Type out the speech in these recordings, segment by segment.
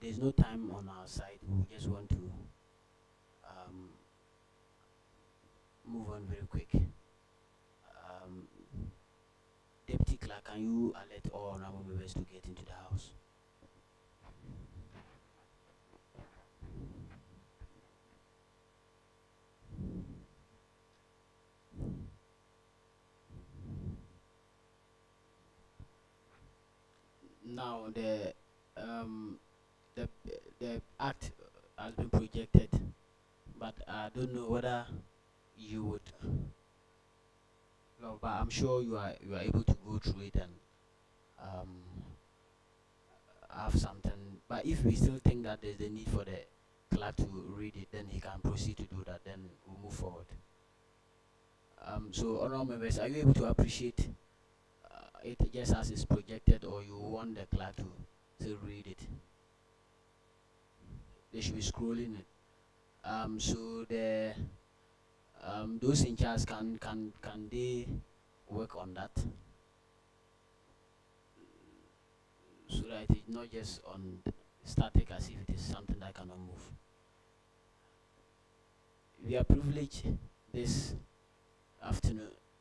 there's no time on our side. We just want to um, move on very quick. Deputy Clerk, can you alert all honorable members to get into the house? Now the the act has been projected, but I don't know whether you would. No, but I'm sure you are able to go through it and um, have something. But if we still think that there's a need for the clerk to read it, then he can proceed to do that. Then we'll move forward. So, honorable members, are you able to appreciate it just as it's projected, or you want the clerk to read it? They should be scrolling it. So the those in charge can they work on that, so that it is not just on static as if it is something that cannot move. We are privileged this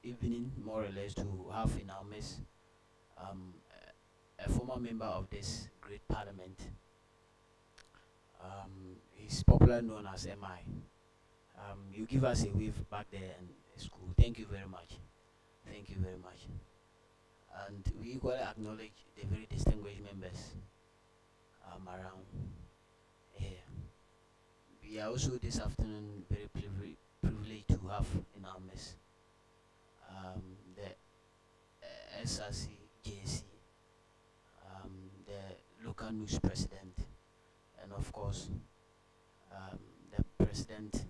evening, more or less, to have in our midst a former member of this great parliament. He's popularly known as MI. You give us a wave back there in school. Thank you very much. Thank you very much. And we equally acknowledge the very distinguished members around here. We are also this afternoon very privileged to have in our midst the Src JC, the local news president, and of course the president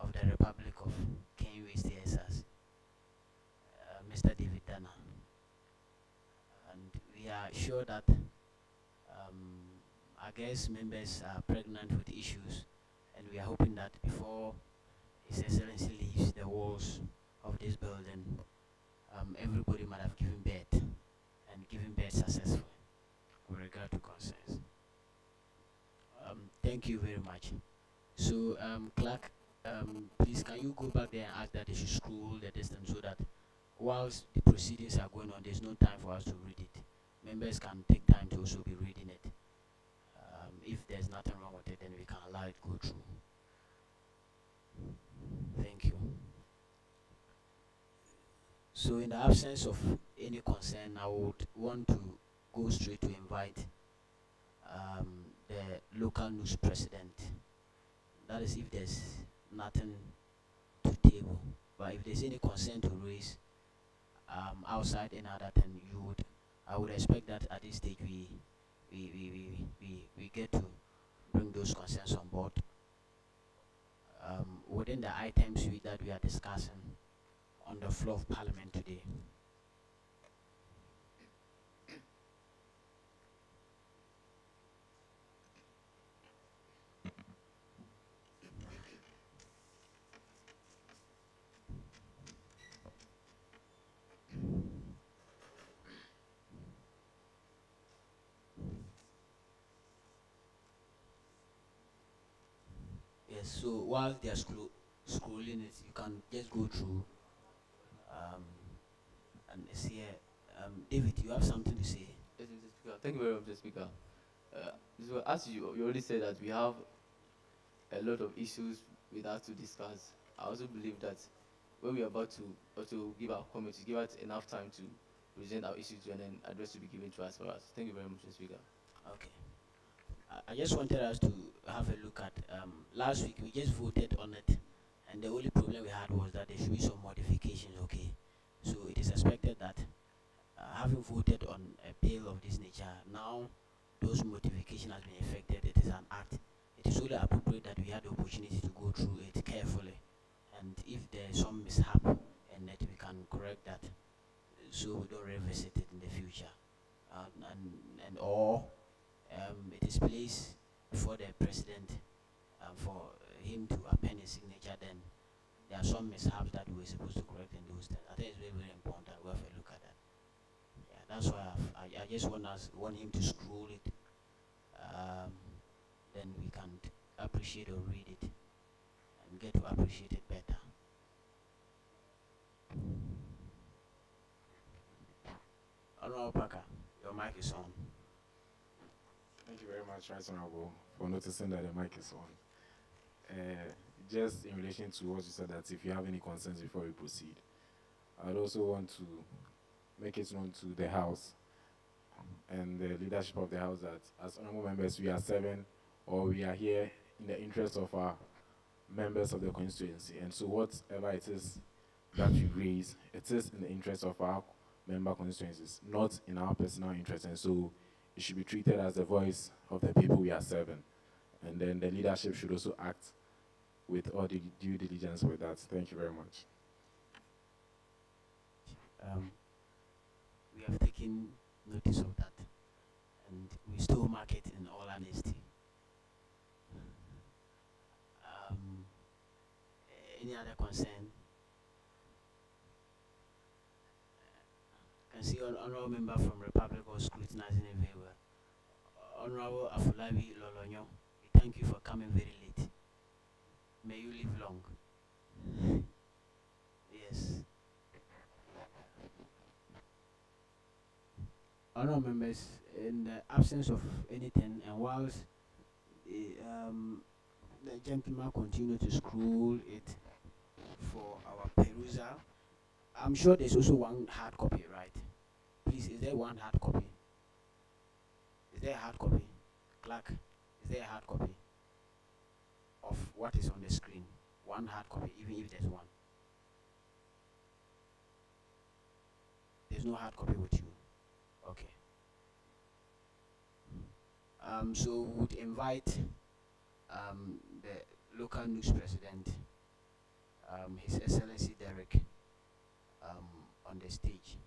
of the Republic of Kenya TSS, Mr. David Dana. And we are sure that our guest members are pregnant with issues, and we are hoping that before His Excellency leaves the walls of this building, everybody might have given birth, and given birth successfully with regard to concerns. Thank you very much. So, clerk, please can you go back there and ask that they should scroll the distance, so that whilst the proceedings are going on, there's no time for us to read it. Members can take time to also be reading it. If there's nothing wrong with it, then we can allow it to go through. Thank you. So, in the absence of any concern, I would want to go straight to invite the local news president. That is if there's nothing to table. But if there's any concern to raise outside any other thing, I would expect that at this stage we get to bring those concerns on board within the items that we are discussing on the floor of Parliament today. Yes, so while they are scrolling it, you can just go through and see here. David, you have something to say? Yes, Mr. Speaker. Thank you very much, Mr. Speaker. So as you already said that we have a lot of issues with us to discuss, I also believe that when we are about to also give our comments, give us enough time to present our issues and then address to be given to us for us. Thank you very much, Mr. Speaker. Okay. I just wanted us to have a look at, last week we just voted on it, and the only problem we had was that there should be some modifications, okay? So it is expected that having voted on a bill of this nature, now those modifications has been effected, it is an act. It is only appropriate that we had the opportunity to go through it carefully, and if there is some mishap in it, we can correct that, so we don't revisit it in the future. Or it is placed before the president for him to append his signature, then there are some mishaps that we're supposed to correct in those things. I think it's very, very important. We'll have a look at that. Yeah, that's why I just want him to scroll it appreciate or read it and get to appreciate it better. Honorable Parker, your mic is on. Thank you very much, Right Honorable, for noticing that the mic is on. Just in relation to what you said, that if you have any concerns before we proceed, I'd also want to make it known to the House and the leadership of the House that as honorable members, we are serving, or we are here in the interest of our members of the constituency. And so whatever it is that we raise, it is in the interest of our member constituencies, not in our personal interest. And so it should be treated as the voice of the people we are serving. And then the leadership should also act with all the due diligence with that. Thank you very much. We have taken notice of that, and we still mark it in all honesty. Any other concern? Can see an honorable member from Republic of scrutinizing it very well. Honorable Afolabi Lolonyo, we thank you for coming very late. May you live long. Yes. Honorable members, in the absence of anything, and whilst the gentleman continue to scroll it for our perusal, I'm sure there's also one hard copy, right? Please, is there one hard copy? Is there a hard copy? Clark, is there a hard copy of what is on the screen? One hard copy, even if there's one. There's no hard copy with you. Okay. So we would invite the local news president, His Excellency Derek, on the stage.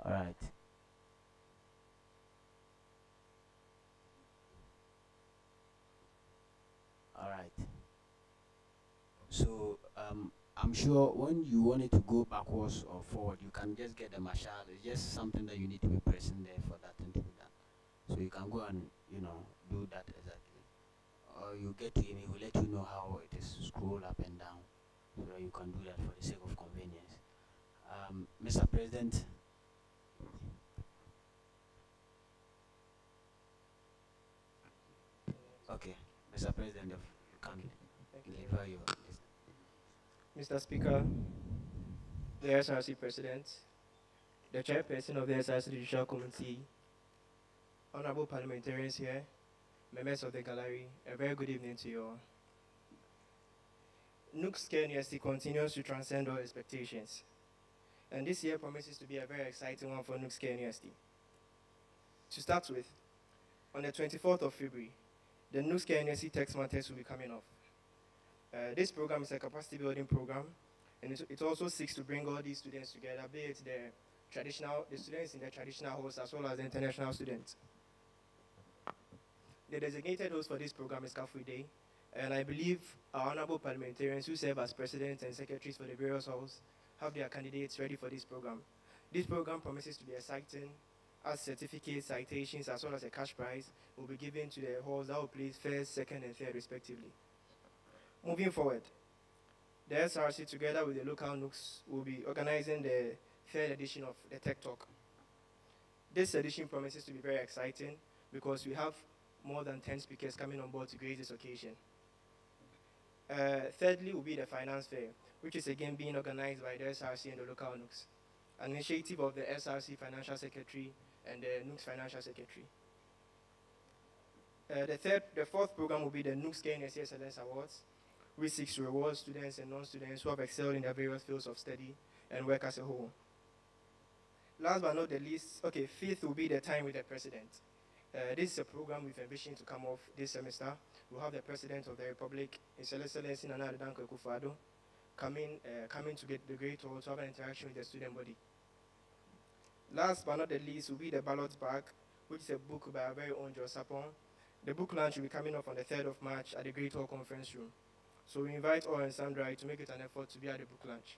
All right. All right. So I'm sure when you wanted to go backwards or forward, you can just get the marshal. It's just something that you need to be pressing there for that thing to be done. So you can go and do that exactly. Or you get to him, he will let you know how it is scroll up and down, so that you can do that for the sake of convenience. Mr. President. Okay, Mr. President, you can deliver your list. Mr. Speaker, the SRC President, the Chairperson of the SRC Judicial Committee, honorable parliamentarians here, members of the gallery, a very good evening to you all. Nook's Care University continues to transcend all expectations, and this year promises to be a very exciting one for Nook's Care University. To start with, on the 24th of February, the Nook's Care University Text Matters will be coming off. This program is a capacity building program, and it also seeks to bring all these students together, be it the students in the traditional halls as well as the international students. The designated host for this program is Kafui Day, and I believe our honorable parliamentarians who serve as presidents and secretaries for the various halls have their candidates ready for this program. This program promises to be exciting, as certificates, citations, as well as a cash prize will be given to the halls that will place first, second, and third respectively. Moving forward, the SRC together with the local Nooks will be organizing the third edition of the Tech Talk. This edition promises to be very exciting because we have more than 10 speakers coming on board to grace this occasion. Thirdly will be the Finance Fair, which is again being organized by the SRC and the local Nooks, an initiative of the SRC Financial Secretary and the Nooks Financial Secretary. The fourth program will be the Nooks Care University Excellence Awards, which seeks to reward students and non-students who have excelled in their various fields of study and work as a whole. Last but not the least, fifth will be the Time with the President. This is a program we've envisioned to come off this semester. We'll have the President of the Republic, His Excellency Nana Addo Dankwa Akufo-Addo, coming to get the Great Hall to have an interaction with the student body. Last but not the least will be the Ballot Bag, which is a book by our very own Joe Sapon. The book launch will be coming off on the 3rd of March at the Great Hall Conference Room. So we invite all and sundry to make it an effort to be at the book launch.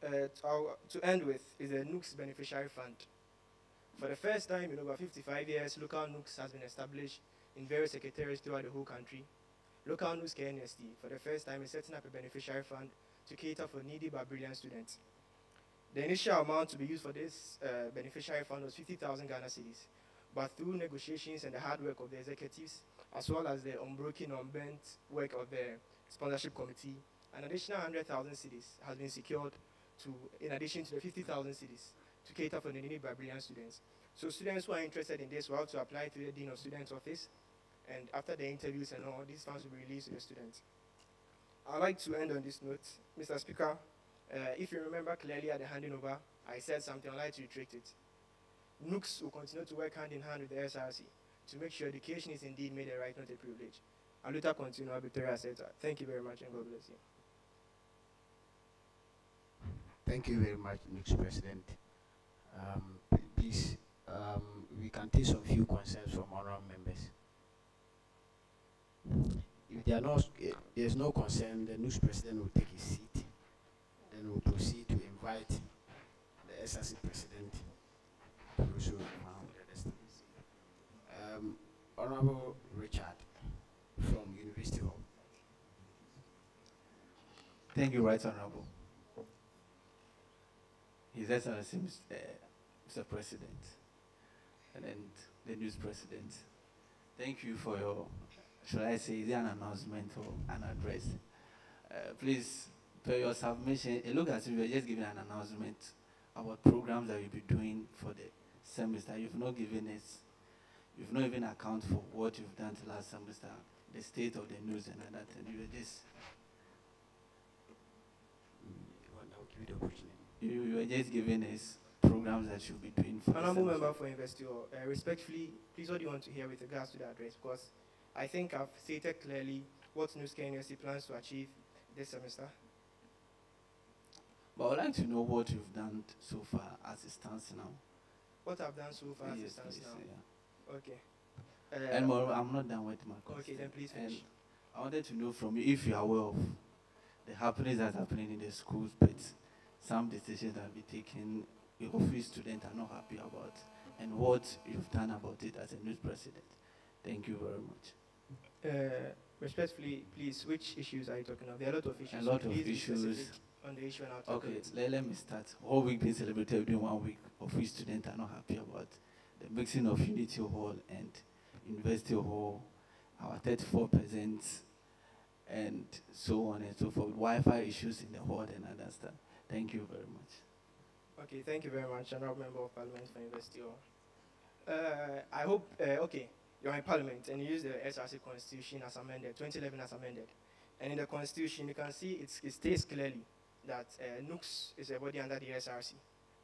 To end with is the NUCS Beneficiary Fund. For the first time in over 55 years, local NUCS has been established in various secretariats throughout the whole country. Local NUCS KNST, for the first time, is setting up a beneficiary fund to cater for needy but brilliant students. The initial amount to be used for this beneficiary fund was 50,000 Ghana cedis, but through negotiations and the hard work of the executives, as well as the unbroken, unbent work of the sponsorship committee, an additional 100,000 cedis has been secured in addition to the 50,000 cedis to cater for the needy but brilliant students. So students who are interested in this will have to apply through the Dean of Students office, and after the interviews and all, these funds will be released to the students. I'd like to end on this note. Mr. Speaker, if you remember clearly at the handing over, I said something, I'd like to retract it. NUCS will continue to work hand in hand with the SRC to make sure education is indeed made a right, not a privilege. I'll later continue, Victoria Seta. Thank you very much, and God bless you. Thank you very much, NUCS President. Please, we can take some few concerns from honorable members. If there's no concern, the NUCS President will take his seat. Then we'll proceed to invite the SRC President to also round the destinies. Honorable Richard from University Hall. Thank you, Right Honorable. His Excellency, Mr. President, and the NUCS President. Thank you for your, should I say, is it an announcement or an address? Please, per your submission, it looks as if you're just giving an announcement about programs that you'll be doing for the semester. You've not even account for what you've done last semester, the state of the news and all that, and you were just, you were just giving us programs that you'll be doing for Honorable Member for Investiture, respectfully, please, what do you want to hear with regards to the address? Because I think I've stated clearly what NUCS University plans to achieve this semester. But I'd like to know what you've done so far as it stands now. What I've done so far as it Yes, stands please, now? yeah. Okay. And more, I'm not done with my question. Okay, then please And finish. I wanted to know from you if you are aware of the happenings that's happening in the schools, but some decisions that have been taken, your office students are not happy about, and what you've done about it as a NUCS President. Thank you very much. Respectfully, please, which issues are you talking about? There are a lot of issues. A lot so of please be issues. specific on the issue and I'll talk Okay, about it. let me start. Whole week being celebrated within 1 week, office students are not happy about the mixing of Unity Hall and University Hall, our 34%, and so on and so forth. Wi-Fi issues in the hall and other stuff. Thank you very much. Okay, thank you very much, Honorable Member of Parliament for Investiture. I hope, okay, you're in Parliament and you use the SRC Constitution as amended, 2011 as amended. And in the Constitution, you can see it states clearly that NUCS is a body under the SRC.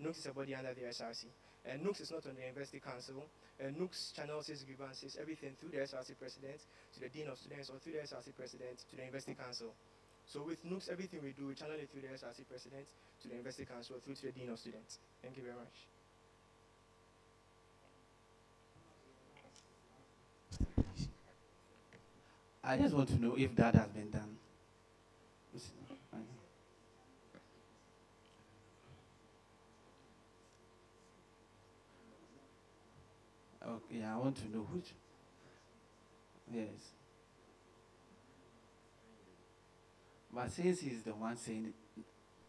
NUCS is a body under the SRC. NUCS is not on the University Council. NUCS channels its grievances, everything through the SRC President to the Dean of Students, or through the SRC President to the University Council. So with NUCS, everything we do, we channel it through the SRC President to the University Council, or through to the Dean of Students. Thank you very much. I just want to know if that has been done. Okay, I want to know which. Yes. But since he's the one saying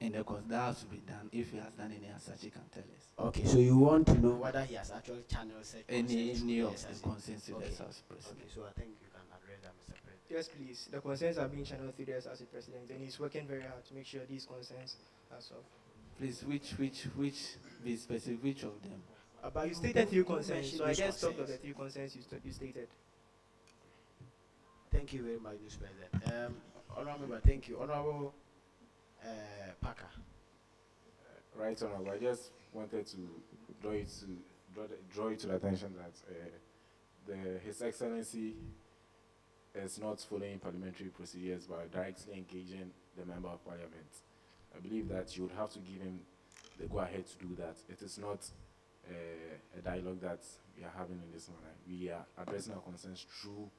in the course that has to be done, if he has done any such, he can tell us. Okay, so you want to know whether he has actually channeled such Any concerns to of the the SRC? concerns to the Okay. SRC President. Okay, so I think you can address that, Mr. President. Yes, please. The concerns are being channeled through the SRC President, and he's working very hard to make sure these concerns are solved. Please, be specific, which of them? But you stated few concerns, mentioned so I those just talked of concerns. the few concerns you stated. Thank you very much, Mr. President. Honorable Member, thank you. Honorable Parker. Right, Honorable. I just wanted to draw you to the attention that His Excellency is not following parliamentary procedures by directly engaging the Member of Parliament. I believe that you would have to give him the go-ahead to do that. It is not a dialogue that we are having in this manner. We are addressing our concerns through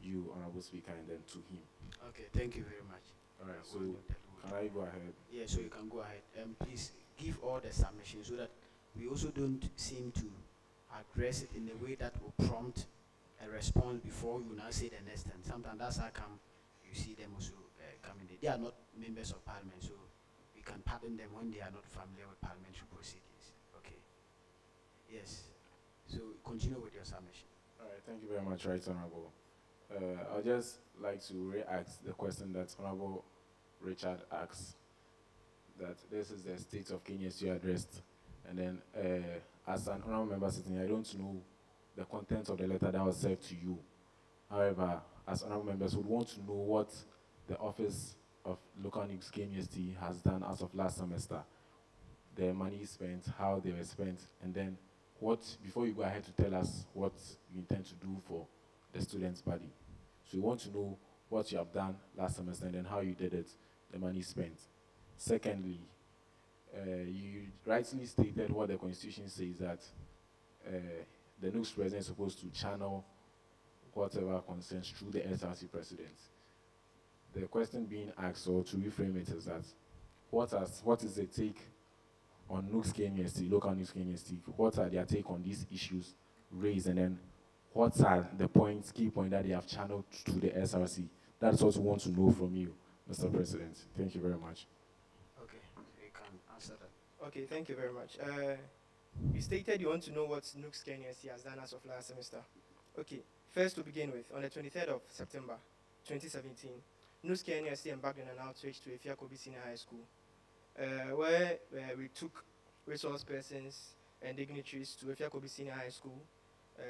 you, Honorable Speaker, and then to him. Okay, thank you very much. All right, so Well noted, well can I go ahead? Yeah, so you can go ahead. Please give all the submissions so that we also don't seem to address it in a way that will prompt a response before you now say the next thing. Sometimes that's how come you see them also coming there. They are not members of parliament, so we can pardon them when they are not familiar with parliamentary proceedings. Okay. Yes. So continue with your submission. All right, thank you very much, Right Honorable. I'd just like to re-ask the question that Honorable Richard asked, that this is the state of Kenya you addressed. And then, as an honorable member sitting here, I don't know the content of the letter that was sent to you. However, as honorable members would want to know what the Office of Local News KNUST has done as of last semester, the money spent, how they were spent, and then what, before you go ahead to tell us what you intend to do for the students' body. So we want to know what you have done last semester and then how you did it, the money spent. Secondly, you rightly stated what the Constitution says, that the NUCS president is supposed to channel whatever concerns through the SRC president. The question being asked, or to reframe it, is that what is the take on NUCS KNUST, local news KNUST? What are their take on these issues raised, and then what are the points, key points that they have channeled to the SRC? That's what we want to know from you, Mr. President. Thank you very much. Okay, you can answer that. Okay, thank you very much. You stated you want to know what NUCS KNUST has done as of last semester. Okay, first to begin with, on the 23rd of September 2017, NUCS KNUST embarked on an outreach to Efiakobi Senior High School, where we took resource persons and dignitaries to Efiakobi Senior High School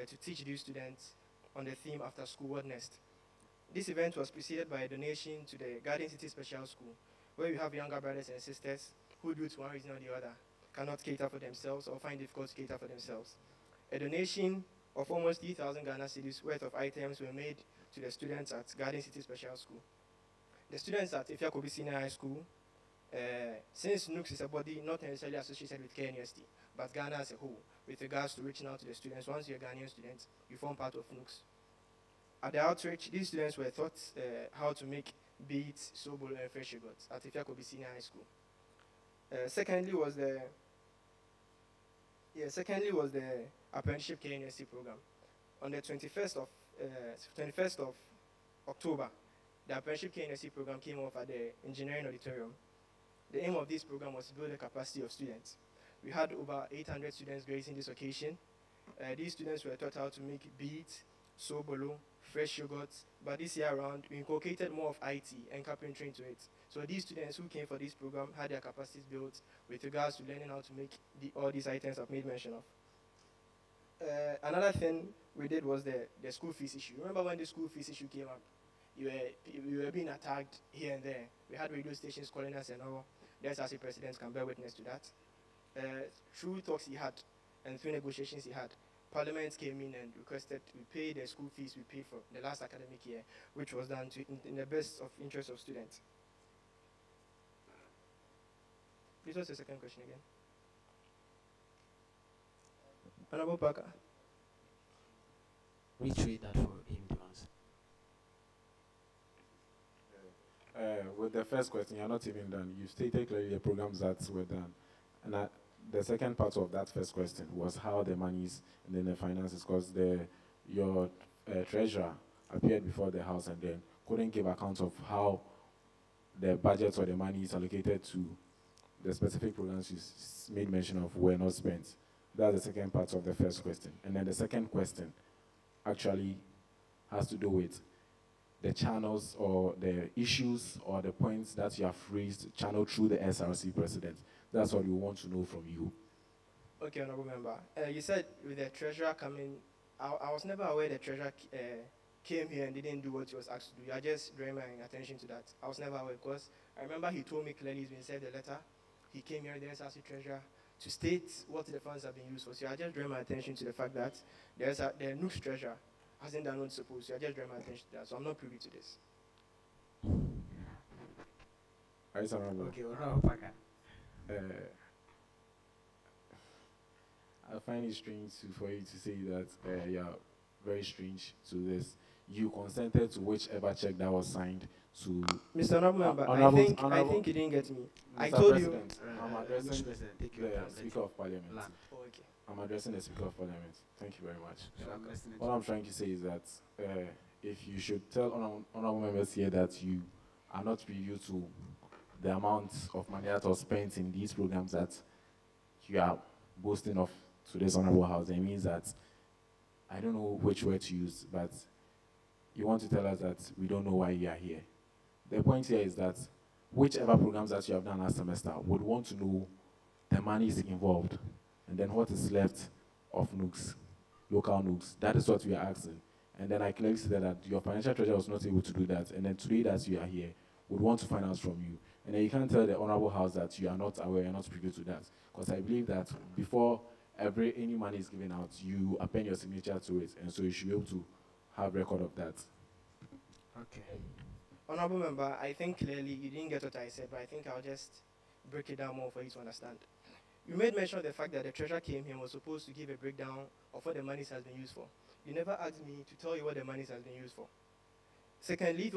to teach these students on the theme After School, What Next? This event was preceded by a donation to the Garden City Special School, where we have younger brothers and sisters who, due to one reason or the other, cannot cater for themselves or find it difficult to cater for themselves. A donation of almost 3,000 Ghana cedis worth of items were made to the students at Garden City Special School. The students at Efiakobi Senior High School, since NUCS is a body not necessarily associated with KNUST, but Ghana as a whole, with regards to reaching out to the students, once you're a Ghanaian student, you form part of NUCS. At the outreach, these students were taught how to make beads, sobol, and fresh yogurt at Efiakobi Senior High School. Secondly was the apprenticeship KNUST program. On the 21st of October, the apprenticeship KNUST program came off at the engineering auditorium. The aim of this program was to build the capacity of students. We had over 800 students gracing this occasion. These students were taught how to make beads, sobolo, fresh yogurt, but this year around, we inculcated more of IT and carpentry into it. So these students who came for this program had their capacities built with regards to learning how to make all these items I've made mention of. Another thing we did was the school fees issue. Remember when the school fees issue came up? You were being attacked here and there. We had radio stations calling us and all. The SRC president can bear witness to that. Through talks he had and through negotiations he had, Parliament came in and requested we pay the school fees we paid for the last academic year, which was done in the best of interest of students. This was the second question again. Honorable Parker. Retrieve that for him to answer. With the first question, you're not even done. You stated clearly the programs that were done. And the second part of that first question was how the monies and then the finances, because your treasurer appeared before the House and then couldn't give account of how the budget or the money is allocated to the specific programs you made mention of were not spent. That's the second part of the first question. And then the second question actually has to do with the channels or the issues or the points that you have raised channeled through the SRC president. That's what we want to know from you. Okay, honorable member. You said with the treasurer coming, I was never aware the treasurer came here and didn't do what he was asked to do. I just drawing my attention to that. I was never aware because I remember he told me clearly he's been served a letter. He came here, the SRC treasurer, to state what the funds have been used for. So I just draw my attention to the fact that the NUCS treasurer hasn't done what it's supposed to. I just draw my attention to that. So I'm not privy to this. Okay, Honorable Parker. I find it strange for you to say that you are very strange to this. you consented to whichever check that was signed to. Mr. Honorable Member, I think you didn't get me. I Mr. told President, I'm Mr. addressing President, take your the time. Speaker of Parliament. Land. Oh, okay. I'm addressing the Speaker of Parliament. Thank you very much. So I'm listening. What I'm trying to say is that if you should tell honorable members here that you are not privy to the amount of money that was spent in these programs that you are boasting of to this honorable house, it means that I don't know which word to use, but you want to tell us that we don't know why you are here. The point here is that whichever programs that you have done last semester would want to know the money is involved and then what is left of NUCs, local NUCs. That is what we are asking. And then I clearly said that your financial treasurer was not able to do that, and then today that you are here, would want to find out from you. And then you can't tell the honorable house that you are not aware, you're not privy to that. Because I believe that before any money is given out, you append your signature to it, and so you should be able to have record of that. Okay. Honorable Member, I think clearly you didn't get what I said, but I think I'll just break it down more for you to understand. You made mention of the fact that the treasurer came here and was supposed to give a breakdown of what the money has been used for. You never asked me to tell you what the money has been used for. Secondly, if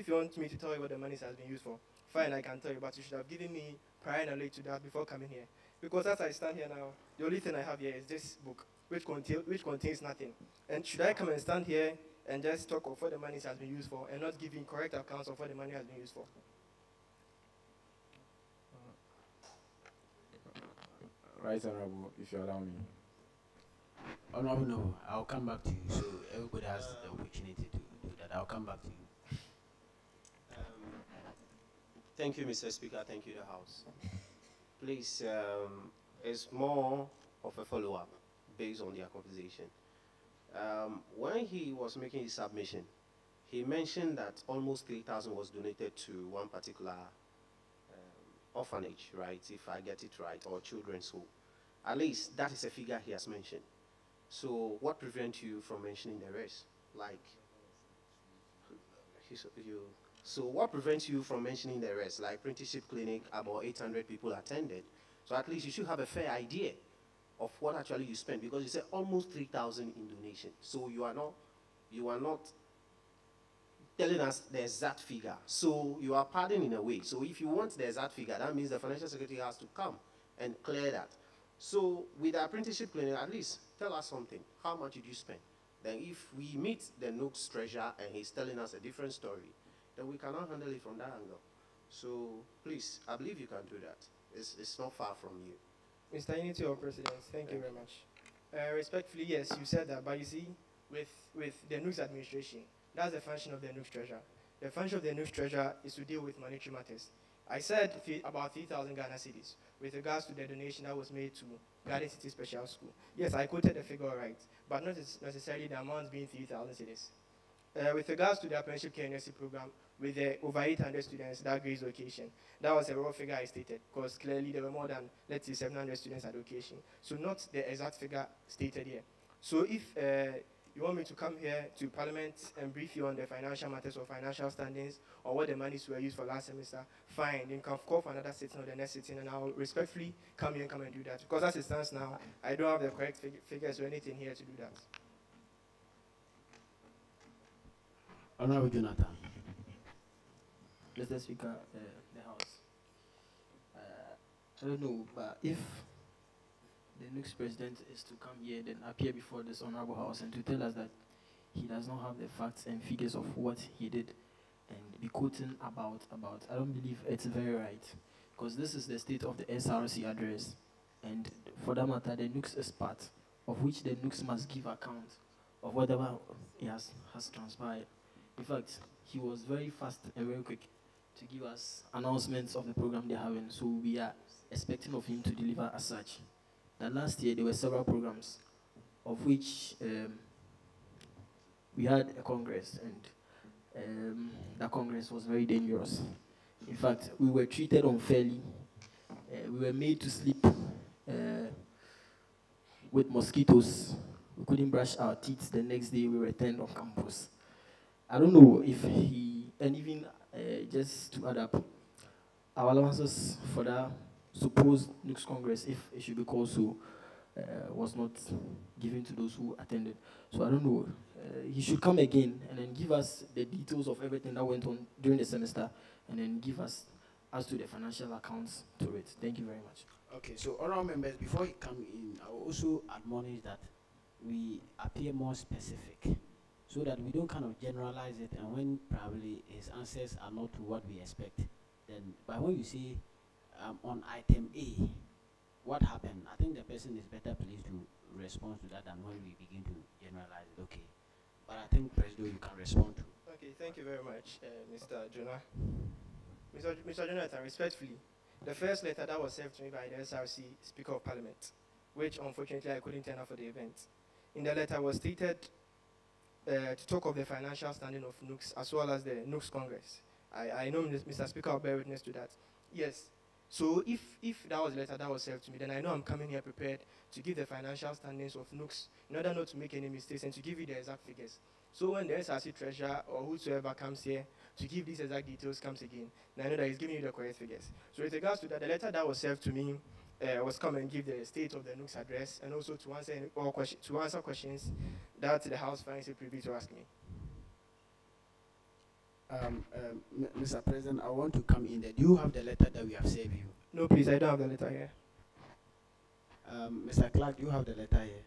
you want me to tell you what the money has been used for, fine, I can tell you, but you should have given me prior knowledge to that before coming here. Because as I stand here now, the only thing I have here is this book, which contains nothing. And should I come and stand here and just talk of what the money has been used for and not giving correct accounts of what the money has been used for? Right, Honorable, if you allow me. Honorable, no, I'll come back to you. So everybody has the opportunity to do that. I'll come back to you. Thank you, Mr. Speaker. Thank you, the House. Please, it's more of a follow-up based on their conversation. When he was making his submission, he mentioned that almost 3,000 was donated to one particular orphanage, right, if I get it right, or children's home. At least that is a figure he has mentioned. So what prevents you from mentioning the rest? Like, so what prevents you from mentioning the rest? Like apprenticeship clinic, about 800 people attended. So at least you should have a fair idea of what actually you spent, because you said almost 3,000 in donation. So you are not telling us the exact figure. So you are padding in a way. So if you want the exact figure, that means the financial secretary has to come and clear that. So with the apprenticeship clinic, at least tell us something. How much did you spend? Then if we meet the NUC's treasurer and he's telling us a different story, then we cannot handle it from that angle. So please, I believe you can do that. It's not far from you. Mr. Unity or President, thank you very much. Respectfully, yes, you said that, but you see, with the NUC's administration, that's the function of the NUC's treasurer. The function of the NUC's treasurer is to deal with monetary matters. I said about 3,000 Ghana cedis with regards to the donation that was made to Garden City Special School. Yes, I quoted the figure right, but not necessarily the amount being 3,000 cedis. With regards to the apprenticeship care university program, with the over 800 students, that grades location, that was a raw figure I stated, because clearly there were more than, let's say, 700 students at location. So not the exact figure stated here. So if you want me to come here to Parliament and brief you on the financial matters or financial standings or what the monies were used for last semester, fine. Then you can call for another sitting or the next sitting, and I'll respectfully come here and come and do that. Because as it stands now, I don't have the correct figures or anything here to do that. Honorable Jonathan. Mr. Speaker, the House. I don't know, but if the next president is to come here, then appear before this honorable House and to tell us that he does not have the facts and figures of what he did and be quoting about, I don't believe it's very right. Because this is the state of the SRC address. And for that matter, the NUCS is part of which the NUCS must give account of whatever has transpired. In fact, he was very fast and very quick to give us announcements of the program they're having, so we are expecting of him to deliver as such. Now last year there were several programs, of which we had a congress, and that congress was very dangerous. In fact, we were treated unfairly. We were made to sleep with mosquitoes. We couldn't brush our teeth. The next day we returned on campus. I don't know if he, and even just to add up, our allowances for that supposed next Congress, if it should be called so, was not given to those who attended. So I don't know. he should come again and then give us the details of everything that went on during the semester, and then give us as to the financial accounts to it. Thank you very much. Okay, so honorable members, before you come in, I will also admonish that we appear more specific so that we don't kind of generalize it, and when probably his answers are not to what we expect, then but when you say on item A, what happened, I think the person is better placed to respond to that than when we begin to generalize it. Okay, but I think President, you can respond to. Okay, thank you very much, Mr. Jonah. Mr. Jonathan, respectfully, the first letter that was served to me by the SRC Speaker of Parliament, which unfortunately I couldn't turn up for the event. In the letter was stated to talk of the financial standing of NUCS as well as the NUCS Congress. I know Mr. Speaker will bear witness to that. Yes. So if that was the letter that was served to me, then I know I'm coming here prepared to give the financial standings of NUCS in order not to make any mistakes and to give you the exact figures. So when the SRC treasurer or whosoever comes here to give these exact details comes again, then I know that he's giving you the correct figures. So with regards to that, the letter that was served to me was come and give the state of the NUCS address and also to answer questions that the House finds it privy to ask me. Mr. President, I want to come in there. Do you have the letter that we have saved you? No, please, I don't have the letter here. Mr. Clark, do you have the letter here?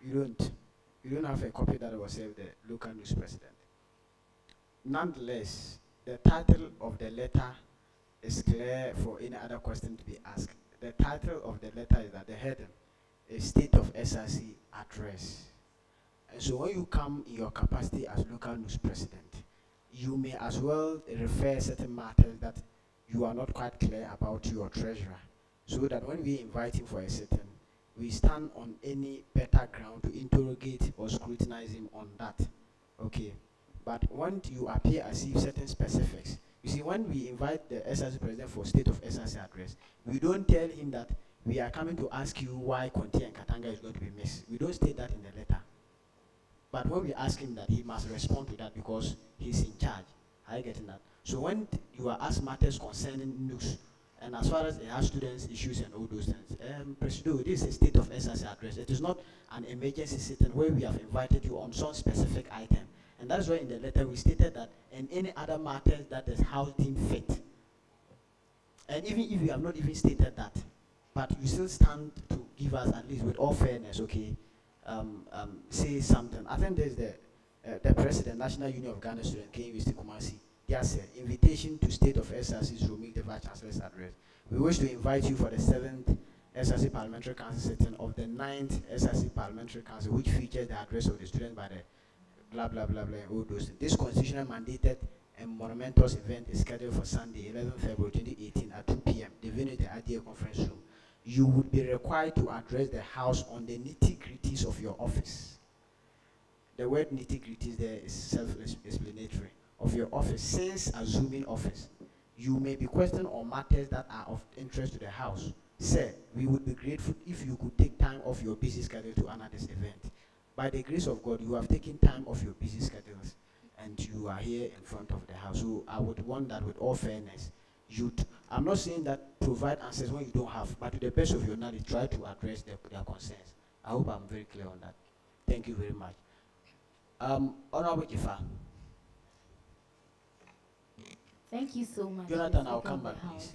You don't. You don't have a copy that was saved the local news president. Nonetheless, the title of the letter is clear for any other question to be asked. The title of the letter is that the heading is State of SRC Address. And so when you come in your capacity as local news president, you may as well refer certain matters that you are not quite clear about to your treasurer, so that when we invite him for a sitting, we stand on any better ground to interrogate or scrutinize him on that. Okay. But when you appear as if certain specifics, you see, when we invite the SRC president for State of SRC address, we don't tell him that we are coming to ask you why Konti and Katanga is going to be missed. We don't state that in the letter. But when we ask him that, he must respond to that because he's in charge. Are you getting that? So when you are asked matters concerning news, and as far as it has students, issues, and all those things, Presido, this is a State of SRC address. It is not an emergency sitting where we have invited you on some specific item. And that's why in the letter we stated that, and any other matters that is House deemed fit. And even if you have not even stated that, but you still stand to give us, at least with all fairness, okay, say something. I think there's the President, National Union of Ghana Students, KUST Kumasi. There's an invitation to State of SRC's Romic, the Vice Chancellor's address. We wish to invite you for the 7th SRC Parliamentary Council sitting of the 9th SRC Parliamentary Council, which features the address of the students by the blah, blah, blah, blah, all those things. This constitutional mandated and monumentous event is scheduled for Sunday, 11 February 2018 at 2 p.m. The venue is the IDA conference room. You would be required to address the House on the nitty-gritties of your office. The word nitty-gritties there is self-explanatory. Of your office, since assuming office, you may be questioned on matters that are of interest to the House. Sir, we would be grateful if you could take time off your busy schedule to honor this event. By the grace of God, you have taken time off your busy schedules and you are here in front of the House. So I would want that with all fairness. I'm not saying that provide answers when you don't have, but to the best of your knowledge, try to address their concerns. I hope I'm very clear on that. Thank you very much. Honorable Jifa. Thank you so much. Jonathan, I'll come back, please.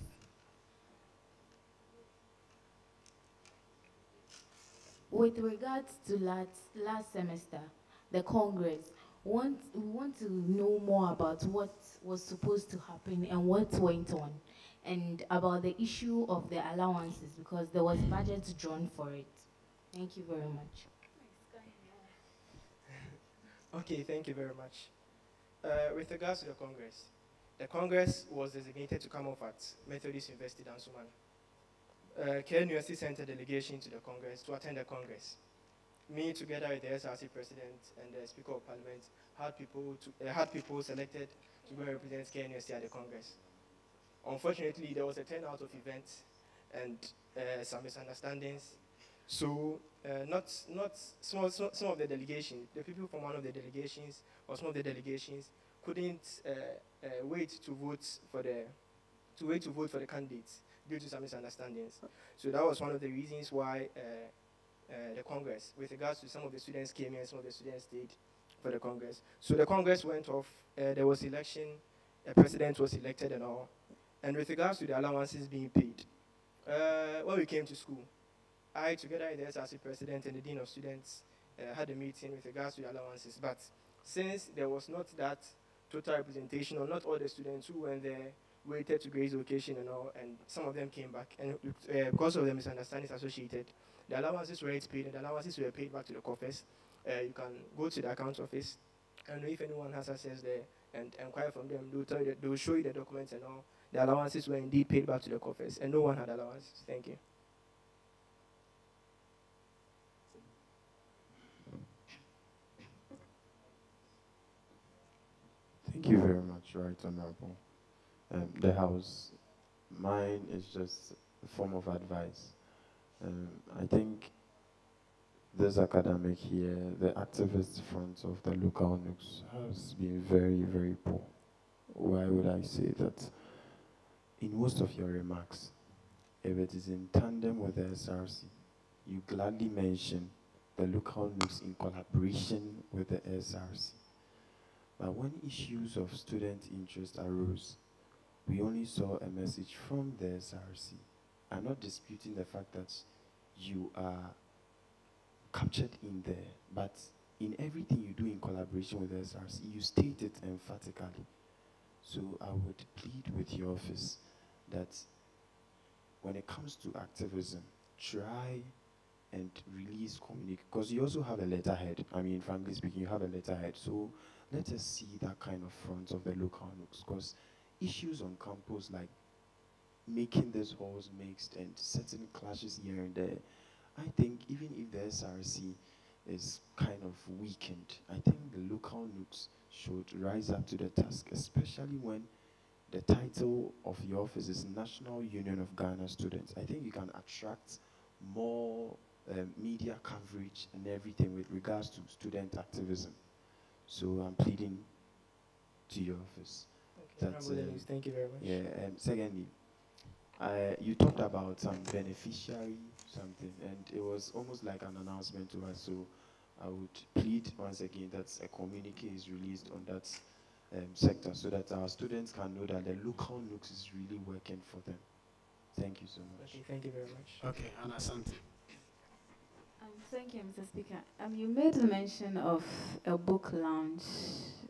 With regards to last semester, the Congress, we want to know more about what was supposed to happen and what went on, and about the issue of the allowances, because there was budget drawn for it. Thank you very much. Okay, thank you very much. With regards to the Congress was designated to come off at Methodist University Dansuman. KNUST sent a delegation to the Congress to attend the Congress. Me, together with the SRC President and the Speaker of Parliament, had people selected to go and represent KNUST at the Congress. Unfortunately, there was a turnout of events and some misunderstandings. So, some of the delegation, the people from one of the delegations or some of the delegations couldn't wait to vote for the candidates due to some misunderstandings. So that was one of the reasons why the Congress with regards to some of the students came here and some of the students stayed for the Congress. So the Congress went off, there was election, a president was elected and all. And with regards to the allowances being paid, when we came to school, I, together with the SRC president and the dean of students, had a meeting with regards to the allowances. But since there was not that total representation, or not all the students who went there waited to grace occasion and all, and some of them came back, and because of the misunderstandings associated, the allowances weren't paid, and the allowances were paid back to the coffers. You can go to the account office, and if anyone has access there, and inquire from them, they will show you the documents and all. The allowances were indeed paid back to the coffers, and no one had allowances. Thank you. Thank you very much, Right Honorable. The House, mine is just a form of advice. I think this academic year, the activist front of the local NUCs has been very, very poor. Why would I say that? In most of your remarks, if it is in tandem with the SRC, you gladly mention the local NUCs in collaboration with the SRC. But when issues of student interest arose, we only saw a message from the SRC. I'm not disputing the fact that you are captured in there, but in everything you do in collaboration with the SRC, you state it emphatically. So I would plead with your office that when it comes to activism, try and release communication, because you also have a letterhead. I mean, frankly speaking, you have a letterhead. So let us see that kind of front of the local NUCs, because issues on campus like making these halls mixed and certain clashes here and there, I think even if the SRC is kind of weakened, I think the local NUCs should rise up to the task, especially when the title of your office is National Union of Ghana Students. I think you can attract more media coverage and everything with regards to student activism. So I'm pleading to your office. Okay, thank you very much. Yeah, and secondly, you talked about some beneficiary something, and it was almost like an announcement to us. So I would plead once again that a communique is released on that sector, so that our students can know that the local NUCs is really working for them. Thank you so much. Okay, thank you very much. Okay, Anna Santi. Thank you, Mr. Speaker. You made mention of a book launch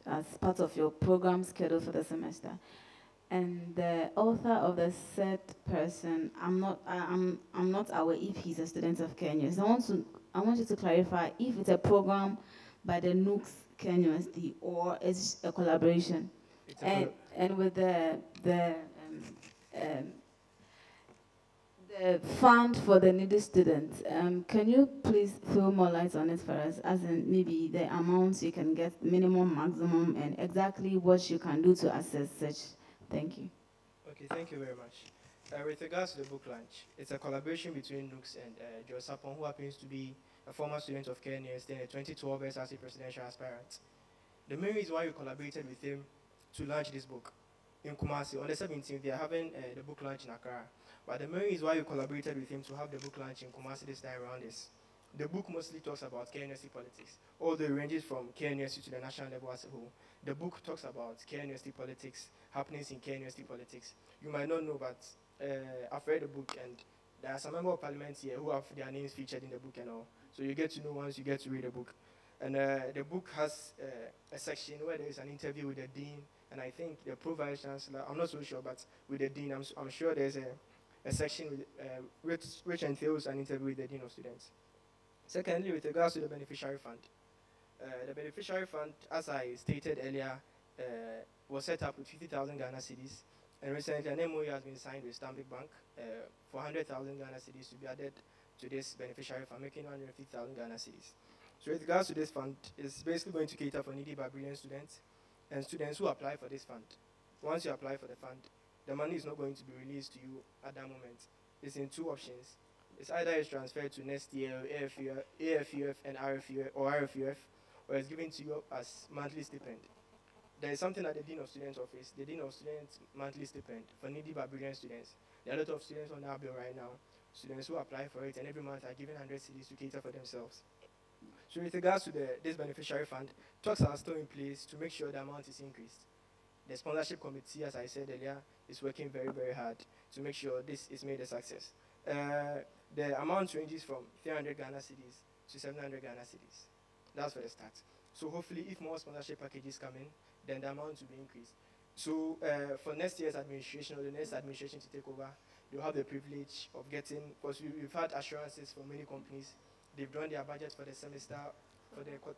as part of your program schedule for the semester, and the author of the said person, I'm not aware if he's a student of Kenya. So I want you to clarify if it's a program by the NUCs Kenya or it's a collaboration, and with the fund for the needy students. Can you please throw more light on it for us, as in maybe the amounts you can get, minimum, maximum, and exactly what you can do to assess such? Thank you. Okay, thank you very much. With regards to the book launch, it's a collaboration between NUCs and Joe Sapon, who happens to be a former student of Kenya and a 2012 SRC presidential aspirant. The main reason why we collaborated with him to launch this book in Kumasi, on the 17th, they are having the book launch in Accra. But the main reason why we collaborated with him to have the book launch in Kumasi this time around is the book mostly talks about KNUST politics, although it ranges from KNUST to the national level as a whole. The book talks about KNUST politics, happenings in KNUST politics. You might not know, but I've read the book, and there are some members of parliament here who have their names featured in the book and all. So you get to know once you get to read the book. And the book has a section where there is an interview with the dean, and I think the pro-vice chancellor, I'm not so sure, but with the dean, I'm sure there's a section with, which entails an interview with the dean of students. Secondly, with regards to the beneficiary fund, the beneficiary fund, as I stated earlier, was set up with 50,000 Ghana cedis, and recently an MOU has been signed with Stanbic Bank for 100,000 Ghana cedis to be added to this beneficiary fund, making 150,000 Ghana cedis. So with regards to this fund, it's basically going to cater for needy Barbarian students and students who apply for this fund. Once you apply for the fund, the money is not going to be released to you at that moment. It's in two options. It's either it's transferred to next year, AFUF and RFUF, or it's given to you as monthly stipend. There is something at the Dean of Students office, the Dean of Students monthly stipend for needy Barbarian students. There are a lot of students on that bill right now students who apply for it, and every month are given 100 cedis to cater for themselves. So with regards to this beneficiary fund, talks are still in place to make sure the amount is increased. The sponsorship committee, as I said earlier, is working very, very hard to make sure this is made a success. The amount ranges from 300 Ghana cedis to 700 Ghana cedis. That's for the start. So hopefully, if more sponsorship packages come in, then the amount will be increased. So for next year's administration, or the next administration to take over, they'll have the privilege of getting, because we've had assurances from many companies. They've drawn their budget for the semester, for the quarter.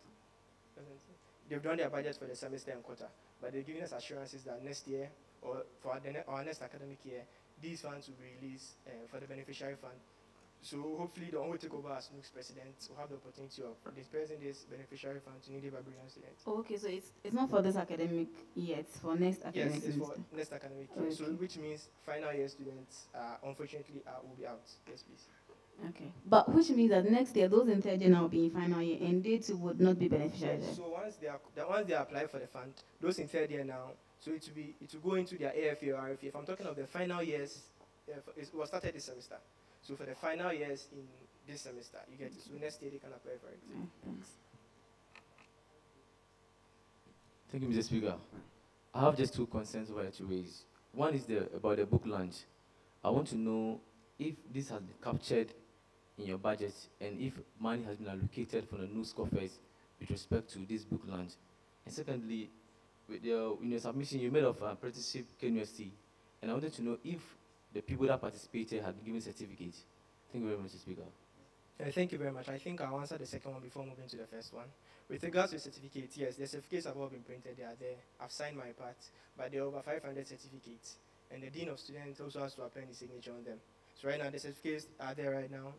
They've drawn their budget for the semester and quarter, but they're giving us assurances that next year, or for our next academic year, these funds will be released for the beneficiary fund. So hopefully the one who take over as NUC's president will have the opportunity of dispersing this beneficiary fund to needy Barbarian students. Okay, so it's not for this academic year, it's for next academic Yes, it's semester. for next academic year. Okay. So which means final year students, unfortunately, will be out. Yes, please. Okay, but which means that next year those in third year now will be in final year, and they too would not be beneficiaries. So once they apply for the fund, those in third year now, so it will go into their AFA or RFA. If I'm talking of the final years, it was started this semester. So for the final years in this semester, you get it. So next year they can apply for it. Thanks. Thank you, Mr. Speaker. I have just two concerns over to raise. One is about the book launch. I want to know if this has been captured in your budget and if money has been allocated from the NUC's coffers with respect to this book launch. And secondly, in your submission you made of apprenticeship University, and I wanted to know if the people that participated had been given certificates. Thank you very much, Mr. Speaker. Thank you very much. I think I'll answer the second one before moving to the first one. With regards to certificates, yes, the certificates have all been printed. They are there. I've signed my part, but there are over 500 certificates, and the Dean of Students also has to append his signature on them. So right now, the certificates are there right now.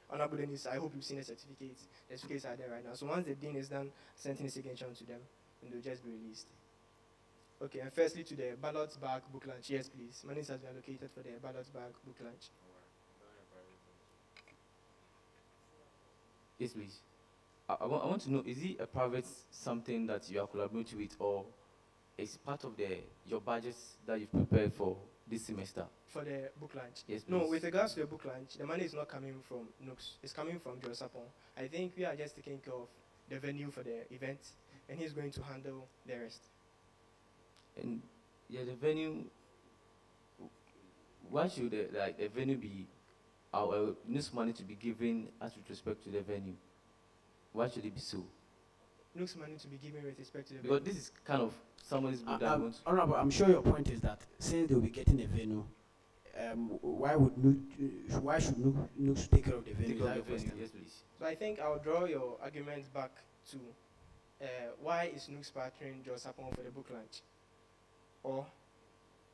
Honorable Dennis, I hope you've seen the certificates. The certificates are there right now. So once the Dean is done sending his signature onto them, then they'll just be released. Okay, and firstly to the ballot bag book launch. Yes, please. Money has been allocated for the ballot bag book launch. Yes, please. I want to know, is it a private something that you are collaborating with, or is part of your budgets that you've prepared for this semester? For the book launch? Yes, please. No, with regards to the book launch, the money is not coming from NUC's. It's coming from Joe Sapon. I think we are just taking care of the venue for the event, and he's going to handle the rest. And yeah, the venue, why should the venue be, our NUC's money to be given as with respect to the venue? Why should it be so? NUC's money to be given with respect to the Because venue. this is kind of somebody's book that wants. Honorable, I'm sure your point is that since they'll be getting a venue, why should NUC take care of the venue? Take care Is of that the your venue, question? yes, please. So I think I'll draw your arguments back to why is NUC's partnering Joe Sapon for the book launch? Or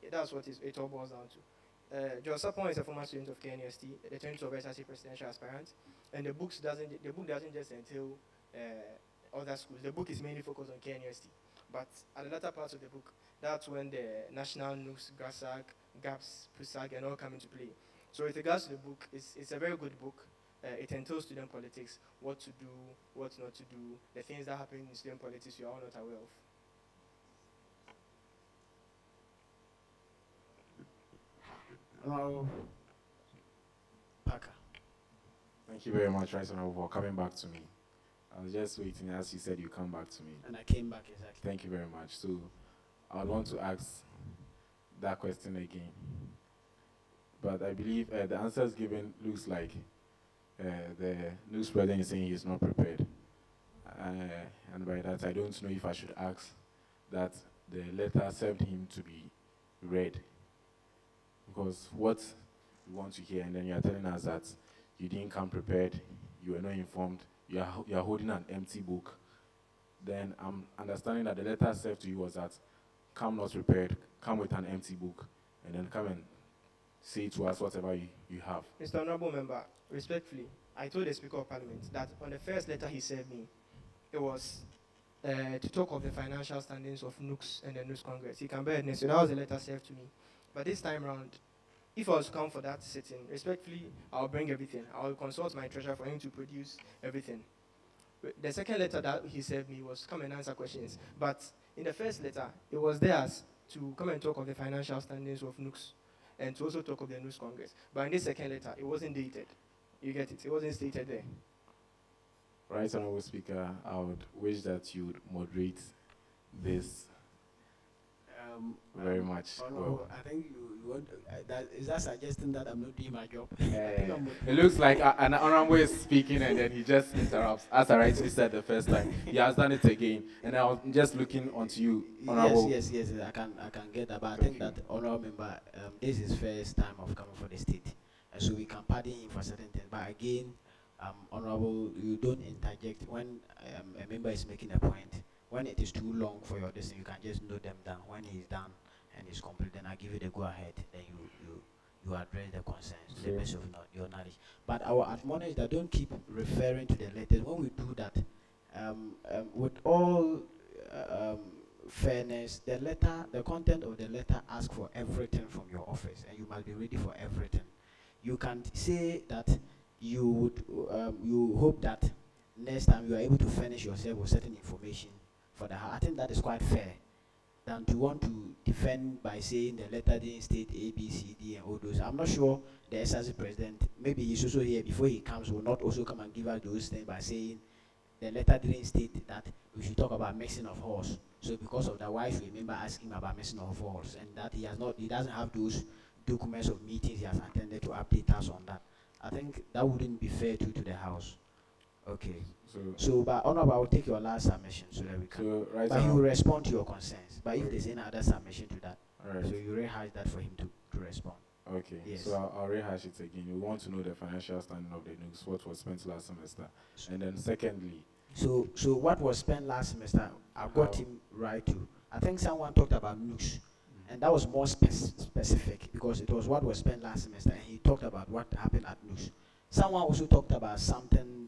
that's what it all boils down to. Joe Sapon is a former student of KNUST, the 2012 Src presidential aspirant, and the book doesn't just entail other schools. The book is mainly focused on KNUST. But at the latter parts of the book, that's when the national NUCs, GASAG, GAPS, PUSAG, and all come into play. So with regards to the book, it's a very good book. It entails student politics, what to do, what not to do, the things that happen in student politics you are all not aware of. Parker. Thank you very much, Right Honorable, for coming back to me. I was just waiting, as you said, you come back to me. And I came back, exactly. Thank you very much. So I would want to ask that question again. But I believe the answers given looks like the news president is saying he's not prepared. And by that, I don't know if I should ask that the letter served him to be read. Because what we want to hear, and then you are telling us that you didn't come prepared, you were not informed, you are holding an empty book, then I'm understanding that the letter served to you was that come not prepared, come with an empty book, and then come and say to us whatever you have. Mr. Honorable Member, respectfully, I told the Speaker of Parliament that on the first letter he sent me, it was to talk of the financial standings of NUCs and the NUCs Congress. He can bear witness, so that was the letter served to me. But this time round, if I was to come for that sitting, respectfully, I'll bring everything. I'll consult my treasurer for him to produce everything. The second letter that he sent me was come and answer questions. But in the first letter, it was theirs to come and talk of the financial standings of NUCs and to also talk of the News Congress. But in this second letter, it wasn't dated. You get it? It wasn't stated there. Right, Honorable Speaker, I would wish that you would moderate this very much. Honorable, I think you want is that suggesting that I'm not doing my job? It looks like an honorable is speaking and then he just interrupts. As I rightly said the first time, he has done it again, and I was just looking onto you, Honorable. Yes. I can get that, but I think that honorable member, this is first time of coming for the state, and so we can pardon him for certain things. But again, honorable, you don't interject when a member is making a point. When it is too long for your destiny, you can just note them down. When he's done and it's complete, then I give you the go ahead. Then you address the concerns to the best of your knowledge. But our admonish that don't keep referring to the letters. When we do that, with all fairness, the content of the letter asks for everything from your office, and you must be ready for everything. You can't say that you would you hope that next time you are able to furnish yourself with certain information for the house. I think that is quite fair than to want to defend by saying the letter didn't state A, B, C, D, and all those. I'm not sure the SRC president, maybe he's also here before he comes, will not also come and give us those things by saying the letter didn't state that we should talk about mixing of horse. So because of that, why should a member ask him about mixing of horse? And that he doesn't have those documents of meetings he has attended to update us on that. I think that wouldn't be fair to the house. Okay. So but honorable, I will take your last submission so that we can. But he will respond to your concerns. But if there's any other submission to that, so you rehash that for him to respond. Okay. Yes. So I'll rehash it again. We want to know the financial standing of the NUCs, what was spent last semester, and then secondly. So what was spent last semester, I got him right too. I think someone talked about NUCs, and that was more specific because it was what was spent last semester, and he talked about what happened at NUCs. Someone also talked about something.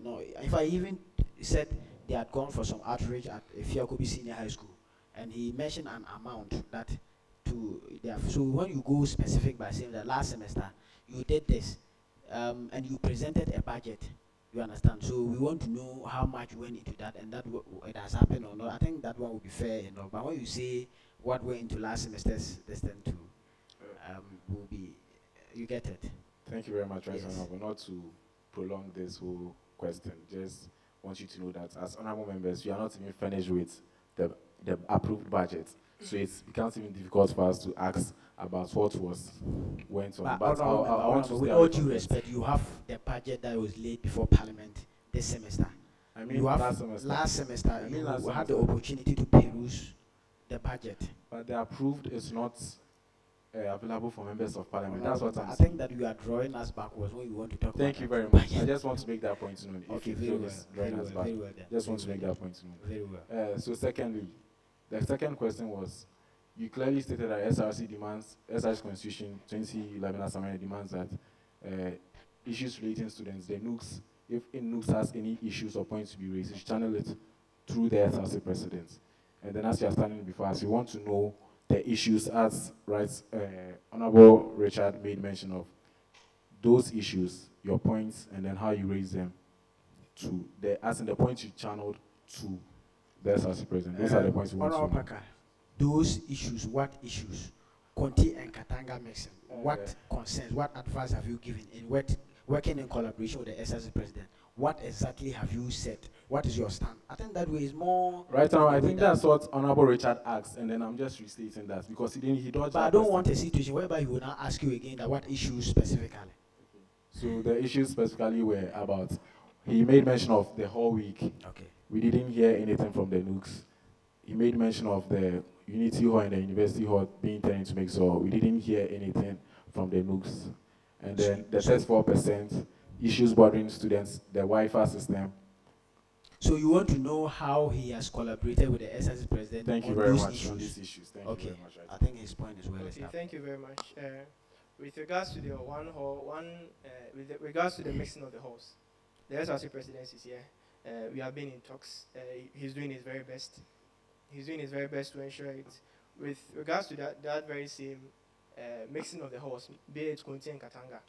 No, if I even said they had gone for some outreach at Fiakobi Senior High School, and he mentioned an amount that so when you go specific by saying that last semester you did this, and you presented a budget, you understand. So we want to know how much went into that, and that it has happened or not. I think that one will be fair enough. But when you say what went into last semester's destined to, will be, you get it. Thank you very much, Right Honorable. Not to prolong this whole question, just want you to know that as honorable members, we are not even finished with the approved budget. So it becomes even difficult for us to ask about what went on. But I want to, with all due respect, you have the budget that was laid before Parliament this semester. I mean, you have last semester. You had the opportunity to peruse the budget. But the approved is not available for members of Parliament. That's what I think that you are drawing us backwards when you want to talk. Thank you very much. I just want to make that point known. Okay, very well. Very well. Just want to make that point known. Very well. So secondly, the second question was, you clearly stated that SRC Constitution 2011 Assembly demands that issues relating to students, the NUCs, if NUCs has any issues or points to be raised, you channel it through the SRC president. And then as you are standing before us, we want to know the issues as Honorable Richard made mention of those issues, your points, and then how you raise them to the points you channeled to the SRC president. Those are the points we want to know. Parker, those issues, what issues? Conti and Katanga mixing. What concerns, what advice have you given in working in collaboration with the SRC president? What exactly have you said? What is your stand? I think that way is more. Right now, I think that's what Honorable Richard asked, and then I'm just restating that because he dodged. But I don't want a situation whereby he will now ask you again that what issues specifically. So the issues specifically were about. He made mention of the whole week. Okay. We didn't hear anything from the NUCs. He made mention of the Unity Hall and the University Hall being turned into mix, so we didn't hear anything from the NUCs. And then the 34% issues bothering students, the Wi-Fi system. So you want to know how he has collaborated with the SRC president Thank you on very those much issues. on these issues. Thank you very much. I think his point is well established. Thank you very much. With regards to the with regards to the mixing of the halls, the SRC president is here. We have been in talks. He's doing his very best. He's doing his very best to ensure it. With regards to that very same mixing of the halls, be it Kunti and Katanga,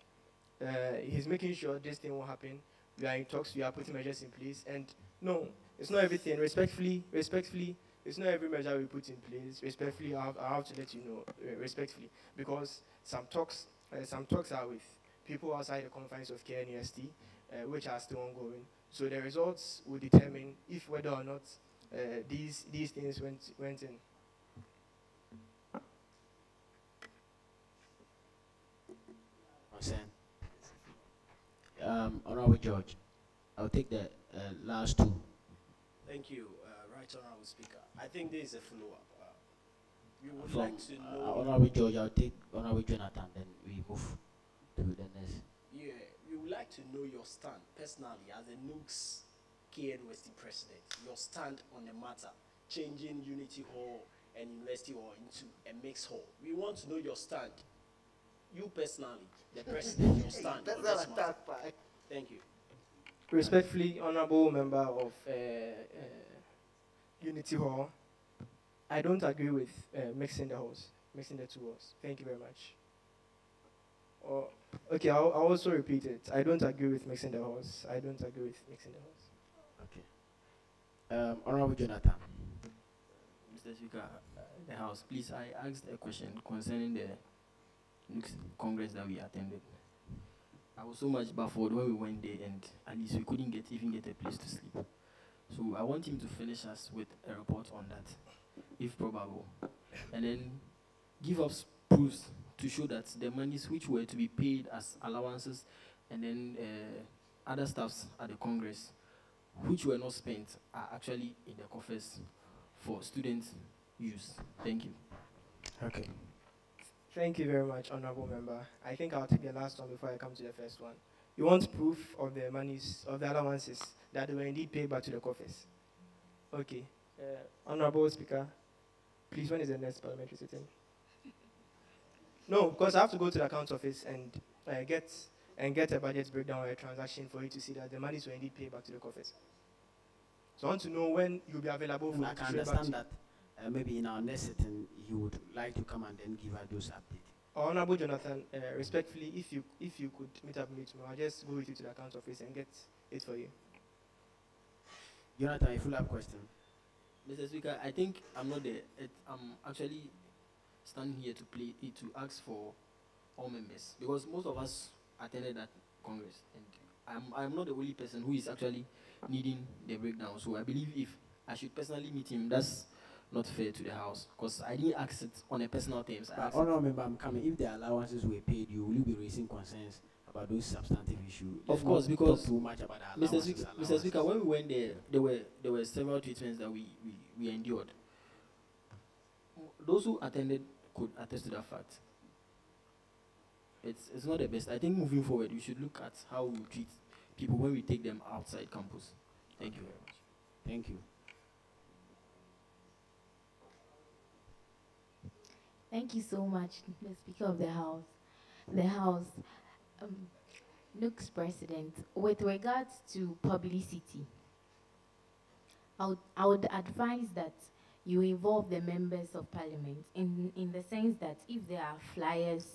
he's making sure this thing won't happen. We are in talks. We are putting measures in place. And no, it's not everything. Respectfully, it's not every measure we put in place. Respectfully, I have to let you know, respectfully, because some talks are with people outside the confines of KNUST, which are still ongoing. So the results will determine if whether or not these things went in. Consent. Honorable George, I'll take the last two. Thank you, Right Honorable Speaker. I think there is a follow-up. We would From like to know. Honorable George, I'll take Honorable Jonathan, then we move to the next. Yeah, we would like to know your stand personally as a NUKS KNUST president. Your stand on the matter, changing Unity Hall and University Hall into a mixed hall. We want to know your stand. You personally, the president, your stand on this matter. Thank you. Respectfully, honorable member of Unity Hall, I don't agree with mixing the halls, mixing the two halls. Thank you very much. Okay, I'll also repeat it. I don't agree with mixing the halls. I don't agree with mixing the halls. Okay. Honorable Jonathan. Mr. Speaker, the House, please, I asked a question concerning the next Congress that we attended. I was so much baffled when we went there, and at least we couldn't even get a place to sleep. So I want him to finish us with a report on that, if probable, and then give us proofs to show that the monies which were to be paid as allowances and then other stuffs at the Congress, which were not spent, are actually in the coffers for student use. Thank you. Okay. Thank you very much, honorable member. I think I'll take the last one before I come to the first one. You want proof of the monies, of the allowances that were indeed paid back to the coffers? Okay. Honorable Speaker, please, when is the next parliamentary sitting? No, because I have to go to the account office and get a budget breakdown or a transaction for you to see that the monies were indeed paid back to the coffers. So I want to know when you'll be available for I can understand that maybe in our next sitting you would like to come and then give us those updates. Honorable Jonathan, respectfully, if you could meet up with me tomorrow, I'll just go with you to the account office and get it for you. Jonathan, a follow-up question. Mr. Speaker, I think I'm not there. I'm actually standing here to ask for all members, because most of us attended that Congress, and I'm not the only person who is actually needing the breakdown. So I believe if I should personally meet him, that's not fair to the House, because I didn't ask it on a personal terms. Honorable member, I'm coming. If the allowances were paid, will you be raising concerns about those substantive issues? Of course, because talk too much about the allowances. Mr. Speaker, when we went there were several treatments that we endured. Those who attended could attest to that fact. It's not the best. I think moving forward, we should look at how we treat people when we take them outside campus. Thank you very much. Thank you. Thank you so much, the Speaker of the House. The House, NUK's President, with regards to publicity, I would advise that you involve the members of parliament in the sense that if there are flyers,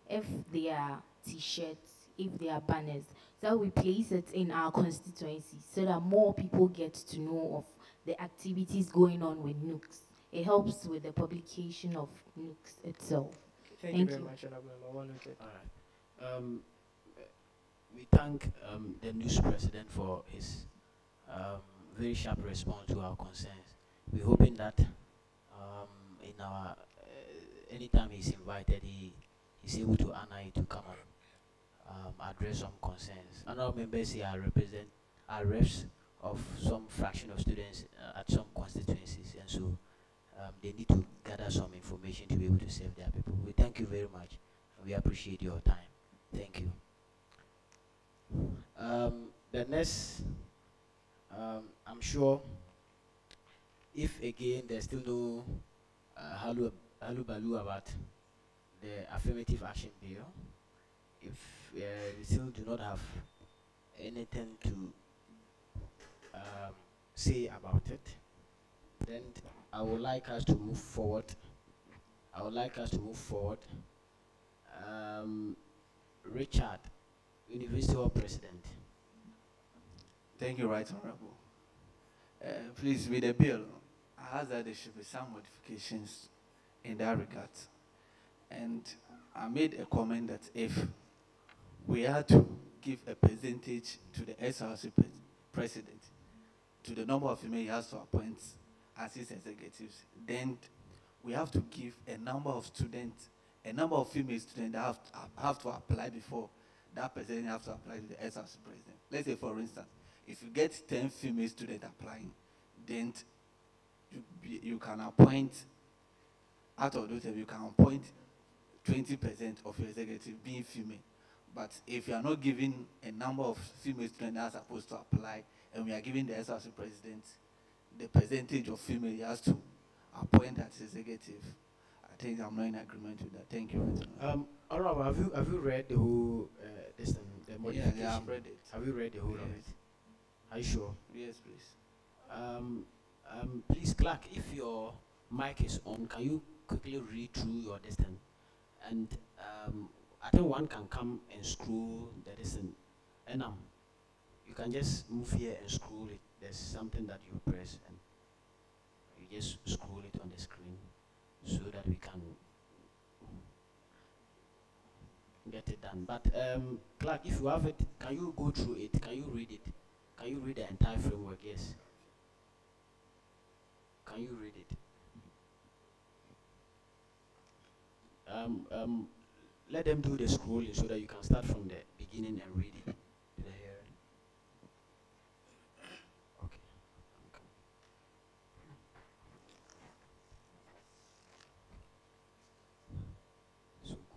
if there are t-shirts, if there are banners, that we place it in our constituency so that more people get to know of the activities going on with NUKS. It helps with the publication of NUKS itself. Thank you very much, Honorable Member. All right. We thank the NUKS President for his very sharp response to our concerns. We're hoping that in our anytime he's invited, he's able to honor it to come and address some concerns. Honorable members here are reps of some fraction of students at some constituencies, and so they need to gather some information to be able to serve their people. We thank you very much, and we appreciate your time. Thank you. The next, I'm sure, if again there's still no halu-balu about the affirmative action bill, if we still do not have anything to say about it, then I would like us to move forward. Richard, University Hall President. Thank you, Right Honorable. Please, with the bill, I asked that there should be some modifications in that regard. And I made a comment that if we had to give a percentage to the SRC president, to the number of female he has to appoint as his executives, then we have to give a number of students, a number of female students that have to apply before that president have to apply to the SRC president. Let's say, for instance, if you get 10 female students applying, then you can appoint, out of those, you can appoint 20% of your executive being female. But if you are not giving a number of female students that are supposed to apply, and we are giving the SRC president the percentage of female he has to appoint as executive, I think I'm not in agreement with that. Thank you. Honorable, have you read the whole this thing, the modification? Yeah, I've read it. Have you read the whole of it? Are you sure? Yes, please. Please, clerk, if your mic is on, can you quickly read through your distance? And I think one can come and scroll the distance. And you can just move here and scroll it. There's something that you press and you just scroll it on the screen so that we can get it done. But clerk, if you have it, can you go through it? Can you read it? Can you read the entire framework? Yes. Can you read it? Let them do the scrolling so that you can start from the beginning and read it to the hearing. Okay. So good.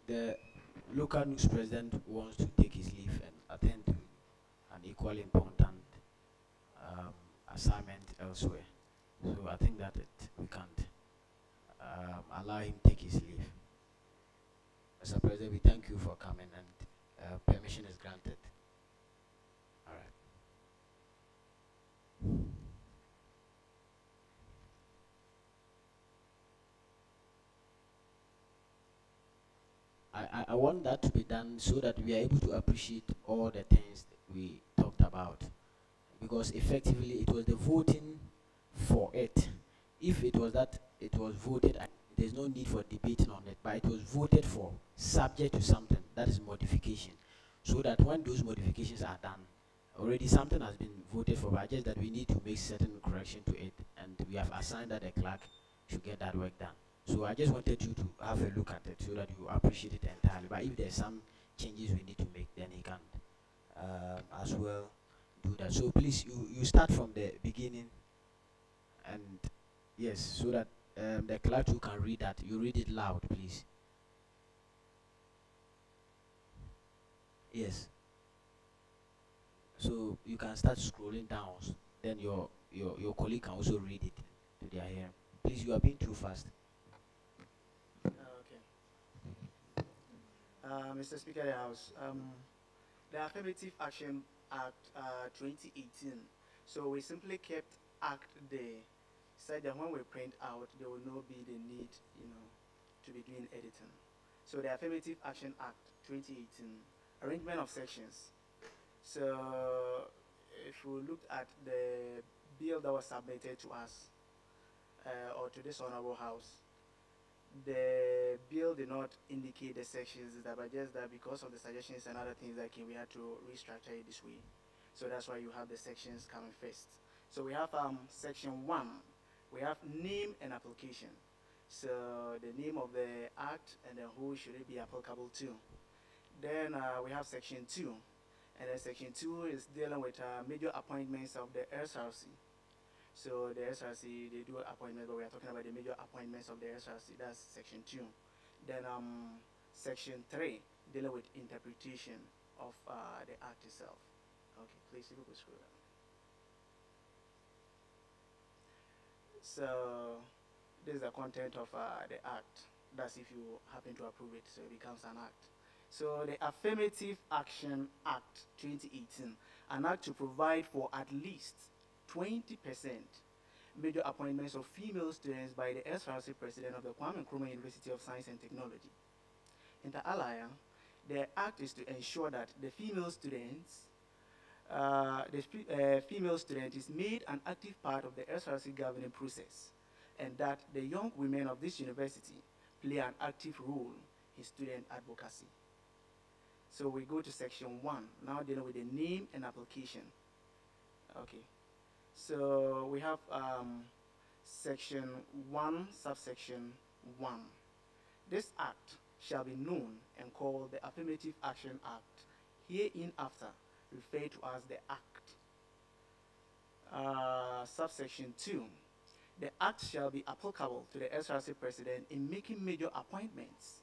The local news president wants to take his leave and attend to an equally important assignment elsewhere. So I think that we can't allow him take his leave. Mr. President, we thank you for coming and permission is granted. All right. I want that to be done so that we are able to appreciate all the things that we talked about, because effectively it was the voting for it. If it was that it was voted, there's no need for debating on it, but it was voted for subject to something, that is modification, so that when those modifications are done, already something has been voted for, but just that we need to make certain correction to it, and we have assigned that the clerk should get that work done. So I just wanted you to have a look at it so that you appreciate it entirely. But if there's some changes we need to make, then he can as well do that. So please, you start from the beginning, and yes, so that the clerk who can read that, you read it loud, please. Yes. So you can start scrolling down. Then your colleague can also read it to their hearing. Please, you are being too fast. Okay. Mr. Speaker of the House, the Affirmative Action Act 2018. So we simply kept Act there, said that when we print out, there will not be the need, to be doing editing. So the Affirmative Action Act 2018, arrangement of sections. So if we looked at the bill that was submitted to us, or to this Honorable House, the bill did not indicate the sections, but just that because of the suggestions and other things that came, we had to restructure it this way. So that's why you have the sections coming first. So we have section 1. We have name and application. So the name of the act and then who should it be applicable to. Then we have section 2. And then section 2 is dealing with major appointments of the SRC. So the SRC, they do appointments, but we are talking about the major appointments of the SRC. That's section 2. Then section 3, dealing with interpretation of the act itself. Okay, please, if you could scroll down. So this is the content of the act. That's if you happen to approve it, so it becomes an act. So the Affirmative Action Act 2018, an act to provide for at least 20% major appointments of female students by the SRC president of the Kwame Nkrumah University of Science and Technology. inter alia, the act is to ensure that the female students, female student is made an active part of the SRC governing process, and that the young women of this university play an active role in student advocacy. So we go to section 1, now dealing with the name and application. Okay, so we have section 1, subsection 1. This act shall be known and called the Affirmative Action Act, hereinafter referred to as the Act. Subsection 2, the Act shall be applicable to the SRC President in making major appointments.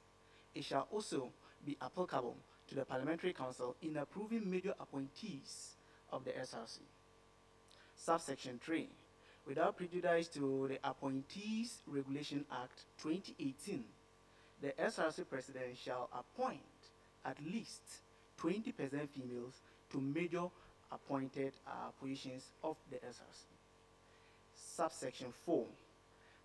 It shall also be applicable to the Parliamentary Council in approving major appointees of the SRC. Subsection 3, without prejudice to the Appointees Regulation Act 2018, the SRC President shall appoint at least 20% females to major appointed positions of the SRC. Subsection 4,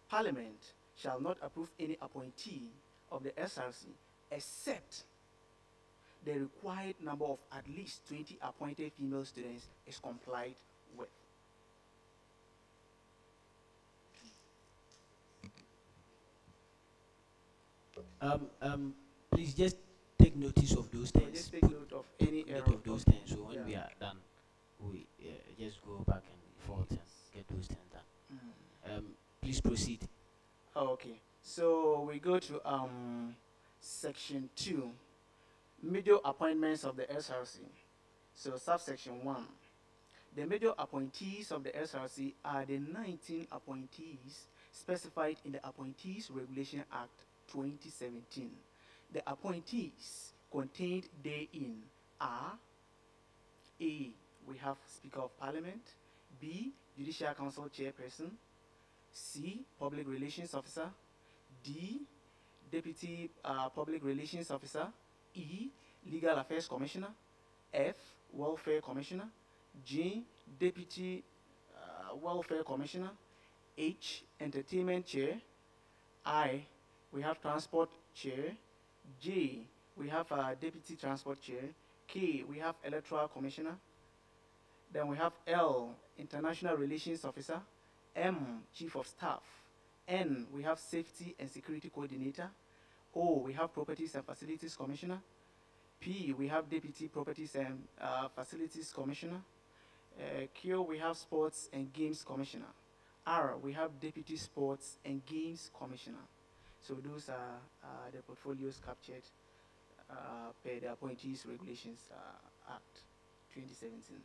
Parliament shall not approve any appointee of the SRC except the required number of at least 20 appointed female students is complied with. Please just take notice of those things. Just take note of any error of those things. So when we are done, we just go back and forth and get those things done. Please proceed. Oh, okay. So we go to section 2, major appointments of the SRC. So subsection 1, the major appointees of the SRC are the 19 appointees specified in the Appointees Regulation Act 2017. The appointees contained therein are: A, we have Speaker of Parliament; B, Judicial Council Chairperson; C, Public Relations Officer; D, Deputy Public Relations Officer; E, Legal Affairs Commissioner; F, Welfare Commissioner; G, Deputy Welfare Commissioner; H, Entertainment Chair; I, we have Transport Chair; J, we have Deputy Transport Chair; K, we have Electoral Commissioner; then we have L, International Relations Officer; M, Chief of Staff; N, we have Safety and Security Coordinator; O, we have Properties and Facilities Commissioner; P, we have Deputy Properties and Facilities Commissioner; Q, we have Sports and Games Commissioner; R, we have Deputy Sports and Games Commissioner. So those are the portfolios captured per the Appointees Regulations Act 2017.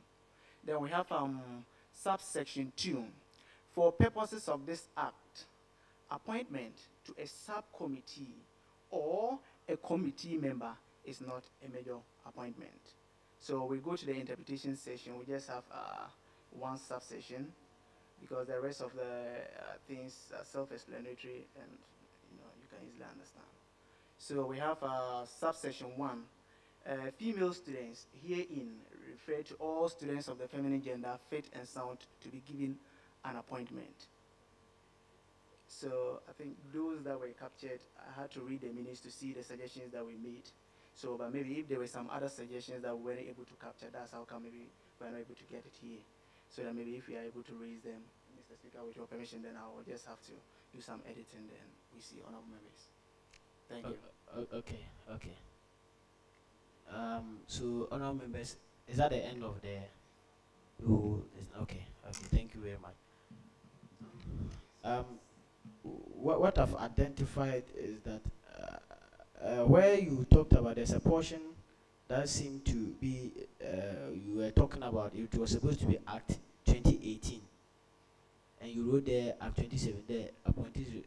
Then we have subsection 2. For purposes of this act, appointment to a subcommittee or a committee member is not a major appointment. So we go to the interpretation section. We just have one subsection because the rest of the things are self-explanatory and you can easily understand. So we have subsection 1. Female students herein refer to all students of the feminine gender fit and sound to be given an appointment. So I think those that were captured, I had to read the minutes to see the suggestions that we made. So, but maybe if there were some other suggestions that we weren't able to capture, that's how come maybe we're not able to get it here. So that maybe if we are able to raise them, Mr. Speaker, with your permission, then I will just have to do some editing, then we see honorable members. Thank you. Okay. So honorable members, is that the end of the? Okay. Thank you very much. What I've identified is that where you talked about there's a portion that seemed to be you were talking about it was supposed to be Act 2018, and you wrote there Act 27. The appointees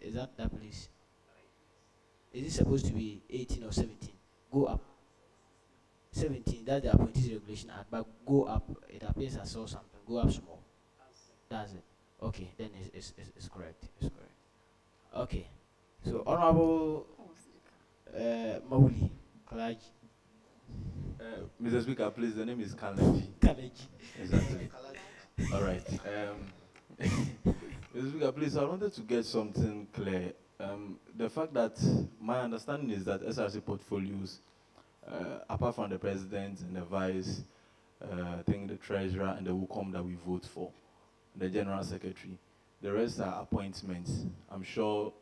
is that place? Is it supposed to be 18 or 17? Go up. 17. That's the Appointees Regulation Act, but go up. It appears I saw something. Go up small. That's it. Okay, then it's correct. It's correct. Okay. So Honorable Mauli Kalaji. Mr. Speaker, please, the name is Kalaji. Kalaji. Exactly. All right. Mr. Speaker, please, I wanted to get something clear The fact that my understanding is that SRC portfolios, apart from the president and the vice, I think the treasurer and the WUCOM that we vote for, the general secretary, the rest are appointments. I'm sure,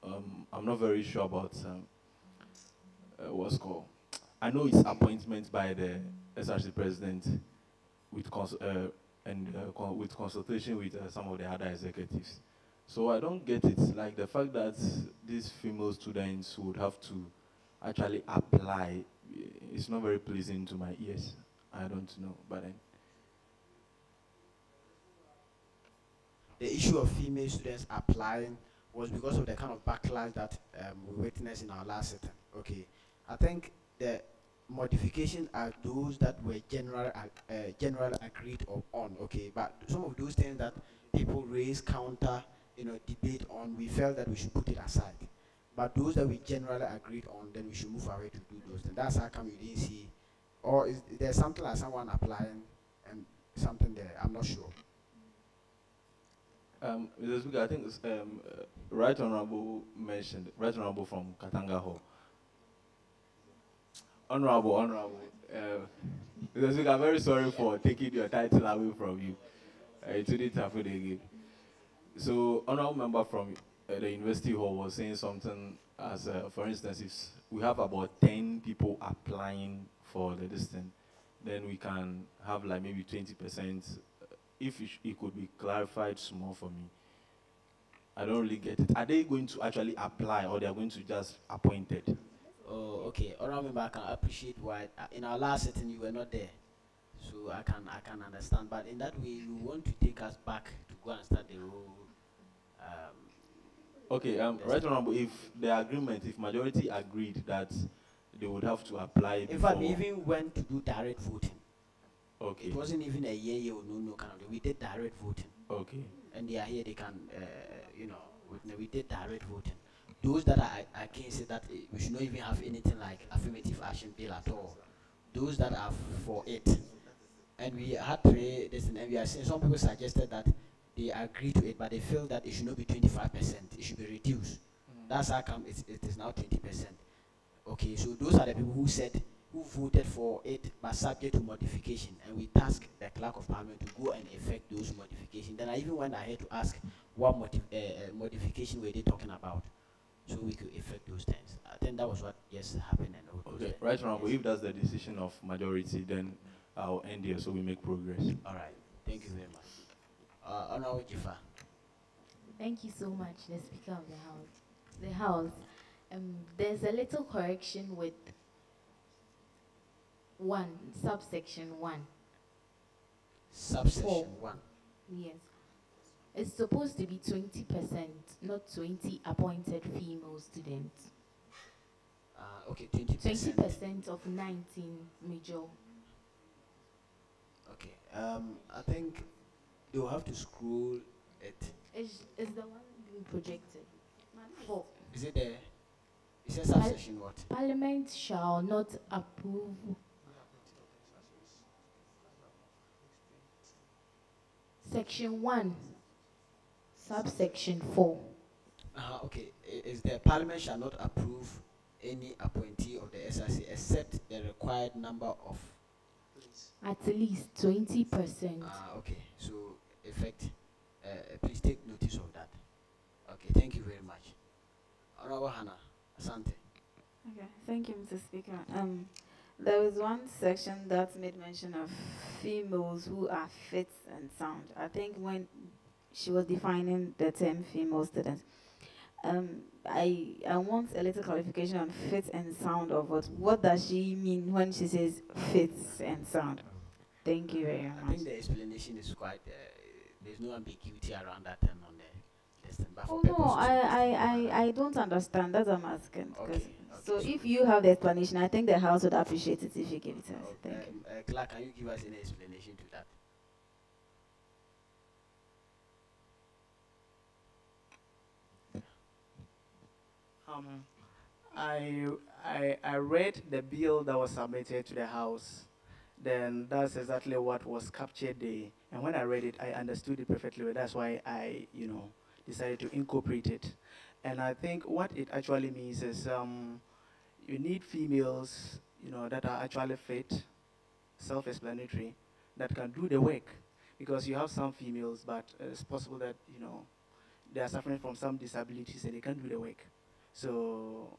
I'm not very sure about what's called. I know it's appointments by the SRC president with with consultation with some of the other executives. So I don't get it. Like the fact that these female students would have to actually apply, it's not very pleasing to my ears. I don't know, but then. The issue of female students applying was because of the kind of backlash that we witnessed in our last sitting. Okay, I think the modifications are those that were general agreed on. Okay, but some of those things that people raise, counter, debate on, we felt that we should put it aside. But those that we generally agreed on, then we should move away to do those things. That's how come you didn't see, or is there something like someone applying and something there? I'm not sure. Mr. Speaker, I think Right Honorable mentioned, Right Honorable from Katanga Hall. Honorable. Mr. Speaker, I'm very sorry for taking your title away from you. It didn't happen again. So, Honorable member from the University Hall was saying something as, for instance, if we have about 10 people applying for the distance, then we can have like maybe 20%. If it could be clarified small for me. I don't really get it. Are they going to actually apply or they are going to just appoint it? Oh, okay. Honorable member, I can appreciate why in our last sitting you were not there, so I can understand. But in that way, you want to take us back to go and start the whole. Okay. Right, Honorable. If the agreement, if majority agreed that they would have to apply. In fact, we even went to do direct voting. Okay. It wasn't even a yeah or no kind of thing. We did direct voting. Okay. And they are here. They can, we did direct voting. Those that are against it, that we should not even have anything like affirmative action bill at all. Those that are for it, and we had this, and we are seeing some people suggested that they agree to it, but they feel that it should not be 25%. It should be reduced. That's how come it is now 20%. Okay, so those are the people who voted for it but subject to modification, and we tasked the clerk of parliament to go and effect those modifications. Then I even went ahead to ask what modification were they talking about, so we could effect those things. I think that was what happened. And okay, right now, if that's the decision of majority, then I'll end here so we make progress. All right, thank you very much. Honorable Jifa. Thank you so much, the Speaker of the House. There's a little correction with subsection 1. Subsection 1. Yes. It's supposed to be 20%, not 20 appointed female students. Okay, 20%. 20% of 19 major. Okay. I think they will have to scroll it. Is the one being projected? 4. Is it there? It says subsection what? Parliament shall not approve. Section 1, subsection 4. Okay. Is the Parliament shall not approve any appointee of the SRC except the required number of. At least 20%. Okay. So, effect. Please take notice of that. Okay. Thank you very much. Honorable Hannah Asante. Okay. Thank you, Mr. Speaker. There was one section that made mention of females who are fit and sound. I think when she was defining the term female students, I want a little clarification on fit and sound of what does she mean when she says fit and sound? Thank you very much. I think the explanation is quite, there's no ambiguity around that term on the lesson. Oh no, I don't understand. That's what I'm asking. Okay. So if you have the explanation, I think the House would appreciate it if you give it to us. Thank you. Clark, can you give us any explanation to that? I read the bill that was submitted to the House. Then that's exactly what was captured there. And when I read it, I understood it perfectly well. That's why I, decided to incorporate it. And I think what it actually means is you need females, that are actually fit, self-explanatory, that can do the work. Because you have some females, but it's possible that, they are suffering from some disabilities and they can't do the work. So,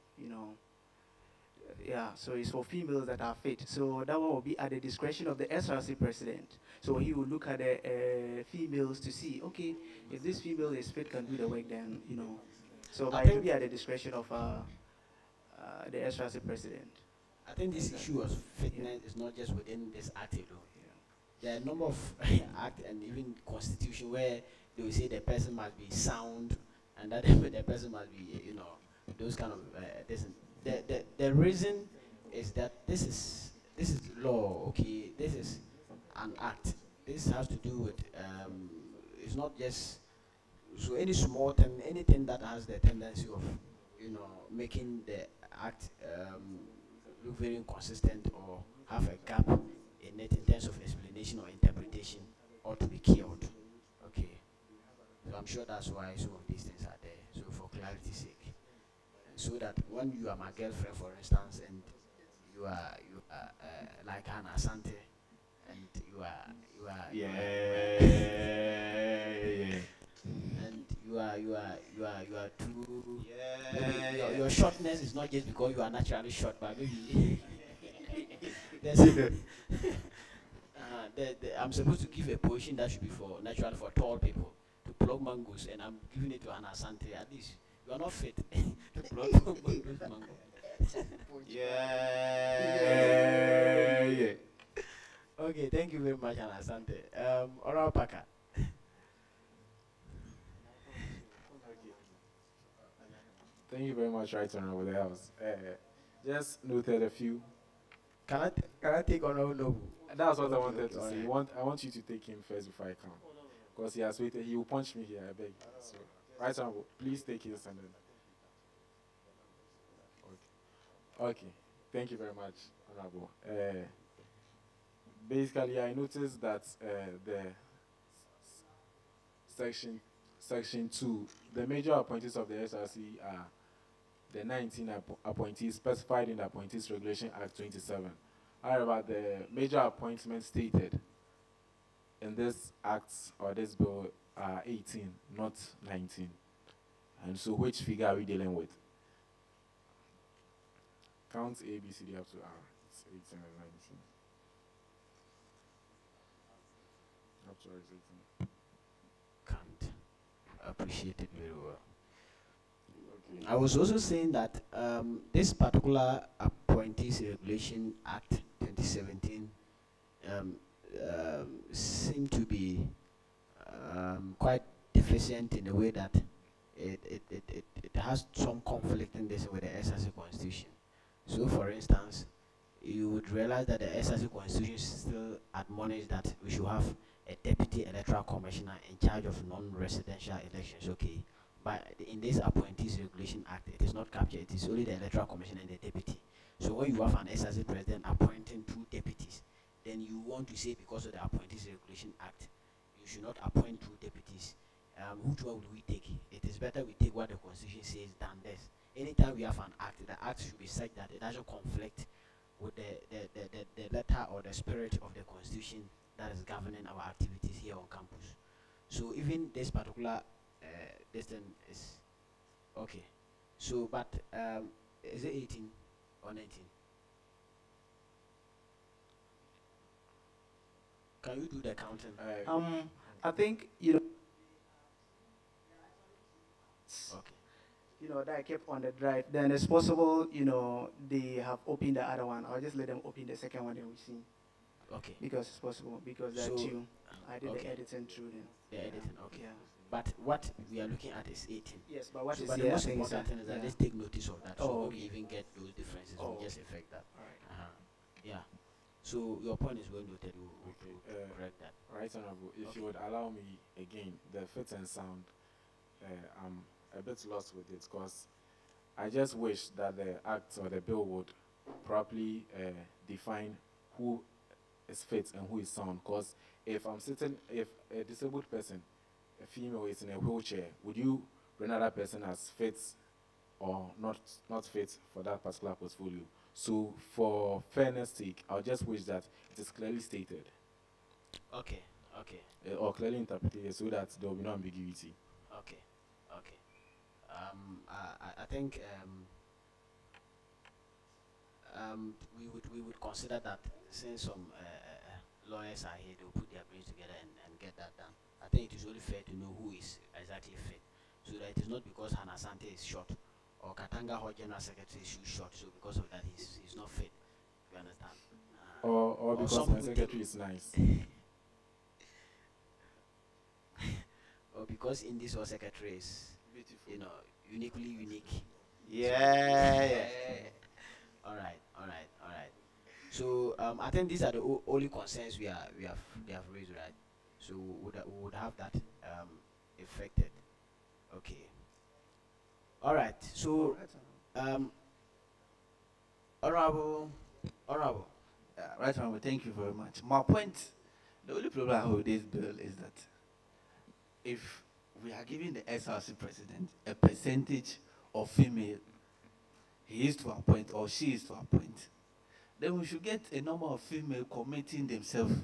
yeah, so it's for females that are fit. So that one will be at the discretion of the SRC president. So he will look at the females to see, okay, if this female is fit, can do the work, then, So but it will be at the discretion of the SRC president. I think this issue of fitness is not just within this act alone. There are a number of act and even constitution where they will say the person must be sound and that the person must be, those kind of this. The reason is that this is law, okay? This is an act. This has to do with it's not just so any small thing, anything that has the tendency of making the act look very inconsistent or have a gap in it in terms of explanation or interpretation ought to be cured. Okay. So I'm sure that's why some of these things are there. So for clarity's sake. So that when you are my girlfriend, for instance, and you are like an Asante, and you are and you are too your shortness is not just because you are naturally short, but maybe there's I'm supposed to give a position that should be for naturally for tall people to pluck mangoes, and I'm giving it to an Asante. At least you are not fit to pluck those mangoes. Yeah. Okay, thank you very much, an Asante. Oral Paka. Thank you very much, Right Honorable the House. Just noted a few. Can I take Honorable Nobu? That's what I wanted to say. Right. I want you to take him first before I come. Because he has waited. He will punch me here, I beg. So, Right Honorable, please take his and then. Okay. Thank you very much, Honorable. Basically, I noticed that the section 2, the major appointees of the SRC are the 19 appointees specified in the Appointees Regulation Act 27. However, the major appointments stated in this act or this bill are 18, not 19. And so which figure are we dealing with? Count A, B, C, D up to R. It's 18 and 19. Up to R is 18. Can't appreciate it very well. Okay. I was also saying that this particular Appointees Regulation Act 2017 seemed to be quite deficient in the way that it has some conflict in this with the SRC Constitution. So, for instance, you would realize that the SRC Constitution still admonishes that we should have a deputy electoral commissioner in charge of non-residential elections. Okay, but in this Appointees Regulation Act, it is not captured. It is only the electoral commissioner and the deputy. So when you have an SRC president appointing 2 deputies, then you want to say because of the Appointees Regulation Act, you should not appoint 2 deputies. Which one would we take? It is better we take what the Constitution says than this. Anytime we have an act, the act should be such that it doesn't conflict with the letter or the spirit of the Constitution that is governing our activities here on campus. So even this particular this thing is okay. So but is it 18 or 19? Can you do the counting? I think okay. That I kept on the drive. Then it's possible, they have opened the other one. I'll just let them open the second one and we see. Okay. Because it's possible. Because there are 2. I did the editing through them. The editing, okay. Yeah. But what we are looking at is 18. Yes, but what is but here, the most I think important thing is that let's take notice of that. So when we even get those differences, we just affect that. All right. Yeah. So your point is well noted. We'll correct that. Right, Honorable. If you would allow me again, the fit and sound, I'm a bit lost with it because I just wish that the act or the bill would properly define who is fit and who is sound. Because if a disabled person, a female, is in a wheelchair, would you another person as fit or not fit for that particular portfolio. So for fairness sake, I'll just wish that it is clearly stated Okay, okay, or clearly interpreted so that there will be no ambiguity. okay, okay. I think we would consider that since some lawyers are here, they'll put their brains together and get that done. I think it is only fair to know who is exactly fit, so that it is not because Hannah Sante is short or Katanga Hall General Secretary is short, so because of that he's not fit. You understand? Or because some my people secretary is nice. or because in this secretary is Beautiful. you know uniquely unique. Yeah. All right, all right, all right. So I think these are the only concerns we have raised, right? So we would have that affected. Okay. All right. So honorable, honorable. Right, Honorable, thank you very much. My point, the only problem I have with this bill is that if we are giving the SRC president a percentage of female he is to appoint or she is to appoint, then we should get a number of female committing themselves.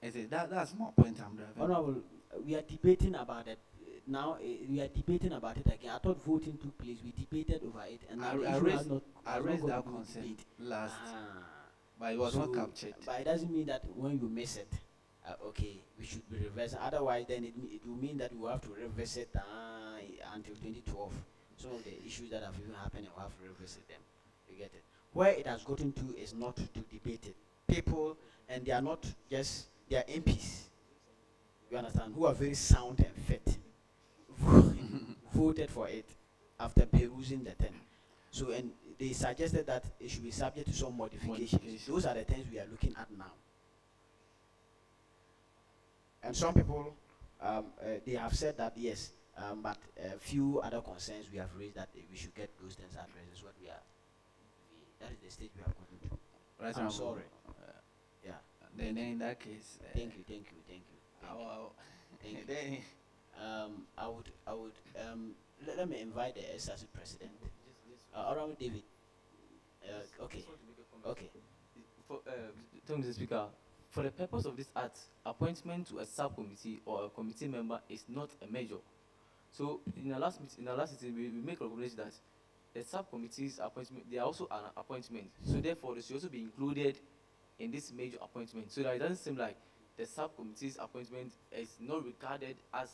I say that's my point I'm driving. Honorable, we are debating about it now. We are debating about it again. I thought voting took place. We debated over it, and now I raised that concern last, but it was not captured. But it doesn't mean that when you miss it, okay, we should be reversing. Otherwise, then it will mean that we will have to revisit until 2012. Some of the issues that have even happened, we'll have to revisit them. You get it? Where it has gotten to is not to debate it. People, and they are not just, they are MPs, you understand, who are very sound and fit, voted for it after perusing the thing. So, and they suggested that it should be subject to some modifications. Those are the things we are looking at now. And some people, they have said that yes, but a few other concerns we have raised that we should get those things addressed. Is what that is the stage we have gotten to. Right, I'm sorry. Yeah. Then in that case, thank you. Thank you. Then I would let me invite the SRC president. Around David. Okay. Okay. Mr. Speaker, for the purpose of this act, appointment to a subcommittee or a committee member is not a measure. So in our last meeting, we make a recommendation that the subcommittee's appointment, they are also an appointment. So therefore, they should also be included in this major appointment. So that it doesn't seem like the subcommittee's appointment is not regarded as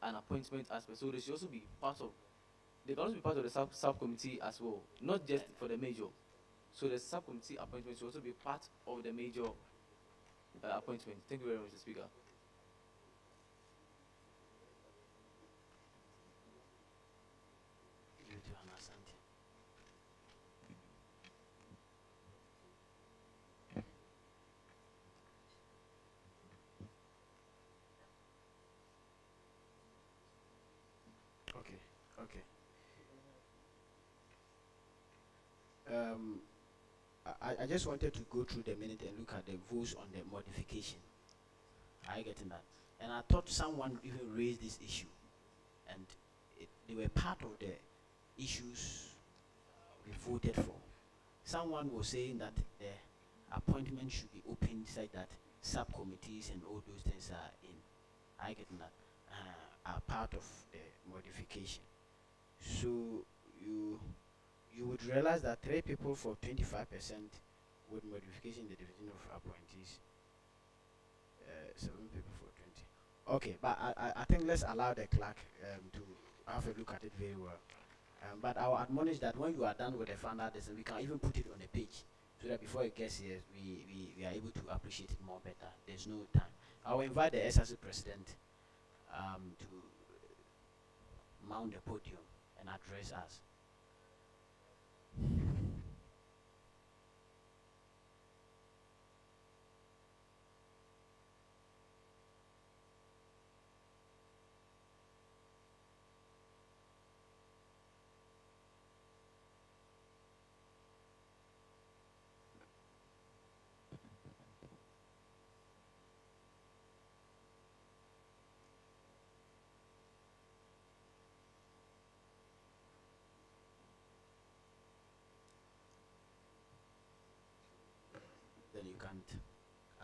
an appointment aspect. So they should also be part of, they can also be part of the subcommittee as well, not just for the major. So the subcommittee appointment should also be part of the major appointment. Thank you very much, Mr. Speaker. Okay. I just wanted to go through the minute and look at the votes on the modification. Are you getting that? And I thought someone even raised this issue, and they were part of the issues we voted for. Someone was saying that the appointment should be open so that subcommittees and all those things are in. Are you getting that? Are part of the modification. So you would realize that 3 people for 25% with modification in the division of appointees, 7 people for 20. Okay, but I think let's allow the clerk to have a look at it very well. But I will admonish that when you are done with the final decision, we can even put it on the page so that before it gets here, we are able to appreciate it more better. There's no time. I will invite the SRC president to mount the podium and address us.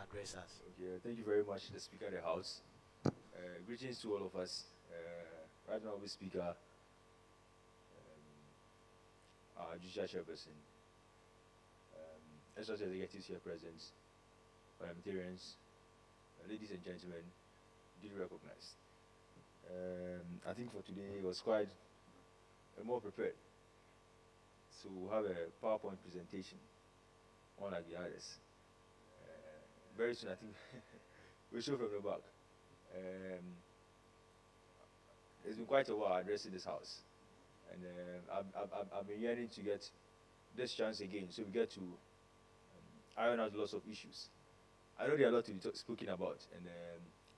address us. Okay, thank you very much, the Speaker of the House. Greetings to all of us. Right now, the Speaker, our Judicial Chairperson, SRC executives here present, parliamentarians, ladies and gentlemen, duly recognized. I think for today it was quite more prepared. So we'll have a PowerPoint presentation, unlike the others. Very soon, I think we'll show from the back. It's been quite a while addressing this house, and I've been yearning to get this chance again, so we get to iron out lots of issues. I know there are a lot to be spoken about, and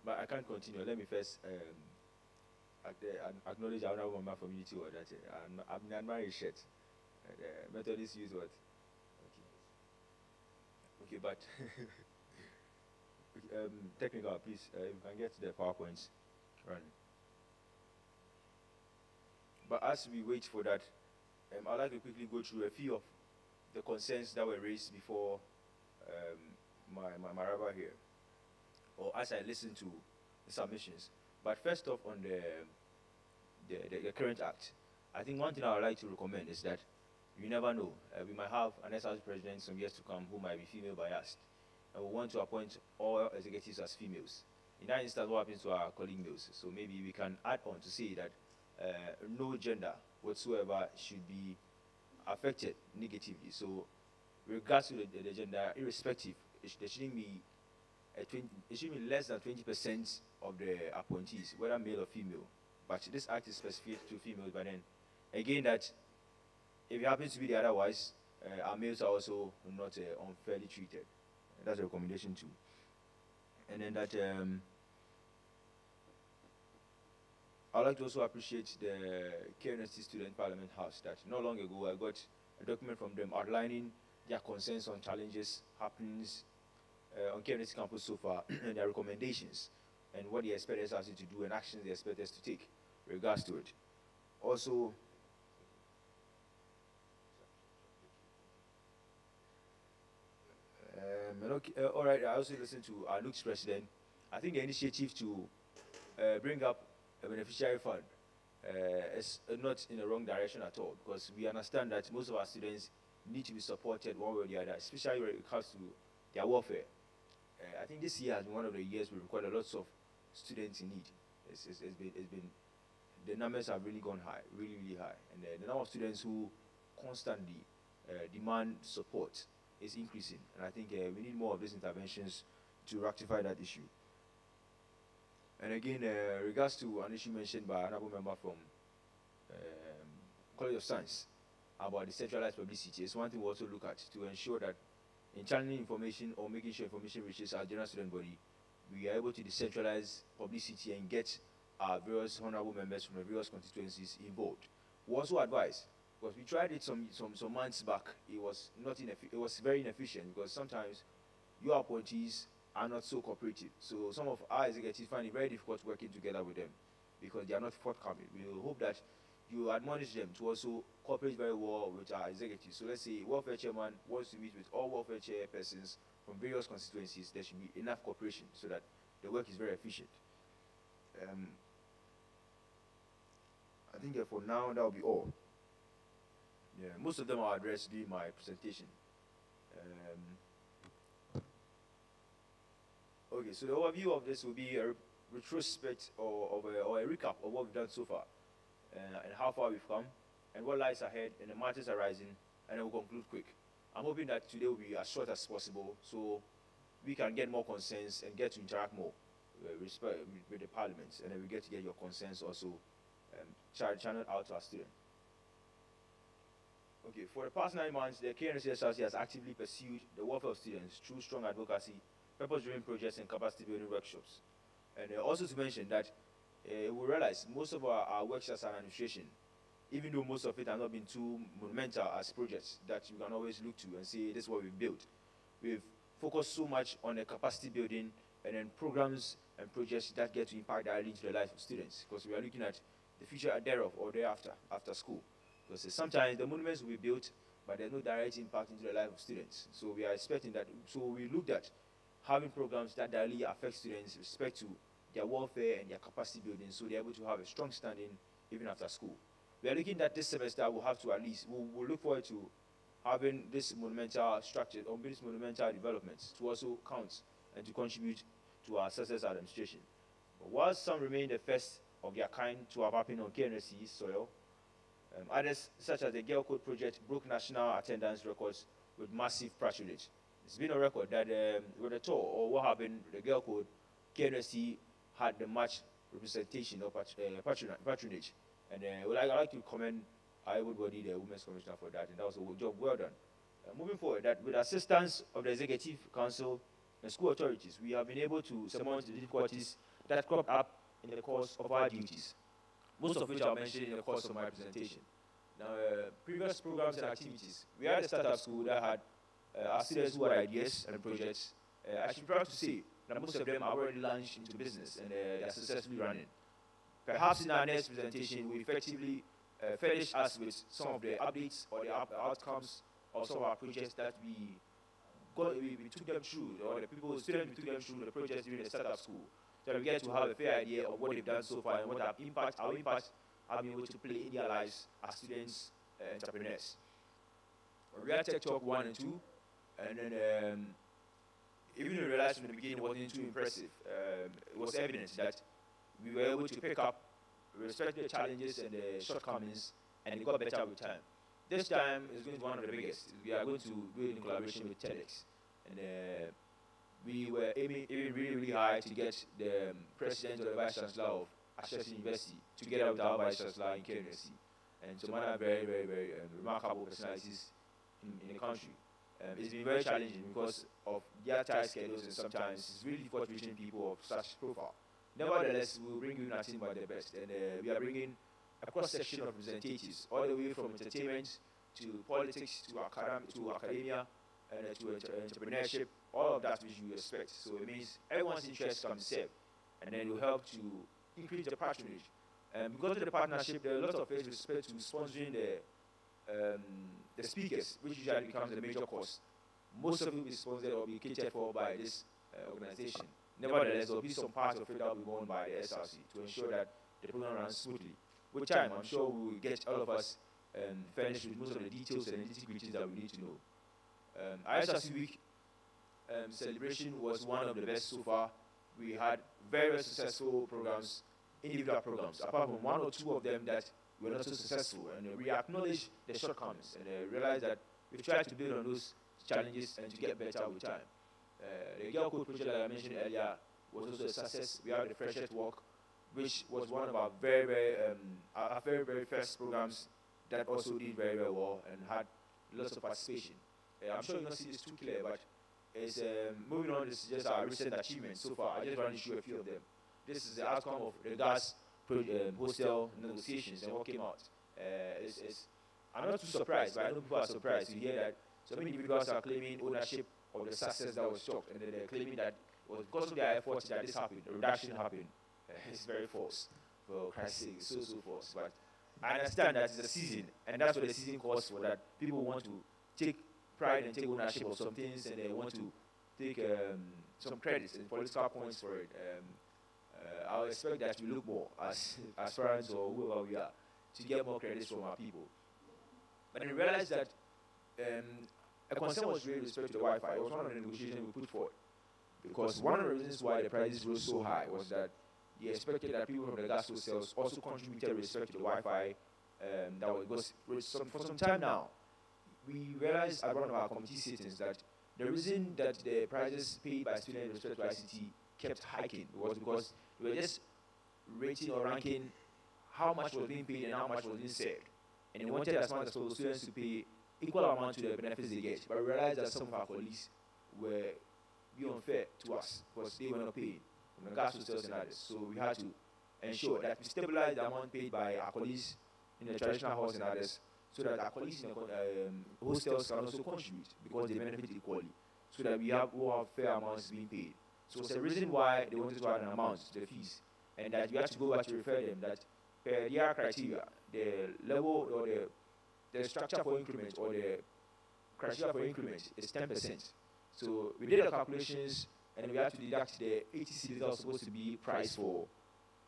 but I can't continue. Let me first acknowledge our honorable member from Unity or that I'm admiring his shirt. Methodist use what? Okay, but technical, please, if you can get the PowerPoints running. But as we wait for that, I'd like to quickly go through a few of the concerns that were raised before my arrival here, or as I listened to the submissions. But first off, on the current act, I think one thing I would like to recommend is that you never know. We might have an SRC president some years to come who might be female biased, and we want to appoint all executives as females. In that instance, what happens to our colleague males? So maybe we can add on to say that no gender whatsoever should be affected negatively. So, regards to the gender, irrespective, there shouldn't be it should be less than 20% of the appointees, whether male or female. But this act is specific to females. But then, again, that if it happens to be the otherwise, our males are also not unfairly treated. That's a recommendation too. And then that I'd like to also appreciate the KNST Student Parliament House that not long ago I got a document from them outlining their concerns on challenges, happenings on KNST campus so far, and their recommendations, and what they expect SRC to do and actions they expect us to take in regards to it. Also, all right, I also listened to our NUC's president. I think the initiative to bring up a beneficiary fund is not in the wrong direction at all, because we understand that most of our students need to be supported one way or the other, especially when it comes to their welfare. I think this year has been one of the years we recorded lots of students in need. It's been the numbers have really gone high, really high, and the number of students who constantly demand support is increasing, and I think we need more of these interventions to rectify that issue. And again, regards to an issue mentioned by an honorable member from College of Science about decentralized publicity, it's one thing we also look at to ensure that in channeling information or making sure information reaches our general student body, we are able to decentralize publicity and get our various honorable members from the various constituencies involved. We also advise, because we tried it some months back, it was very inefficient, because sometimes your appointees are not so cooperative. So some of our executives find it very difficult working together with them because they are not forthcoming. We hope that you admonish them to also cooperate very well with our executives. So let's say welfare chairman wants to meet with all welfare chairpersons from various constituencies. There should be enough cooperation so that the work is very efficient. I think for now that will be all. Yeah, most of them are addressed during my presentation. Okay, so the overview of this will be a retrospect or a recap of what we've done so far, and how far we've come, and what lies ahead, and the matters arising, and then we'll conclude quick. I'm hoping that today will be as short as possible, so we can get more concerns and get to interact more with the parliaments, and then we get to get your concerns also channeled out to our students. Okay, for the past 9 months, the KNSSRC has actively pursued the welfare of students through strong advocacy, purpose-driven projects, and capacity-building workshops. And also to mention that we realize most of our workshops are administration, even though most of it have not been too monumental as projects that you can always look to and say, this is what we've built. We've focused so much on the capacity building and then programs and projects that get to impact directly into the life of students, because we are looking at the future thereof or thereafter, after school. Because sometimes the monuments will be built, but there's no direct impact into the life of students. So we are expecting that. So we looked at having programs that directly affect students' with respect to their welfare and their capacity building, so they're able to have a strong standing even after school. We are looking at this semester, we'll have to at least, we'll look forward to having this monumental structure, or this monumental developments to also count and to contribute to our success administration. But while some remain the first of their kind to have happened on KNSC soil, others, such as the Girl Code project, broke national attendance records with massive patronage. It's been a record that with the tour, or what happened with the Girl Code, KNSC had the much representation of patronage. And I'd like to commend everybody, the Women's Commissioner, for that, and that was a job well done. Moving forward, that with assistance of the Executive Council and school authorities, we have been able to surmount the difficulties that cropped up in the course of our duties, most of which I'll mention in the course of my presentation. Now, previous programs and activities, we had a startup school that had our students who had ideas and projects. I should be proud to say that most of them are already launched into business and they are successfully running. Perhaps in our next presentation, we effectively furnish us with some of the updates or the outcomes of some of our projects that we took them through, or the students we took them through the projects during the startup school, so that we get to have a fair idea of what they've done so far and what our impact have been able to play in their lives as students and entrepreneurs. We had Tech Talk 1 and 2, and then even though we realized from the beginning it wasn't too impressive, it was evident that we were able to pick up, respect the challenges and the shortcomings, and it got better with time. This time is going to be one of the biggest. We are going to do it in collaboration with TEDx. And we were aiming really, really high to get the president or the vice chancellor of Src University together with our vice chancellor in KNSC. And some other very, very, very remarkable personalities in the country. It's been very challenging because of their tight schedules, and sometimes it's really difficult reaching people of such profile. Nevertheless, we'll bring you nothing but the best, and we are bringing a cross-section of representatives, all the way from entertainment to politics to academia and to entrepreneurship, all of that which you expect. So it means everyone's interest can be served, and then it will help to increase the patronage. And because of the partnership, there are a lot of ways with respect to sponsoring the speakers, which usually becomes a major cost. Most of it will be sponsored or be catered for by this organization. Nevertheless, there will be some part of it that will be borne by the SRC to ensure that the program runs smoothly. With time, I'm sure we will get all of us furnished with most of the details and nitty-gritties that we need to know. Our SRC Week celebration was one of the best so far. We had very successful programs, individual programs, apart from one or two of them that were not so successful. And we acknowledge the shortcomings and realize that we've tried to build on those challenges and to get better with time. The Girl Code project that I mentioned earlier was also a success. We had the Freshest Walk, which was one of our very, very first programs that also did very, very well and had lots of participation. I'm sure you don't see this too clear, but it's moving on. This is just our recent achievements so far. I just want to show a few of them. This is the outcome of the gas hostel negotiations and what came out. I'm not too surprised, but I know people are surprised to hear that so many individuals are claiming ownership of the success that was chalked, and they're claiming that it was because of their efforts that this happened, the reduction happened. It's very false. For Christ's sake, it's so false. But I understand that it's a season, and that's what the season calls for, that people want to take pride and take ownership of some things, and they want to take some credits and political points for it. I would expect that we look more as parents or whoever we are to get more credits from our people. But then we realized that a concern was raised with respect to the Wi-Fi. It was one of the negotiations we put forward. Because one of the reasons why the prices rose so high was that they expected that people from the gas sales also contributed with respect to the Wi-Fi. For some time now, we realized at one of our committee sittings that the reason that the prices paid by students with respect to ICT kept hiking was because we were just rating or ranking how much was being paid and how much was being saved. And they wanted as much as possible students to pay equal amount to the benefits they get. But we realized that some of our colleagues were being unfair to us because they were not paying from the gas hostels and others. So we had to ensure that we stabilize the amount paid by our colleagues in the traditional halls and others, so that our colleagues in the hostels can also contribute because they benefit equally, so that we have all fair amounts being paid. So it's the reason why they wanted to add an amount to the fees, and that we have to go back to refer them that per their criteria, the level or the structure for increment or the criteria for increment is 10%. So we did the calculations and we had to deduct the 80 cedis that was supposed to be price for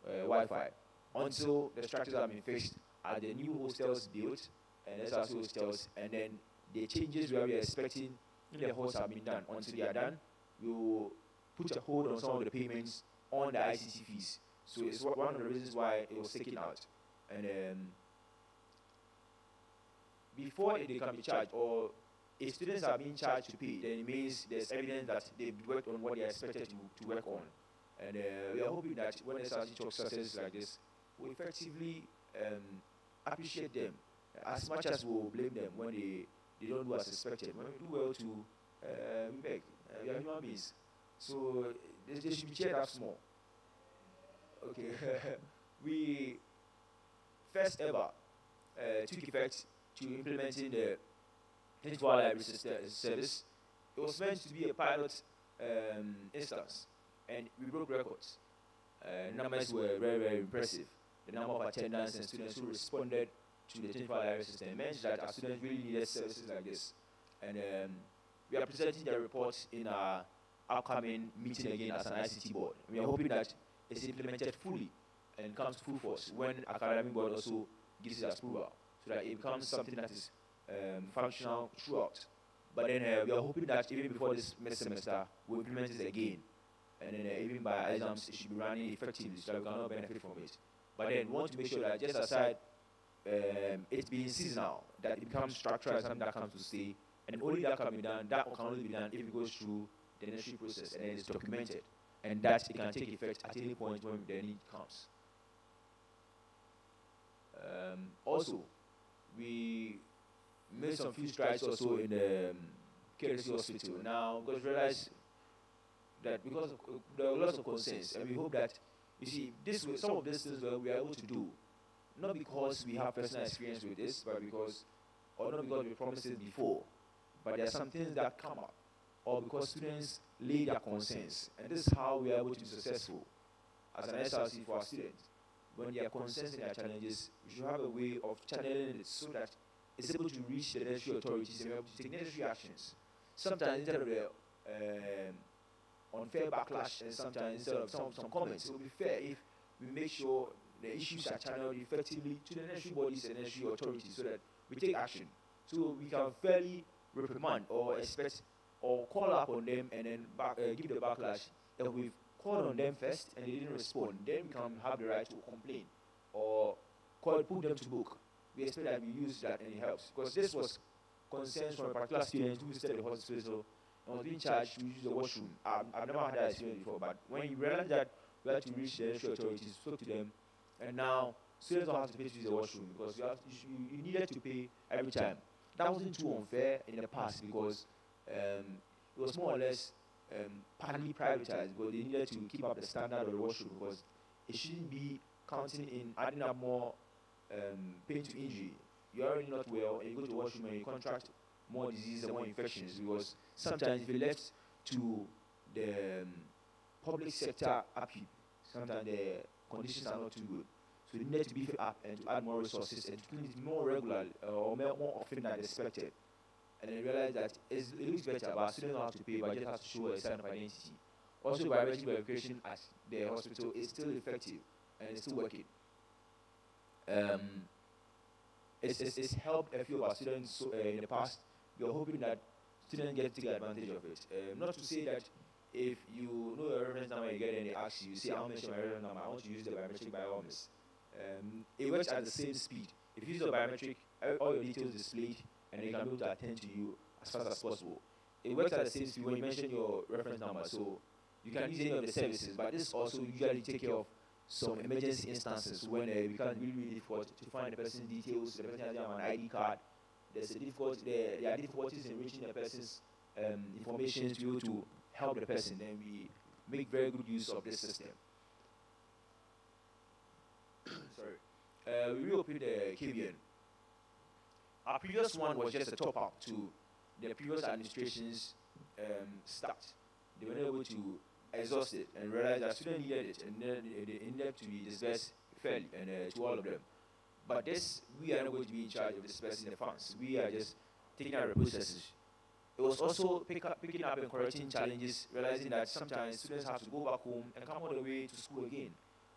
Wi-Fi until the structures have been fixed at the new hostels built and SRC hostels, and then the changes we are expecting in the halls have been done. Until they are done, we will put a hold on some of the payments on the ICT fees. So it's one of the reasons why it was taken out. And before they can be charged, or if students are being charged to pay, then it means there's evidence that they've worked on what they are expected to work on. And we are hoping that when SRC talks successes like this, we effectively appreciate them as much as we will blame them when they don't do as expected. When we do well to, we beg. We are human beings. So they should be cheered up small. Okay. We first ever took effect to implementing the 24-hour library service. It was meant to be a pilot instance, and we broke records. Numbers were very, very impressive. The number of attendants and students who responded to the 24-hour library system meant that our students really needed services like this. And we are presenting the report in our upcoming meeting again as an ICT board. We are hoping that it's implemented fully and comes to full force when academic board also gives its approval, so that it becomes something that is functional throughout. But then we are hoping that even before this semester, we'll implement it again. And then even by exams, it should be running effectively, so that we can all benefit from it. But then we want to make sure that just aside it being seasonal, that it becomes structural, something that comes to stay, and only that can be done, that can only be done if it goes through the necessary process and then it's documented, and that it can take effect at any point when the need comes. Also, we made some few strides also in the KRC hospital. Now, because we realize that because there are lots of concerns, and we hope that, you see, some of these things we are able to do, not because we have personal experience with this, but because, or not because we promised it before, but there are some things that come up, or because students lay their concerns, and this is how we are able to be successful as an SRC for our students. When there are concerns and there are challenges, we should have a way of channeling it so that it's able to reach the necessary authorities and be able to take necessary actions. Sometimes instead of the unfair backlash, and sometimes instead of some comments, it will be fair if we make sure the issues are channeled effectively to the necessary bodies and necessary authorities, so that we take action. So we can fairly reprimand or expect or call up on them and then give the backlash. If we've called on them first and they didn't respond, then we can have the right to complain or put them to book. We expect that we use that and it helps. Because this was concerns from a particular student who visited the hospital and was being charged to use the washroom. I've never had that experience before, but when you realize that we had to reach the necessary authorities, spoke to them, and now students don't have to pay to use the washroom because you needed to pay every time. That wasn't too unfair in the past because it was more or less partly privatized, but they needed to keep up the standard of the washroom because it shouldn't be counting in adding up more pain to injury. You're already not well and you go to the washroom and you contract more diseases and more infections, because sometimes if you're left to the public sector upkeep, sometimes the conditions are not too good. So you need to beef it up and to add more resources and to clean it more regularly or more often than expected. And then realize that it looks better, but students don't have to pay, but just have to show a sign of identity. Also, biometric verification at the hospital is still effective and it's still working. It's helped a few of our students in the past. We are hoping that students get to take advantage of it. Not to say that if you know your reference number, you get and they ask you, say, I'll mention my reference number, I want to use the biometric by all means. It works at the same speed. If you use the biometric, all your details displayed, and they can be able to attend to you as fast as possible. It works at the same speed when you mention your reference number, so you can use any of the services, but this also usually take care of some emergency instances when we can't really difficult to find the person's details. The person has an ID card. There are difficulties in reaching the person's information to be able to help the person. Then we make very good use of this system. Sorry. We reopened the KVN. Our previous one was just a top-up to the previous administration's start. They were able to exhaust it and realize that students needed it, and then they needed to be dispersed fairly and to all of them. But this, we are not going to be in charge of dispersing the funds. We are just taking out the processes it was also picking up and correcting challenges, realizing that sometimes students have to go back home and come all the way to school again.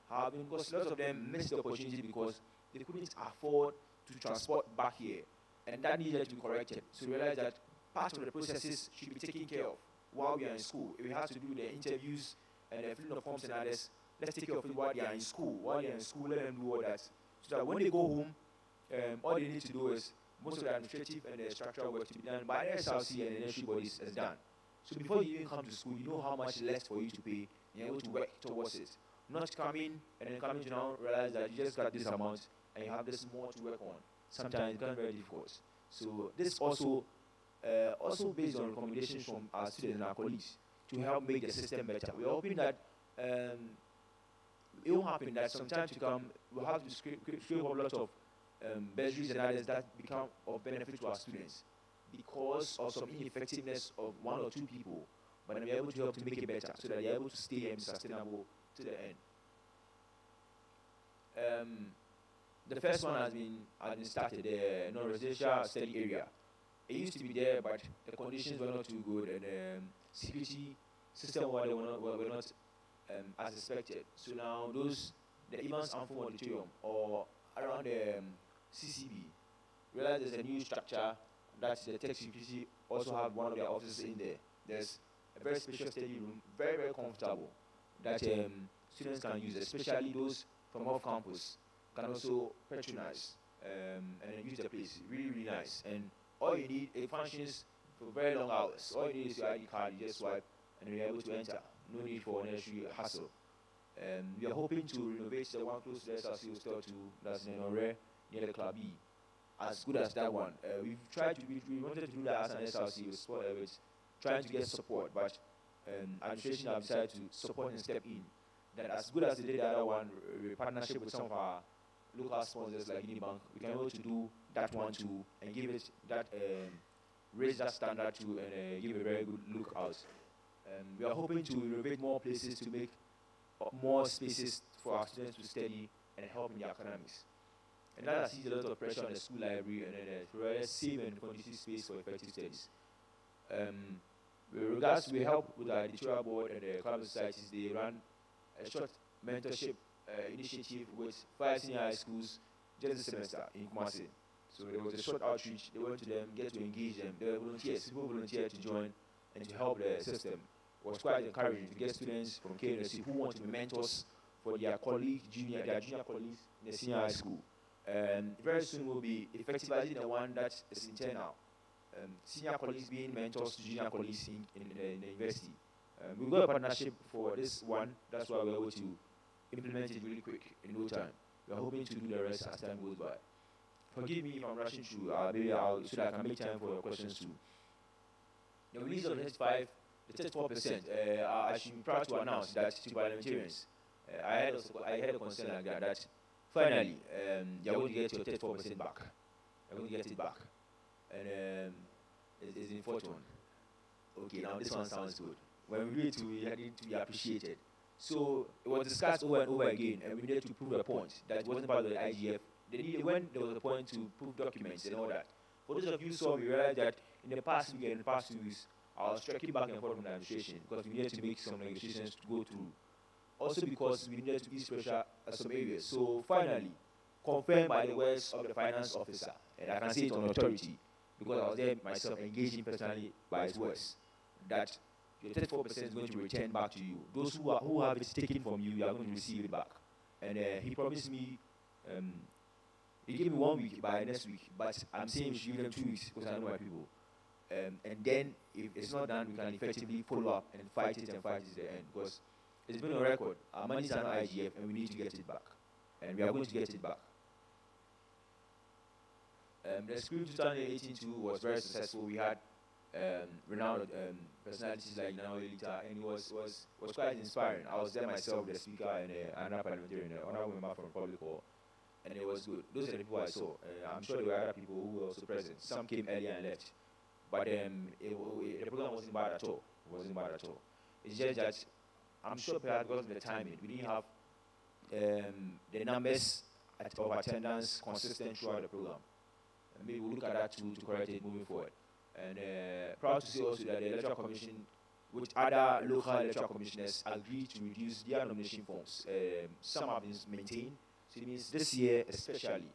Because lots of them missed the opportunity because they couldn't afford to transport back here, and that needed to be corrected. So we realized that part of the processes should be taken care of while we are in school. If we have to do the interviews and the filling of forms and others, let's take care of it while they are in school. While they are in school, let them do all that. So that when they go home, all they need to do is most of the administrative and the structural work to be done by the SRC and the industry bodies is done. So before you even come to school, you know how much less for you to pay, and you're able to work towards it. Not coming and then coming to now realize that you just got this amount and you have this more to work on. Sometimes it becomes very difficult. So this also based on recommendations from our students and our colleagues to help make the system better. We're hoping that it will happen that sometime to come we'll have to scrape a lot of bursaries and others that become of benefit to our students because of some ineffectiveness of one or two people, but then we're able to help to make it better so that they're able to stay and be sustainable to the end. The first one has been started, the non-residential study area. It used to be there, but the conditions were not too good, and security system were not as expected. So now the Evans Amphon Auditorium or around the CCB, realize there's a new structure that the tech security also have one of their offices in there. There's a very special study room, very, very comfortable, that students can use, especially those from off campus, can also patronize and use the place. Really, really nice. And all you need, it functions for very long hours. All you need is your ID card, you just swipe, and you're able to enter. No need for unnecessary hassle. We are hoping to renovate the one close to the SRC store too, that's in Ore, near the Club B. As good as that one. We wanted to do that as an SRC with trying to get support, but administration have decided to support and step in. That as good as they did the other one, partnership with some of our local sponsors like Unibank, we can be able to do that one too and give it that raise that standard too and give a very good look out. We are hoping to renovate more places to make more spaces for our students to study and help in their academics. And that has eased a lot of pressure on the school library and a safe and conducive space for effective studies. With regards to help with the editorial board and the club societies, they run a short mentorship initiative with 5 senior high schools just this semester in Kumasi. So there was a short outreach. They went to them, get to engage them. There were volunteers, people volunteered to join and to help the system. It was quite encouraging to get students from KNSC who want to be mentors for their colleagues, their junior colleagues in the senior high school. Very soon we'll be effectivizing the one that is internal. Senior colleagues being mentors to junior colleagues in the university. We've got a partnership for this one. That's why we're able to implement it really quick in no time. We're hoping to do the rest as time goes by. Forgive me if I'm rushing through. Maybe so that I can make time for your questions too. The release of the 34%, I should be proud to announce that to parliamentarians, I had a concern like that finally, you're going to get your 34% back. You're going to get it back. And it's in Fortune. Okay, now this one sounds good. When we read it, we had it to be appreciated. So it was discussed over and over again, and we needed to prove a point that it wasn't part of the IGF. When there was a point to prove documents and all that. For those of you who saw, we realized that in the past week and in the past 2 weeks, I was trekking back and forth from the administration because we needed to make some negotiations to go through. Also because we needed to ease pressure at some areas. So finally, confirmed by the words of the finance officer, and I can say it on authority, because I was there myself engaging personally by his words, that your 34% is going to return back to you. Those who have it taken from you, you are going to receive it back. And he promised me, he gave me 1 week by next week, but I'm saying we should give them 2 weeks because I know my people. And then if it's not done, we can effectively follow up and fight it and fight it to the end, because it's been on record. Our monies are not IGF and we need to get it back. And we are going to get it back. The Scream 2018 too was very successful. We had renowned personalities like Nana Elita, and it was quite inspiring. I was there myself, the speaker and another parliamentarian, an honorable member from Public Hall, and it was good. Those are the people I saw. I'm sure there were other people who were also present. Some came earlier and left. But the program wasn't bad at all. It wasn't bad at all. It's just that I'm sure perhaps because of the timing, we didn't have the numbers of attendance consistent throughout the program. And maybe we'll look at that to correct it moving forward. And proud to say also that the Electoral Commission, with other local electoral commissioners, agreed to reduce their nomination forms. Some have been maintained. So it means this year especially,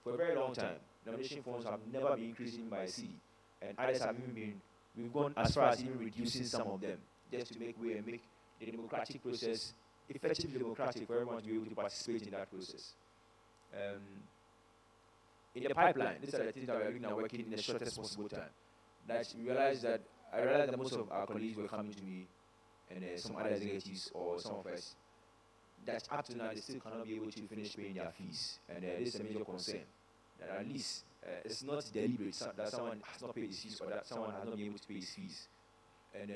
for a very long time, nomination forms have never been increasing by a city. And others have even been, we've gone as far as even reducing some of them, just to make way and make the democratic process effectively democratic for everyone to be able to participate in that process. In the pipeline, these are the things that we are looking at working in the shortest possible time. That we realized that, I realized that most of our colleagues were coming to me and some other executives or some of us, that up to now they still cannot be able to finish paying their fees. And this is a major concern. That at least it's not deliberate that someone has not paid his fees or that someone has not been able to pay his fees. And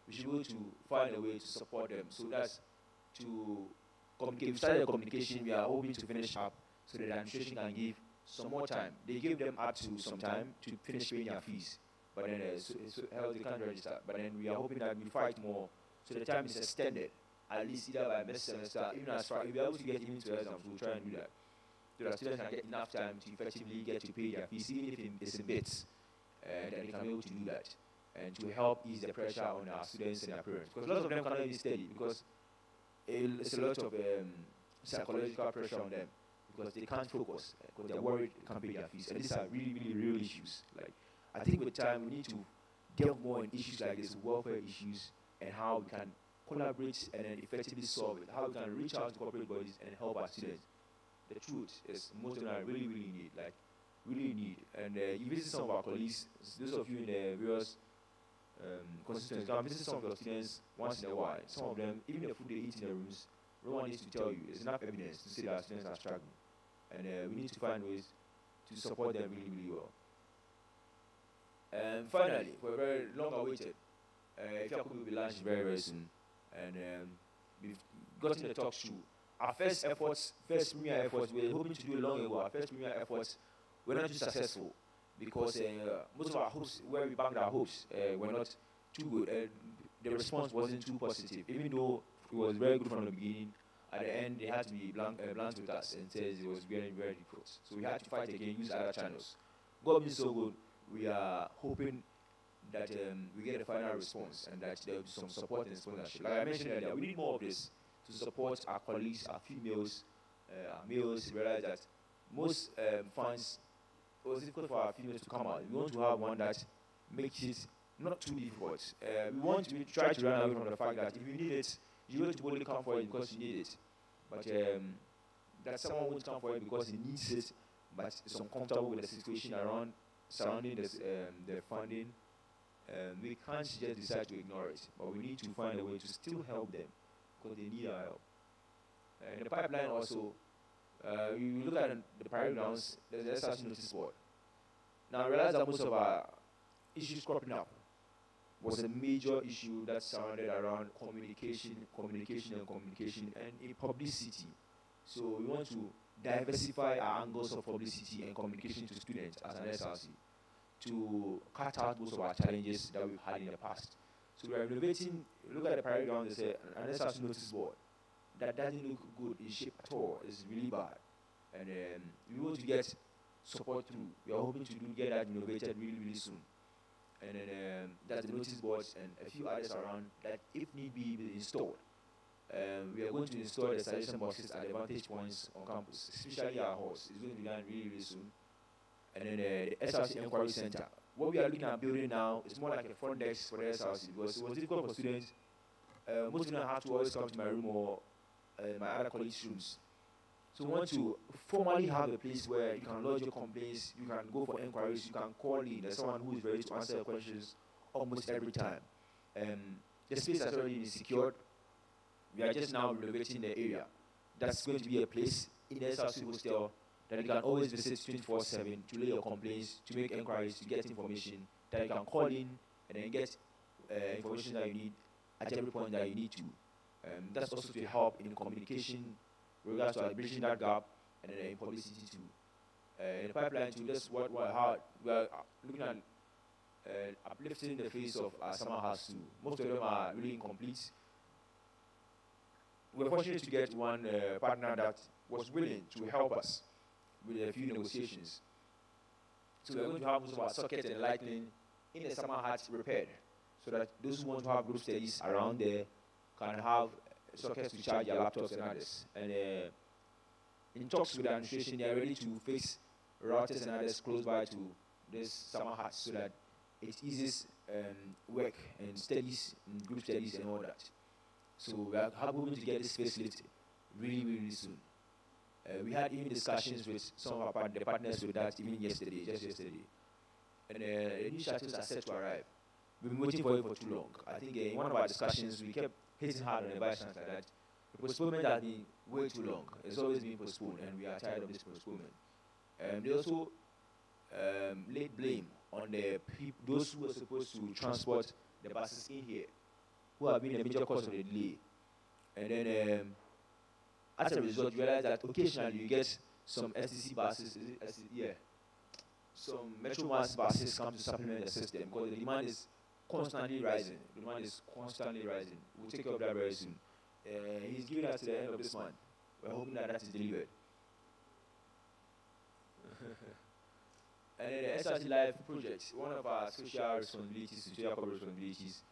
we should be able to find a way to support them. So that's to communicate. We started the communication, we are hoping to finish up so that the administration can give some more time. They give them up to some time to finish paying their fees. But then hell, they can't register. But then we are hoping that we fight more so the time is extended, at least either by next semester, even as far, if we are able to get even to exams, we'll try and do that. So that students can get enough time to effectively get to pay their fees, even if it's in bits, then they can be able to do that. And to help ease the pressure on our students and their parents. Because lots of them cannot even study, because it's a lot of psychological pressure on them, because they can't focus, because they're worried they can't pay their fees. And these are really, really real issues. Like, I think with time we need to delve more in issues like this, welfare issues, and how we can collaborate and then effectively solve it. How we can reach out to corporate bodies and help our students. The truth is, most of them I really, really need, like, really need. And you visit some of our colleagues, those of you in the various constituents, you can visit some of your students once in a while. Some of them, even the food they eat in the rooms, no one needs to tell you. There's enough evidence to say that our students are struggling. And we need to find ways to support them really, really well. And finally, we're very long awaited. Ifyaku will be launched very, very soon. And we've gotten the talks through. Our first efforts, first premier efforts, we were hoping to do a long ago. Our first premier efforts were not too successful because most of our hopes, where we banked our hopes, were not too good. The response wasn't too positive, even though it was very good from the beginning. At the end, they had to be blunt with us and says it was very, very difficult. So we had to fight again, use other channels. God being so good, we are hoping that we get a final response and that there will be some support and sponsorship. Like I mentioned earlier, we need more of this to support our colleagues, our females, our males. Realize that most funds, it was difficult for our females to come out. We want to have one that makes it not too difficult. We try to run away from the fact that if you need it, you have to only come for it because you need it. But that someone won't come for it because he needs it, but is uncomfortable with the situation surrounding the funding. We can't just decide to ignore it, but we need to find a way to still help them because they need our help. In the pipeline also, you look at the parade grounds, there's a SRC notice board. Now I realize that most of our issues cropping up was a major issue that surrounded around communication, and publicity. So we want to diversify our angles of publicity and communication to students as an SRC to cut out most of our challenges that we've had in the past. So we are renovating, look at the parade ground, there's an SRC notice board that doesn't look good in shape at all. It's really bad. And we want to get support through. We are hoping to get that renovated really, really soon. And then that's the notice boards and a few others around that, if need be installed. We are going to install the suggestion boxes at the vantage points on campus, especially our halls. It's going to be done really, really soon. And then the SRC Inquiry Center. What we are looking at building now is more like a front desk for the SRC because it was difficult for students. Most of them have to always come to my room or my other colleagues' rooms. So we want to formally have a place where you can lodge your complaints, you can go for inquiries, you can call in. There's someone who is ready to answer your questions almost every time. The space has already been secured. We are just now renovating the area. That's going to be a place in the SRC hostel that you can always visit 24/7 to lay your complaints, to make inquiries, to get information, that you can call in and then get information that you need at every point that you need to. That's also to help in communication with regards to bridging that gap and then in publicity too. In the pipeline too, that's what we are looking at uplifting the face of our summer house too. Most of them are really incomplete. We're fortunate to get one partner that was willing to help us with a few negotiations. So we're going to have most of our sockets and lighting in the summer hut repaired, so that those who want to have group studies around there can have sockets to charge their laptops and others. And in talks with the administration, they are ready to fix routers and others close by to this summer hut, so that it eases work and studies, and group studies and all that. So we are hoping to get this facelift really, really soon. We had even discussions with some of our the partners with that even yesterday, just yesterday. And the new shuttles are set to arrive. We've been waiting for it for too long. I think in one of our discussions, we kept hitting hard on the vice chancellor that the postponement has been way too long. It's always been postponed, and we are tired of this postponement. They also laid blame on the those who were supposed to transport the buses in here, who have been a major cause of the delay. And then, as a result, you realize that occasionally you get some STC buses, some Metro Mass buses come to supplement the system, because the demand is constantly rising. The demand is constantly rising. We'll take care of that very soon. He's giving us to the end of this month. We're hoping that that is delivered. And then the SRC Life project, one of our social responsibilities, social corporate responsibilities,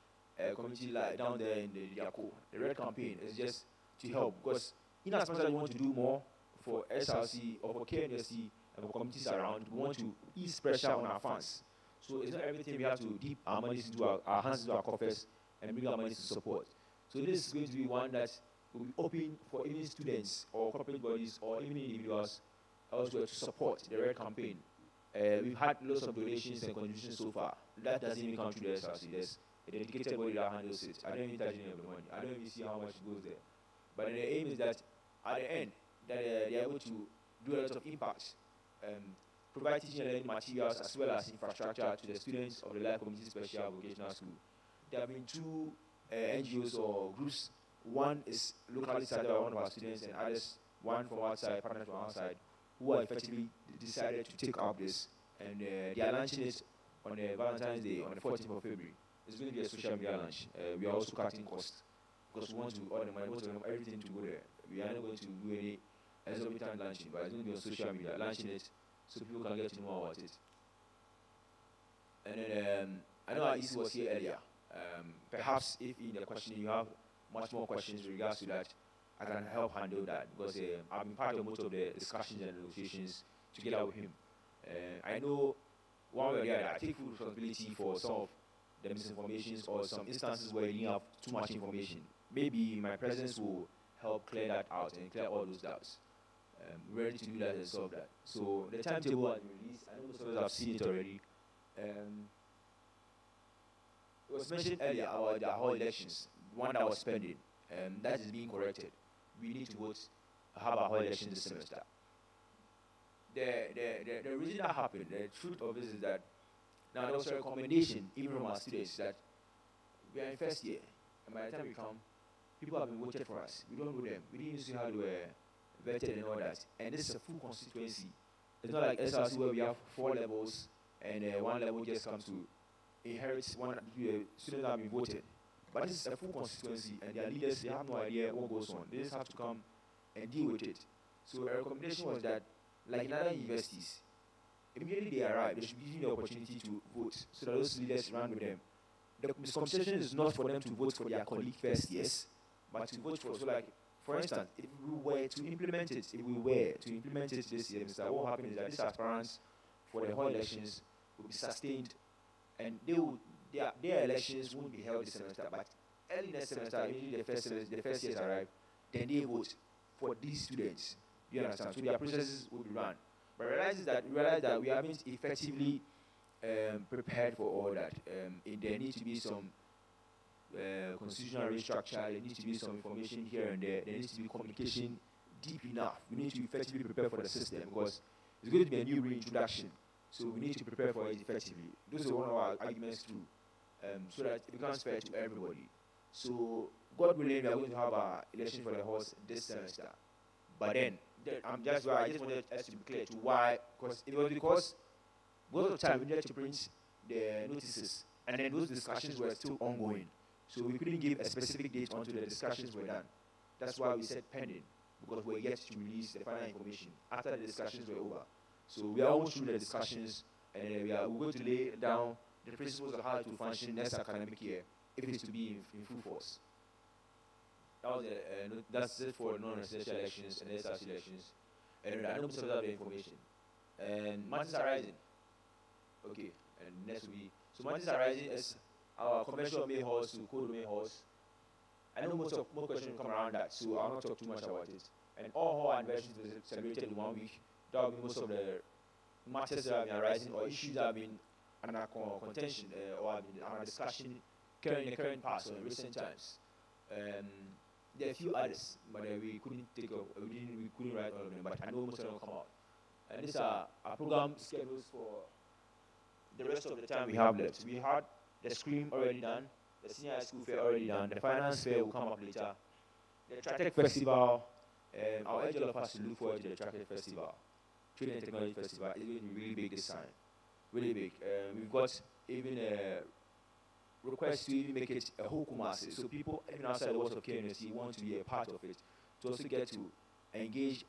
community down there in the Diako, the Red Campaign is just to help, because in as much as we want to do more for SRC or for KNSC and for communities around, we want to ease pressure on our funds. So it's not everything we have to dip our money into our hands into our coffers and bring our money to support. So this is going to be one that will be open for even students or corporate bodies or even individuals elsewhere to support the Red Campaign. We've had lots of donations and contributions so far. That doesn't even come to the SRC. There's a dedicated body that handles it. I don't even touch any of the money. I don't even see how much goes there. But the aim is that at the end, that they're able to do a lot of impact, provide teaching and learning materials as well as infrastructure to the students of the Life Community Special Vocational School. There have been two NGOs or groups. One is locally started by one of our students, and others, one from outside, partners from outside, who are effectively decided to take up this, and they are launching it on Valentine's Day, on the 14th of February. It's going to be a social media launch. We are also cutting costs, because we want to all the money, most of them, everything to go there. We are not going to do any exorbitant launching, but it's going to be on social media, launching it so people can get to know about it. And then I know Isi was here earlier. Perhaps if in the questioning you have much more questions in regards to that, I can help handle that, because I've been part of most of the discussions and negotiations together with him. I know one way or the other, I take full responsibility for some of the misinformations or some instances where you didn't have too much information. Maybe my presence will help clear that out and clear all those doubts. We're ready to do that and solve that. So the timetable has been released. I know most of us have seen it already. It was mentioned earlier about the whole elections, one that was pending. That is being corrected. We need to have a whole election this semester. The reason that happened, the truth of this is that now there was a recommendation even from our students that we are in first year, and by the time we come, people have been voted for us. We don't know them. We didn't see how they were vetted and all that. And this is a full constituency. It's not like SRC where we have 4 levels and one level just comes to inherit one students that have been voted. But this is a full constituency, and their leaders, they have no idea what goes on. They just have to come and deal with it. So a recommendation was that, like in other universities, immediately they arrive, they should be given the opportunity to vote, so that those leaders run with them. The misconception is not for them to vote for their colleague first, yes, but to vote for, so like, for instance, if we were to implement it, this year, Mr. What happens is that these aspirants for the whole elections will be sustained, and their elections won't be held this semester, but early next semester, immediately the first years arrive, then they vote for these students. You understand? So their processes will be run. But realize that we haven't effectively prepared for all that. There needs to be some constitutional restructure, there needs to be some information here and there needs to be communication deep enough. We need to effectively prepare for the system, because it's going to be a new reintroduction. So we need to prepare for it effectively. Those are one of our arguments too, so that it becomes fair to everybody. So God willing, we are going to have our election for the horse this semester. But then, I just wanted us to be clear to why, because it was because most of the time we needed to print the notices, and then those discussions were still ongoing. So we couldn't give a specific date until the discussions were done. That's why we said pending, because we're yet to release the final information after the discussions were over. So we are almost through the discussions, and we're going to lay down the principles of how to function next academic year if it's to be in full force. That's it for non-residential elections and SRC elections. And I know most of that information. And matters are rising. Okay, and next will be, so matters are rising is our convention of May halls to code of May halls. I know most questions will come around that, so I'll not talk too much about it. And all hall anniversaries were celebrated in 1 week. That will be most of the matters that have been arising or issues that have been under contention or have been under discussion in the current past or in recent times. There are a few others, but we couldn't write all of them, but I know most of them will come out. And these are our program schedules for the rest of the time we have left. We had the Scream already done, the Senior High School Fair already done, the Finance Fair will come up later, the Tratec Festival. I'll urge all of us to look forward to the Tratec Festival. Trade and Technology Festival is going to be really big this time. Really big. We've got even a request to even make it a whole Kumasi. So people even outside the walls of KNSC want to be a part of it, to also get to engage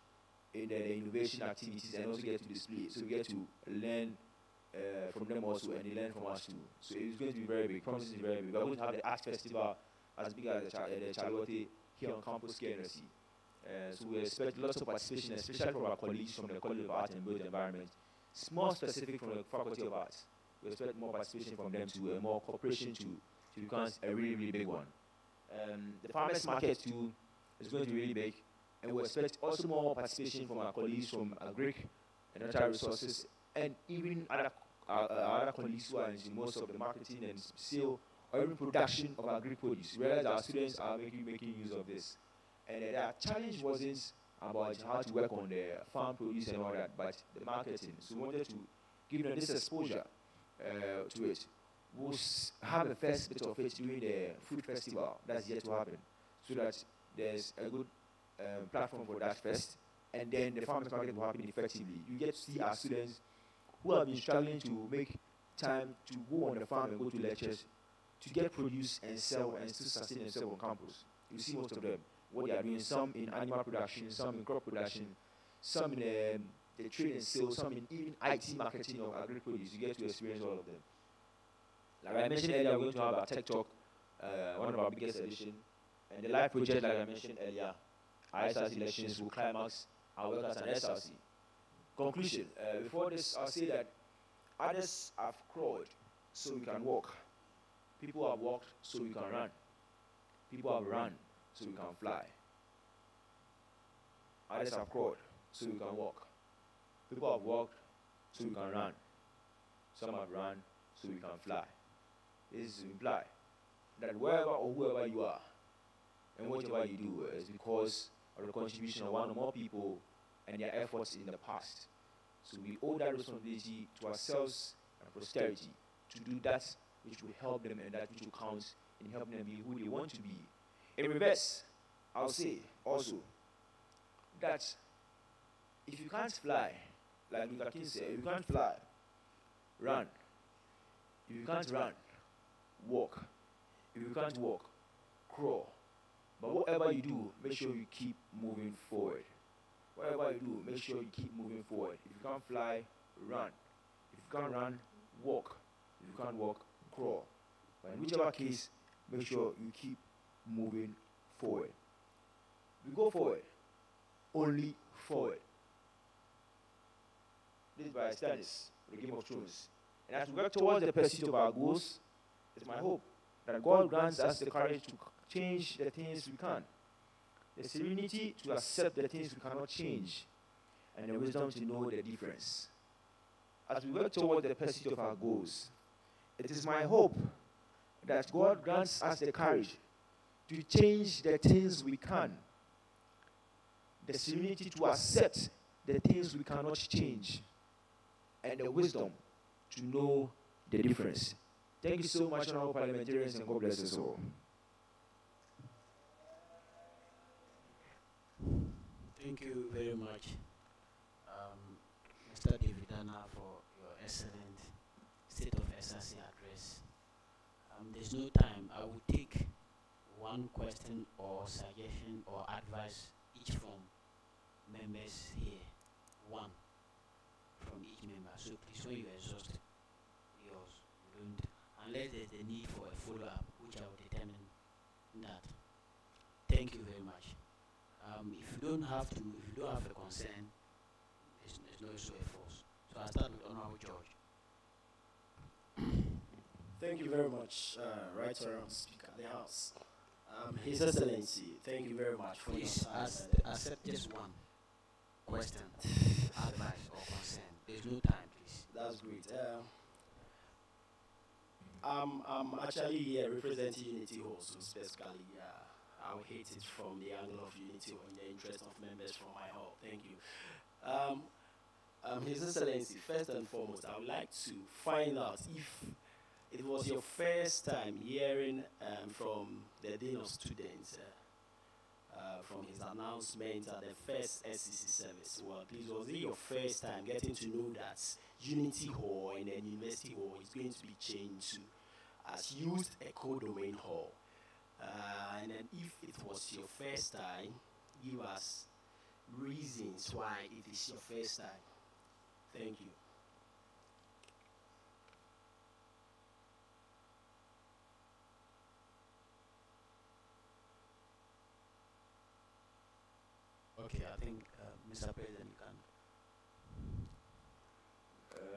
in the innovation activities and also get to display. So we get to learn from them also, and they learn from us too. So it's going to be very big. Promises is very big. We're going to have the Art Festival as big as the Charlotte here on campus KNSC. So we expect lots of participation, especially from our colleagues from the College of Art and Built Environment. It's more specific from the Faculty of Arts. We expect more participation from them too, more cooperation to become a really, really big one. The farmers market too is going to be really big, and we expect also more participation from our colleagues from Agric and Natural Resources, and even other colleagues who are in most of the marketing and sale or even production of agri produce. We realize our students are making use of this. And their challenge wasn't about how to work on the farm produce and all that, but the marketing. So we wanted to give them this exposure to it. We'll have the first bit of it during the food festival that's yet to happen, so that there's a good platform for that first, and then the farmers market will happen effectively. You get to see our students who have been struggling to make time to go on the farm and go to lectures to get produce and sell and still sustain themselves on campus. You see most of them, what they are doing, some in animal production, some in crop production, some in the trade and sales, some in even IT marketing of agri produce. You get to experience all of them. Like I mentioned earlier, we're going to have our Tech Talk, one of our biggest edition, and the live project, like I mentioned earlier, our SRC elections will climax our work as an SRC. Conclusion, before this, I'll say that others have crawled so we can walk. People have walked so we can run. People have run so we can fly. Others have crawled so we can walk. People have walked so we can run. Some have run so we can fly. This is to imply that wherever or whoever you are and whatever you do is because of the contribution of one or more people and their efforts in the past. So we owe that responsibility to ourselves and posterity to do that which will help them and that which will count in helping them be who they want to be. In reverse, I'll say also that if you can't fly, like Luther King said, if you can't fly, run. If you can't run, walk. If you can't walk, crawl. But whatever you do, make sure you keep moving forward. Whatever you do, make sure you keep moving forward. If you can't fly, run. If you can't run, walk. If you can't walk, crawl. But in whichever case, make sure you keep moving forward. We go forward, only forward. This is by Stannis, the Game of Thrones. And as we work towards the pursuit of our goals, it's my hope that God grants us the courage to change the things we can, the serenity to accept the things we cannot change, and the wisdom to know the difference. As we work toward the pursuit of our goals, it is my hope that God grants us the courage to change the things we can, the serenity to accept the things we cannot change, and the wisdom to know the difference. Thank you so much, honorable parliamentarians, and God bless us all. Thank you very much, Mr. David Dana, for your excellent State of SRC address. There's no time. I will take one question or suggestion or advice each from members here. One from each. each member. So please, when you exhaust yours, you don't, unless there's a need for a follow-up, which I will determine that. Thank you very much. If you don't have a concern, there's no issue of force. So I start with Honorable George. Thank you very much, Right Honourable Speaker of the House. His Excellency, thank you very much for Please your time. accept just one question, advice, or concern. There's no time, please. That's great. I'm actually here representing Unity Hall, so specifically, I'll hit it from the angle of Unity Hall in the interest of members from my hall. Thank you. His Excellency, first and foremost, I would like to find out if it was your first time hearing from the Dean of Students from his announcement at the first SCC service. Well, please, was it your first time getting to know that Unity Hall and then University Hall is going to be changed to as used a codomain hall? And then if it was your first time, give us reasons why it is your first time. Thank you. Okay, I think, Mr. President, you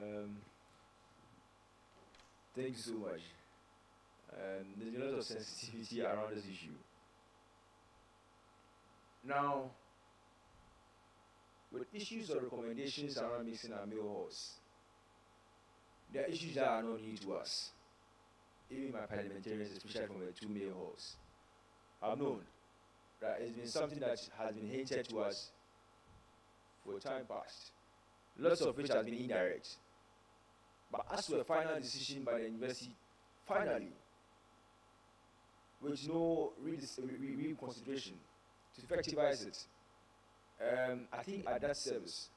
can. Thank you so much. There's a lot of sensitivity around this issue. Now, with issues or recommendations around mixing our meal halls, there are issues that are not new to us. Even my parliamentarians, especially from the two meal halls, have known that it's been something that has been hinted to us for time past. Lots of which has been indirect. But as to a final decision by the university, finally, with no reconsideration to effectivize it, I think at that service,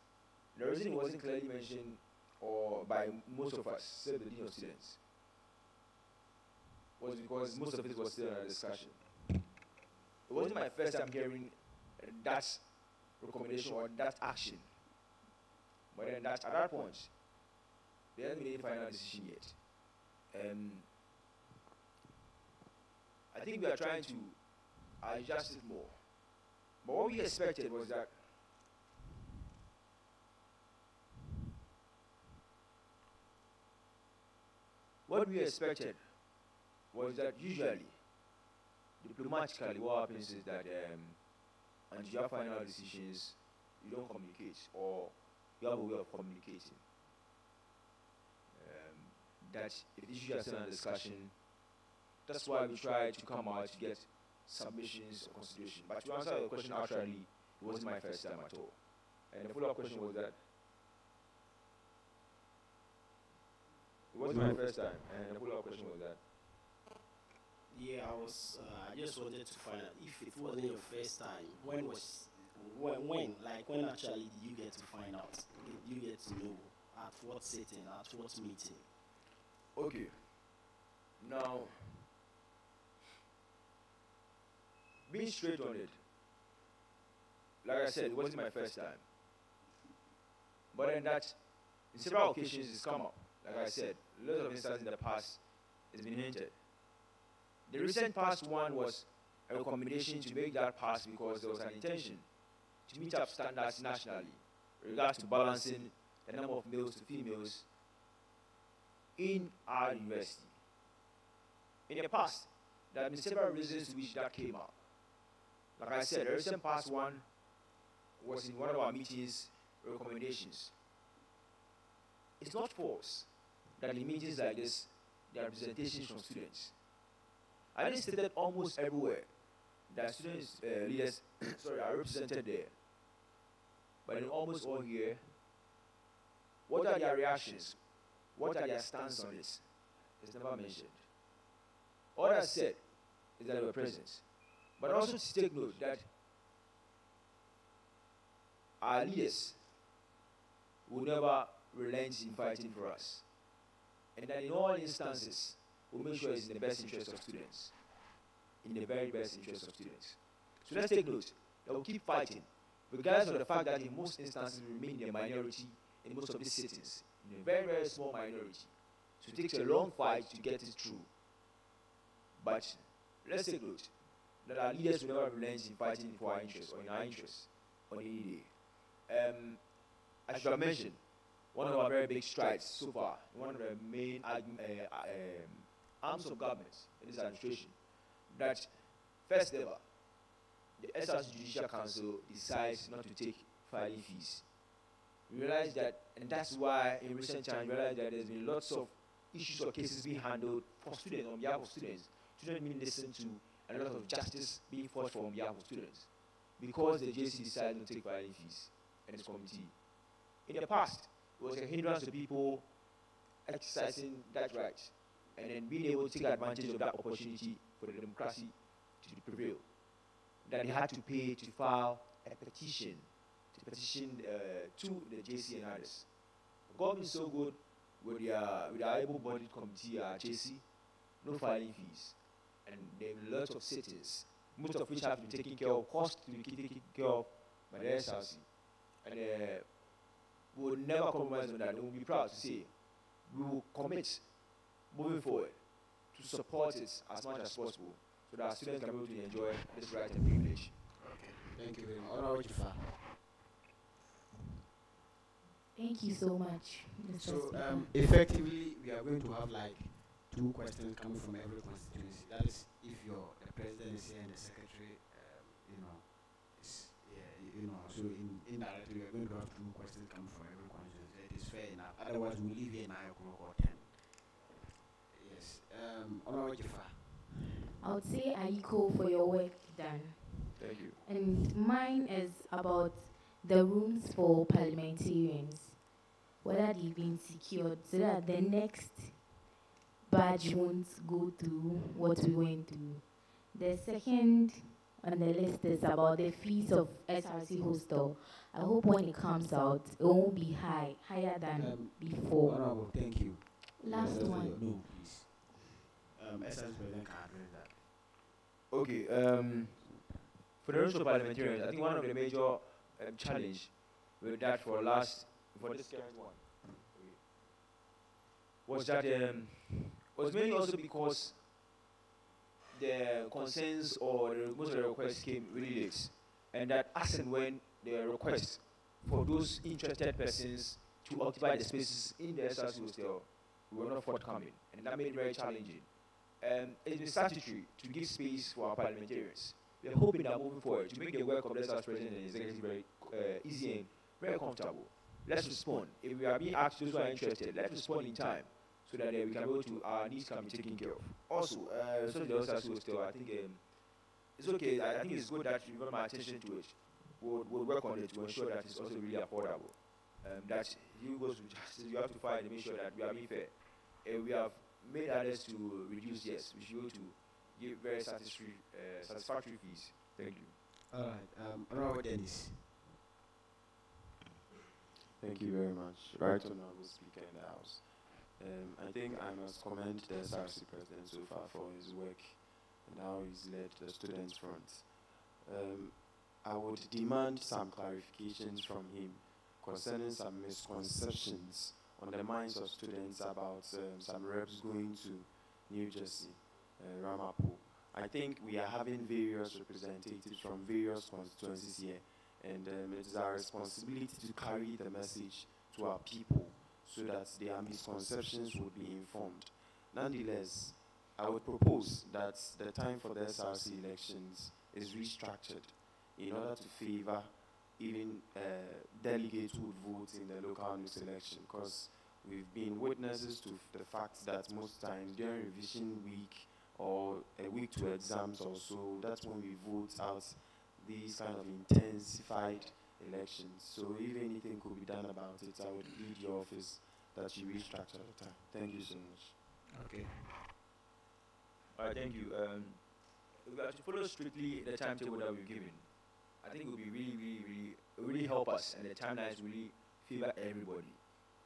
the reason it wasn't clearly mentioned or by most of us, said the Dean of Students, was because most of it was still under discussion. It wasn't my first time hearing that recommendation or that action. But then at that point, there hasn't been any final decision yet. I think we are trying to adjust it more. But what we expected was that usually, diplomatically, what happens is that until you have final decisions, you don't communicate, or you have a way of communicating. That if issues are still under discussion, that's why we try to come out to get submissions or consideration. But to answer your question, actually, it wasn't my first time at all. And the follow-up question was that it wasn't my first time, and the follow-up question was that. Yeah, I just wanted to find out if it wasn't your first time, when actually did you get to find out? Did you get to know at what setting, at what meeting? Okay. Now, being straight on it, like I said, it wasn't my first time. But then that, in several occasions, it's come up. Like I said, lots of instances in the past, it's been hinted. The recent past one was a recommendation to make that pass because there was an intention to meet up standards nationally with regards to balancing the number of males to females in our university. In the past, there have been several reasons to which that came up. Like I said, the recent past one was in one of our meetings recommendations. It's not false that in meetings like this, there are representations from students. I didn't state that almost everywhere that students, leaders, are represented there. But in almost all here, what are their reactions? What are their stance on this? It's never mentioned. All I said is that they were present. But also to take note that our leaders will never relent in fighting for us. And that in all instances, we'll make sure it's in the best interest of students. In the very best interest of students. So let's take note that we'll keep fighting, regardless of the fact that in most instances we remain in the minority in most of these sittings, in a very, very small minority. So it takes a long fight to get it through. But let's take note that our leaders will never relent in fighting for our interests or in our interests on any day. As you have mentioned, one of our very big strides so far, one of the main arms of government in this administration, that first ever, the Src Judicial Council decides not to take filing fees. We realize that, and that's why in recent times, we realize that there's been lots of issues or cases being handled for students, on behalf of students. Students being listened to, and a lot of justice being fought for on behalf of students. Because the JC decided not to take filing fees in this committee. In the past, it was a hindrance to people exercising that right, and then being able to take advantage of that opportunity for the democracy to prevail. That they had to pay to file a petition, to the JC and others. God is so good with our able-bodied committee, our JC, no filing fees, and there are lots of sittings, most of which have been taken care of, cost to be taken care of by the SRC. And we will never compromise on that, and we'll be proud to say we will commit moving forward to support it as much as possible so that our students can be able to enjoy this right and privilege. Okay, thank you very much. Honorable Jifa. Thank you so much, Mr. So Speaker. effectively, we are going to have like 2 questions coming from every constituency. That is, if the president is here and the secretary, so indirectly we are going to have 2 questions coming from every constituency. It is fair enough. Otherwise, we'll leave here 9 o'clock or 10. Yes. Honorable Jifa. I would say Aiko for your work done. Thank you. And mine is about the rooms for parliamentarians, whether they've been secured, so that the next batch won't go through what we went through. The second on the list is about the fees of SRC hostel. I hope when it comes out, it won't be higher than before. Honorable, thank you. Last one. No, please. SRC president can address that. Okay. For the rest of parliamentarians, I think one of the major challenge with that for this current one was that was mainly also because the concerns or most of the requests came really late, and that as and when the requests for those interested persons to occupy the spaces in the SRC hostel were not forthcoming, and that made it very challenging. It's been statutory to give space for our parliamentarians. We are hoping that moving forward to make the work of the SRC president and executive very easy and very comfortable. Let's respond. If we are being asked those who are interested, let's respond in time so that we can be able to, our needs can be taken care of. Also, so the SRC hostel, I think it's okay. I think it's good that you brought my attention to it. We'll work on it to ensure that it's also really affordable. That you go to justice, you have to fight and make sure that we are being fair. We have made others to reduce, yes, we should go to give very satisfactory fees. Thank you. All right. Honorable Dennis. Thank you very much. Right Honorable Speaker in the House. I think I must commend the SRC President so far for his work and how he's led the students' front. I would demand some clarifications from him concerning some misconceptions on the minds of students about some reps going to New Jersey, Ramapo. I think we are having various representatives from various constituencies here, and it is our responsibility to carry the message to our people so that their misconceptions would be informed. Nonetheless, I would propose that the time for the SRC elections is restructured in order to favor even delegates who would vote in the local news election, because we've been witnesses to the fact that most times during revision week or a week to exams or so, that's when we vote out these kind of intensified elections. So if anything could be done about it, I would lead your office that you restructure the time. Thank you so much. Okay. All right, thank you. We have to follow strictly the timetable that we've given. I think it will be really help us, and the timelines really favor everybody.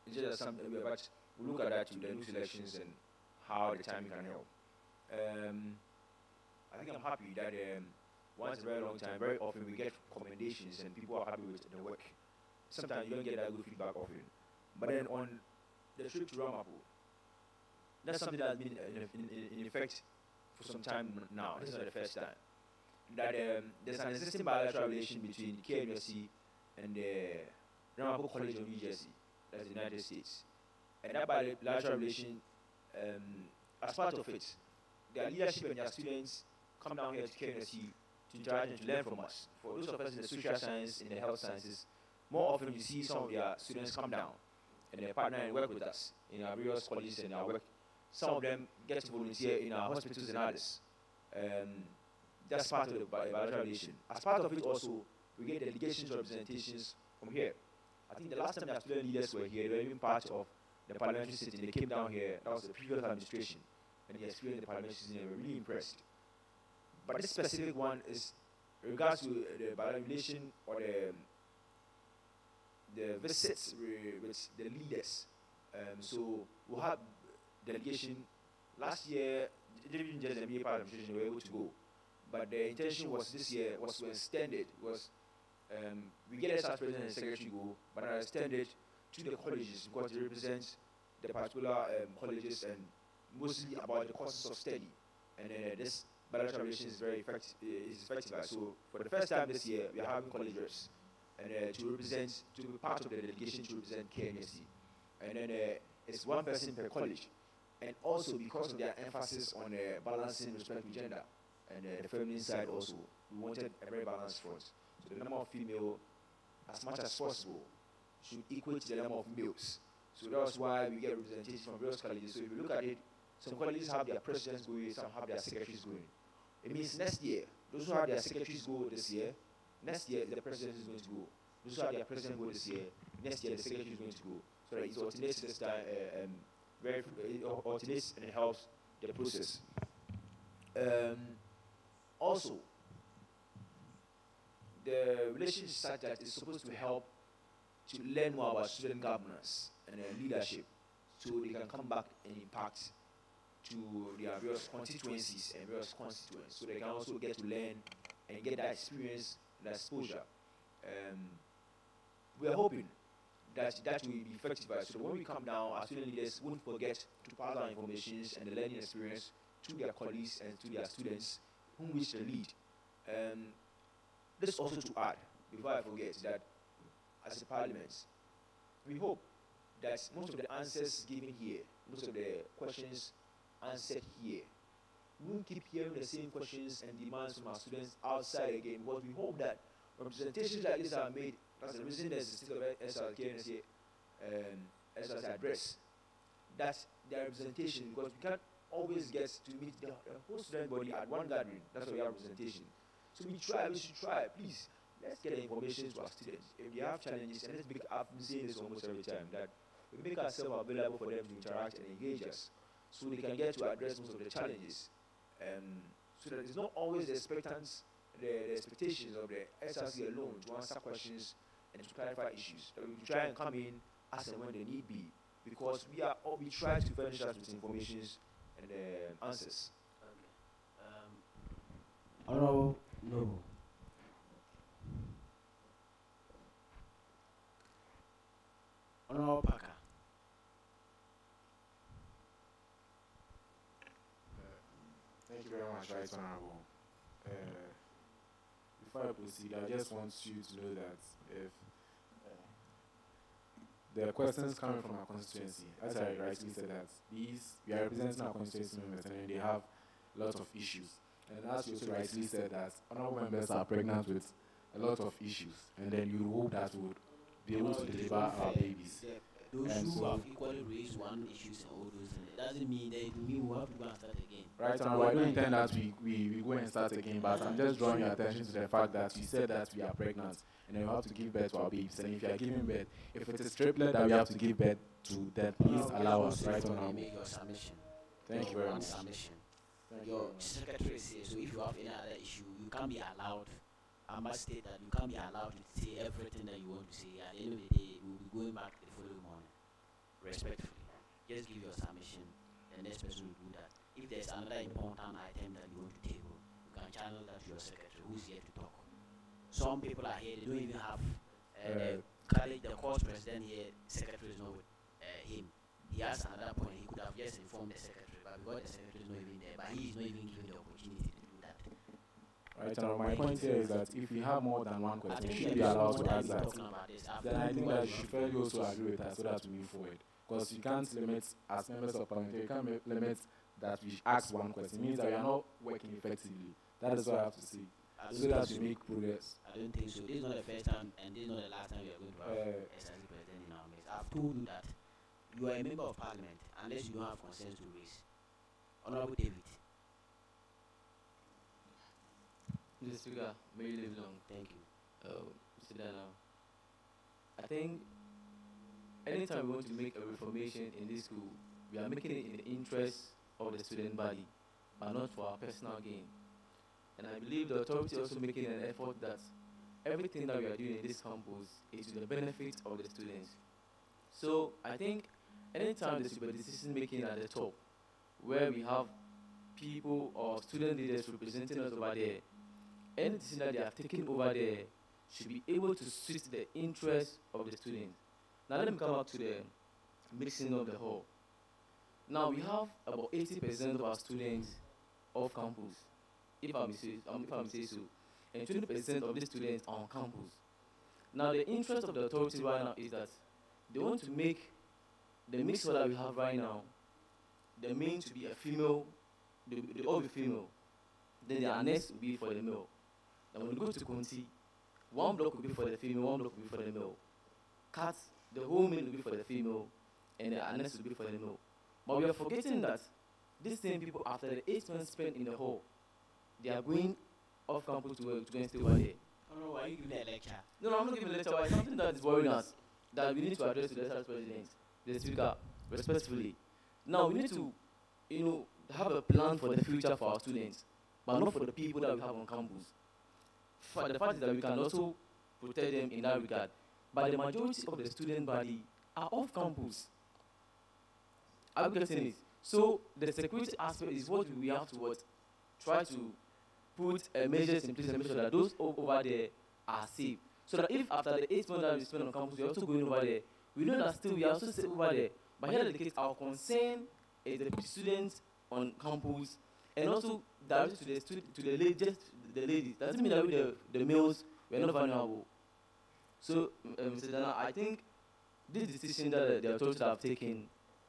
It's just something but we'll look at that to the news elections and how the timing can help. I think I'm happy that once in a very long time, very often we get commendations and people are happy with the work. Sometimes you don't get that good feedback often. But then on the trip to Ramapo, that's something that's been in effect for some time now. This is not the first time. That there's an existing bilateral relation between the KNUST and the Ramapo College of New Jersey, that's the United States. And that bilateral relation, as part of it, their leadership and their students come down here to KNUST to interact and to learn from us. For those of us in the social science, in the health sciences, more often you see some of their students come down and they partner and work with us in our various colleges and our work. Some of them get to volunteer in our hospitals and others. That's part of the bilateral relation. As part of it also, we get delegations, representations from here. I think the last time the student leaders were here, they were even part of the parliamentary sitting. They came down here, that was the previous administration, and they experienced the parliamentary sitting, they were really impressed. But this specific one is in regards to the bilateral relation or the visits with the leaders. So we'll have delegation. Last year, even just the media part of the administration were able to go. But the intention was this year was to extend it. We get as president and secretary go, but I extend it to the colleges because they represent the particular colleges and mostly about the courses of study. And this bilateral relation is very effective. So for the first time this year, we are having college reps and to be part of the delegation to represent KNST. And then it's one person per college. And also because of their emphasis on balancing respect to gender and the feminine side also, we wanted a very balanced front. So the number of female, as much as possible, should equate to the number of males. So that's why we get representation from various colleges. So if you look at it, some colleges have their presidents going, some have their secretaries going. It means next year, those who have their secretaries go this year, next year the president is going to go. Those who have their president go this year, next year the secretary is going to go. So that it alternates this time, it alternates and it helps the process. Also, the relationship is such that it's supposed to help to learn more about student governance and leadership so they can come back and impact to their various constituencies and various constituents so they can also get to learn and get that experience and exposure. We are hoping that will be effective. So when we come down, our student leaders won't forget to pass our information and the learning experience to their colleagues and to their students whom wish to lead. This also to add, before I forget, that as a parliament, we hope that most of the answers given here, most of the questions answered here, we won't keep hearing the same questions and demands from our students outside again, because we hope that representations like this are made. That's the reason there's a state of SRK SRC address. That's their representation, because we can't always get to meet the whole student body at one gathering. That's why we have representation. So we should try, please. Let's get the information to our students. If they have challenges, and let's make, I've been saying this almost every time, that we make ourselves available for them to interact and engage us, so they can get to address most of the challenges. So that it's not always the expectations of the SRC alone to answer questions and to clarify issues. That we try and come in as and when they need be, because we try to furnish us with information and answers. Honorable Noble. Honorable Parker. Thank you very much, Right Honorable. Before I proceed, I just want you to know that if there are questions coming from our constituency, as I rightly said, that we are representing our constituency members and they have lots of issues. And as you also rightly said, that honorable members are pregnant with a lot of issues, and then you hope that we would be able to deliver our babies. Those who have equally raised one issues and all those, and it doesn't mean that it means we have to go and start again. Right, and I don't intend that we go and start again, but I'm just drawing your attention to the fact that you said that we are pregnant, and then we have to give birth to our babies. And if you are giving birth, if it is triplet that we have to give birth to, then please allow us, right, Honorable. Make your submission. Thank you very much. Submission. Your secretary says, so if you have any other issue, you can't be allowed. I must state that you can't be allowed to say everything that you want to say. At the end of the day, we'll be going back the following morning. Respectfully. Just give your submission, the next person will do that. If there's another important item that you want to table, you can channel that to your secretary who's here to talk. Some people are here, they don't even have college, the course president here, secretary is not with him. He has another point. He could have just informed the secretary, but because the secretary is not even there, but he is not even given the opportunity to do that. Right, and my point here is that if we have more than one I question, think we should there be is allowed someone to that ask will be that. talking about this after. Then I think that you should fairly also agree with us so that we move forward. Because you can't limit, as members of parliament, you can't limit that we ask one question. It means that we are not working effectively. That is what I have to say. So that we make progress. I don't think so. This is not the first time and this is not the last time we are going to have SRC president in our midst. I've told you that you are a member of parliament unless you don't have concerns to raise. Honorable David. Mr. Speaker, may you live long. Thank you. Mr. Dana, I think anytime we want to make a reformation in this school, we are making it in the interest of the student body, but not for our personal gain. And I believe the authority also making an effort that everything that we are doing in this campus is to the benefit of the students. So I think anytime there should be decision making at the top, where we have people or student leaders representing us over there, any decision that they have taken over there should be able to suit the interests of the students. Now let me come back to the mixing of the hall. Now we have about 80% of our students off campus, if I may say so, and 20% of the students are on campus. Now the interest of the authority right now is that they want to make the mixer that we have right now, the main to be a female, they all be female. Then the annex will be for the male. Now when you go to Kunti, one block will be for the female, one block will be for the male. Cats, the whole main will be for the female, and the annex will be for the male. But we are forgetting that these same people, after the 8 months spent in the hall, they are going off campus to go and stay over there. Oh, why are you giving a lecture? No, I'm not giving a lecture. It's something that is worrying us, that we need to address to the SRC president, the speaker, respectfully. Now we need to, have a plan for the future for our students, but not for the people that we have on campus. For the fact is that we can also protect them in that regard. But the majority of the student body are off campus. Are you getting it? So the security aspect is what we have to try to put measures in place and make sure that those over there are safe. So that if after the 8 months that we spend on campus, we're also going over there, we know that still we are also safe over there. But here the case, our concern is the students on campus and also directly to the ladies. Doesn't mean that the males were not vulnerable. So, Mr. Dana, I think this decision that the authorities have taken,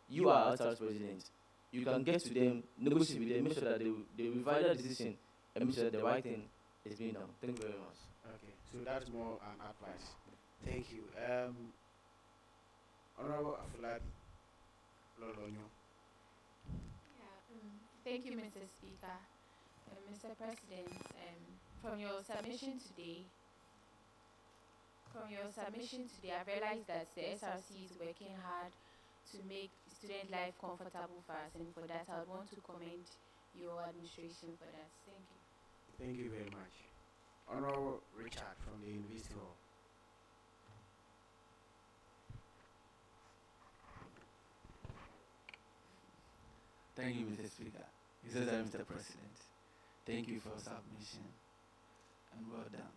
you are SRC president. You can get to them, negotiate with them, make sure that they revise that decision and make sure that the right thing is being done. Thank you very much. Okay, so that's more an advice. Thank you. Honorable Afulad Lolonyo. Thank you, Mr. Speaker. Mr. President, from your submission today, I've realized that the SRC is working hard to make student life comfortable for us, and for that, I would want to commend your administration for that. Thank you. Thank you very much. Honorable Richard from the University Hall. Thank you, Mr. Speaker. Mr. President, thank you for submission and well done.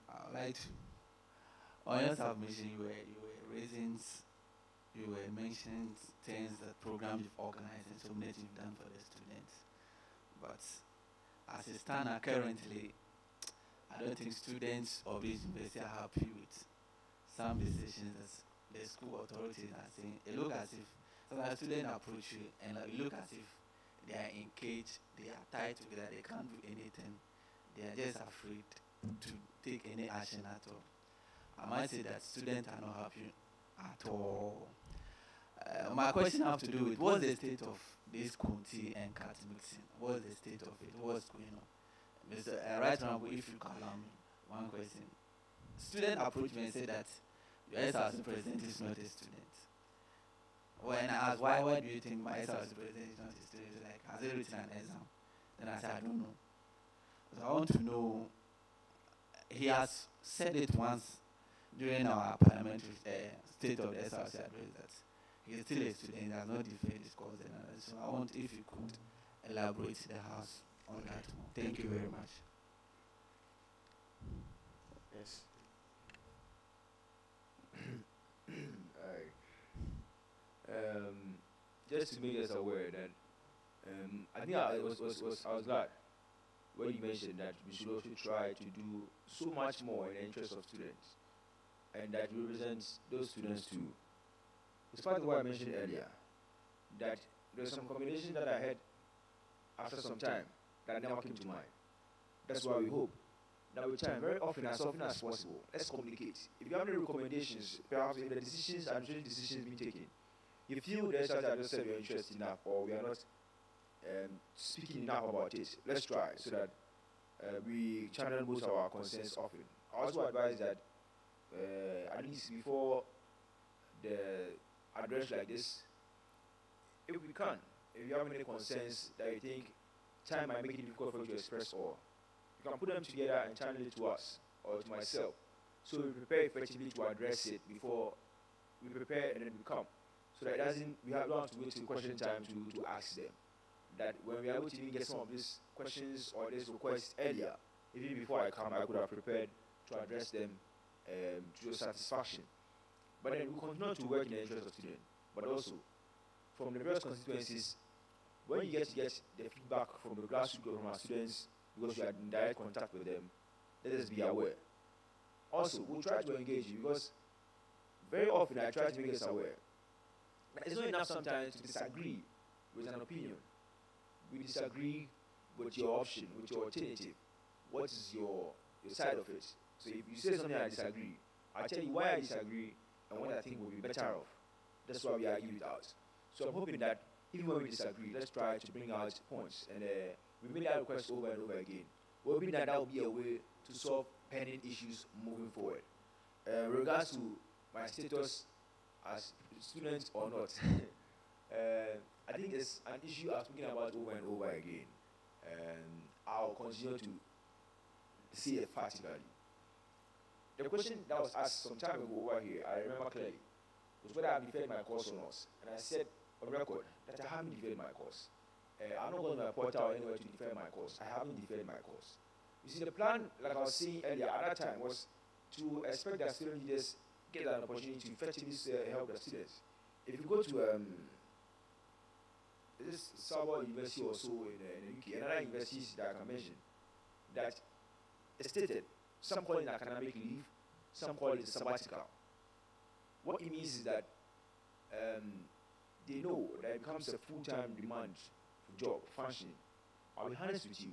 I would like to, on your submission, you were mentioning things that programs you've organized and so many things you've done for the students. But as it stands currently, I don't think students of this university are happy with some decisions that the school authorities are saying. It looks as if some students approach you and it looks as if they are engaged, they are tied together, they can't do anything. They are just afraid to take any action at all. I might say that students are not happy at all. My question has to do with what's the state of this Kunti and cat mixing? What's the state of it? What's going on? Mr. Right now, if you can allow me, one question. Student approached me and said that your SRC president is not a student. When I asked why do you think my SRC president is not a student, he's like, has he written an exam? Then I said, I don't know. So I want to know, he has said it once during our parliamentary state of the SRC address that he is still a student, he has not deferred his course and others. So I want if you could elaborate the House on that one. Thank you very much. Yes. Alright. Just to make us aware that I think I was glad when you mentioned that we should also try to do so much more in the interest of students, and that represents those students too. Despite what I mentioned earlier, that there's some combination that I had after some time that never came to mind. That's why we hope that with time, very often, as possible, let's communicate. If you have any recommendations, perhaps if the decisions, administrative decisions being taken, you feel there's such as I just said, you're interested enough, or we are not speaking enough about it, let's try so that we channel most of our concerns often. I also advise that at least before the address like this, if we can, if you have any concerns that you think time might make it difficult for you to express, or you can put them together and channel it to us or to myself, so we prepare effectively to address it before we prepare and then we come, so that it doesn't, we don't have to wait till question time to ask them. That when we are able to even get some of these questions or these requests earlier, even before I come, I could have prepared to address them to your satisfaction. But then we continue to work in the interest of students, but also from the various constituencies, when you get the feedback from the grassroots from our students, because you are in direct contact with them, let us be aware. Also, we'll try to engage you, because very often I try to make us aware that it's not enough sometimes to disagree with an opinion. We disagree with your option, with your alternative. What is your side of it? So if you say something I disagree, I tell you why I disagree and what I think will be better off. That's why we argue it out. So I'm hoping that even when we disagree, let's try to bring out points. And we made that request over and over again. We're hoping that will be a way to solve pending issues moving forward. With regards to my status as student or not, I think it's an issue I've spoken about over and over again. And I'll continue to see it practically. The question that was asked some time ago over here, I remember clearly, was whether I've deferred my course or not. And I said on record that I haven't deferred my course. I'm not going to my portal or anywhere to defer my course. I haven't deferred my course. You see, the plan, like I was saying earlier, at that time was to expect that student leaders get an opportunity to effectively help the students. If you go to this Sabo University or so in the UK, another universities that I can mention, that it's stated, some call it academic leave, some call it sabbatical. What it means is that they know that it becomes a full-time demand for job, functioning. I'll be honest with you,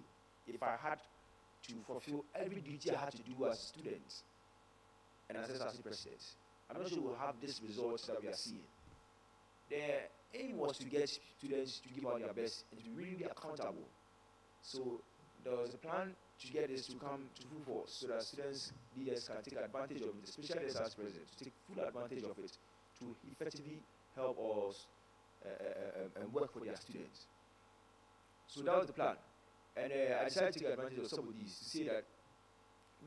if I had to fulfill every duty I had to do as a student and as Src president, I'm not sure we'll have this results that we are seeing. The aim was to get students to give out their best and to really be accountable. So there was a plan to get this to come to full force so that students, leaders can take advantage of it, especially as president, to take full advantage of it to effectively help us and work for their students. So that was the plan. And I decided to take advantage of some of these to say that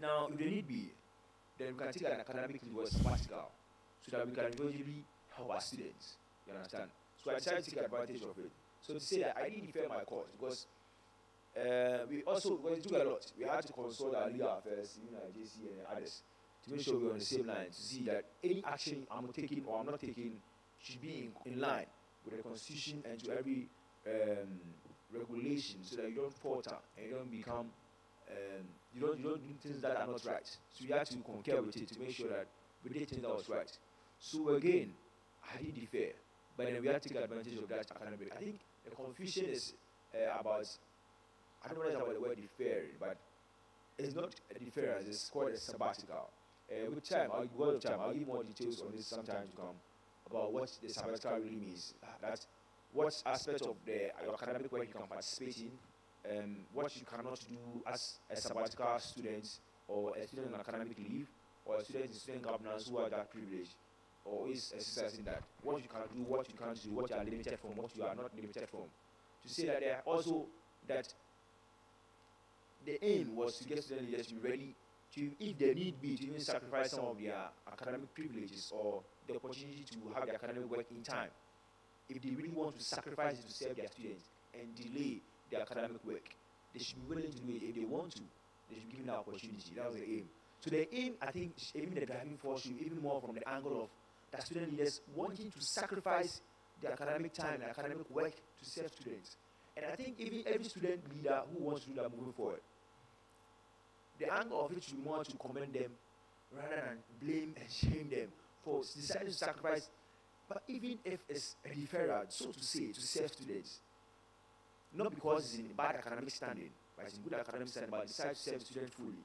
now, if there need be, then we can take an academic leave or sabbatical so that we can eventually help our students. You understand? So I decided to take advantage of it. So to say that I didn't defer my course because we also, because we do a lot, we had to consult our legal affairs, even our JC and others, to make sure we're on the same line, to see that any action I'm taking or I'm not taking should be in line with the Constitution and to every regulation, so that you don't falter and you don't become, you don't do things that are not right. So you have to concur with it to make sure that we did things that was right. So again, I did defer, but then we have to take advantage of that academic. I think the confusion is about, I don't know about the word defer, but it's not a deference, it's called a sabbatical. With time, I'll give more details on this sometime to come about what the sabbatical really means. That what aspect of your academic work you can participate in, what you cannot do as a sabbatical student or a student on academic leave or a student in student governance who are that privilege or is exercising that. What you can do, what you can't do, what you are limited from, what you are not limited from. To say that there also that the aim was to get student leaders to be ready to, if they need be, to even sacrifice some of their academic privileges or the opportunity to have their academic work in time. If they really want to sacrifice it to serve their students and delay their academic work, they should be willing to do it. If they want to, they should be given that opportunity. That was the aim. So the aim, I think, even the driving force should even more from the angle of the student leaders wanting to sacrifice the academic time and academic work to serve students. And I think even every student leader who wants to do that moving forward, the angle of it should be more to commend them rather than blame and shame them for deciding to sacrifice. But even if it's a referral, so to say, to serve students, not because it's in bad academic standing, but it's in good academic standing, but decide to serve students fully,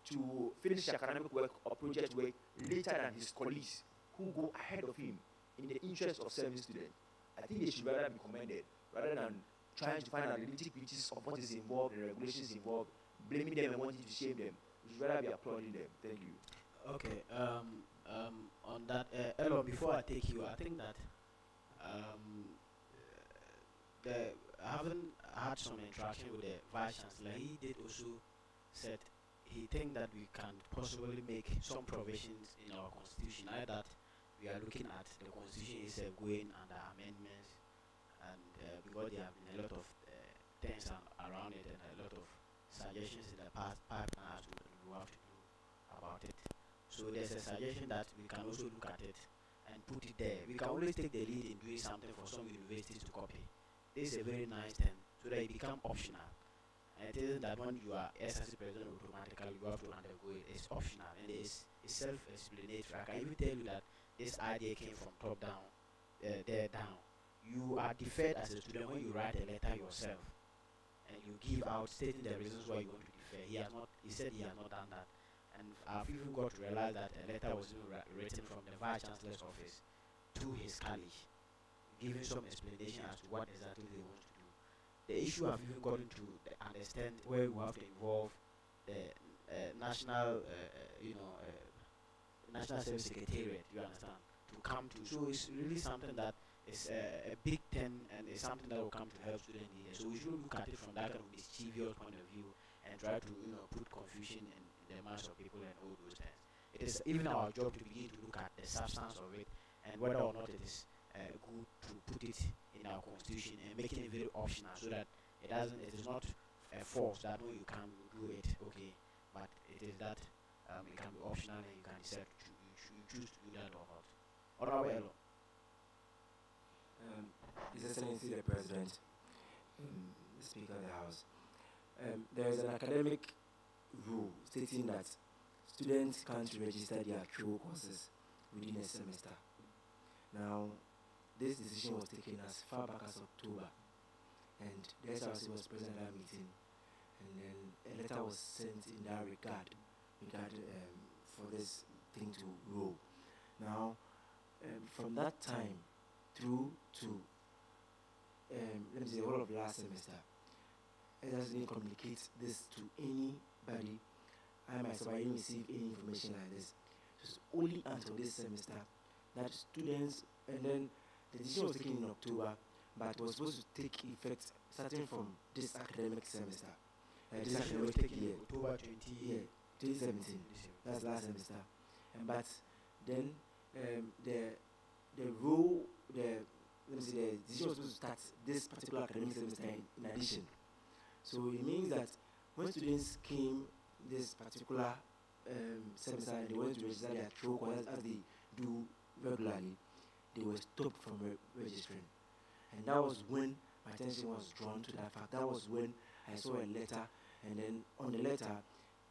to finish academic work or project work later than his colleagues who go ahead of him in the interest of serving students. I think they should rather be commended rather than trying to find out the nitty-gritties of what is involved, the regulations involved, blaming them and wanting to shame them. We should rather be applauding them. Thank you. Okay. On that, Elon, before I take you, I think that I haven't had some interaction with the vice chancellor. He did also said he think that we can possibly make some provisions in our constitution. Either that we are looking at the constitution itself going under amendments, and because there have been a lot of things around it and a lot of suggestions in the past pipeline as to what we have to do about it. So there's a suggestion that we can also look at it and put it there. We can always take the lead in doing something for some universities to copy. This is a very nice thing, so that it become optional. And it isn't that when you are SRC president automatically you have to undergo it. It's optional and it's self-explanatory. I can even tell you that this idea came from top down, there down. You are deferred as a student when you write a letter yourself and you give out stating the reasons why you want to defer. He said he has not done that. And I've even got to realize that a letter was even written from the Vice Chancellor's office to his college, giving some explanation as to what exactly they want to do. The issue I've even gotten to understand where we have to involve the national, National Service Secretariat, you understand, to come to. So it's really something that is a big thing and it's something that will come to help student leaders. So we should look at it from that kind of mischievous point of view and try to, put confusion in the minds of people and all those things. It is even our job to begin to look at the substance of it and whether or not it is good to put it in our constitution and making it very optional so that it is not a force that no, you can do it, okay, but it is that it can be optional and you can decide to choose to do that or not. Honorable Elo. His Excellency the President, the Speaker of the House, there is an academic rule stating that students can't register their true courses within a semester. Now, this decision was taken as far back as October, and the SRC was present at that meeting, and then a letter was sent in that regard for this thing to roll. Now, from that time through to let me say the whole of last semester, it doesn't communicate this to anybody. I myself, I didn't receive any information like this. It was only until this semester that students, and then the decision was taken in October, but it was supposed to take effect starting from this academic semester. This academic year. October 2017. That's last semester. But then the rule, the decision was supposed to start this particular academic semester in addition. So it means that when students came this particular semester and they went to register their true courses as they do regularly, they were stopped from registering. And that was when my attention was drawn to that fact. That was when I saw a letter, and then on the letter,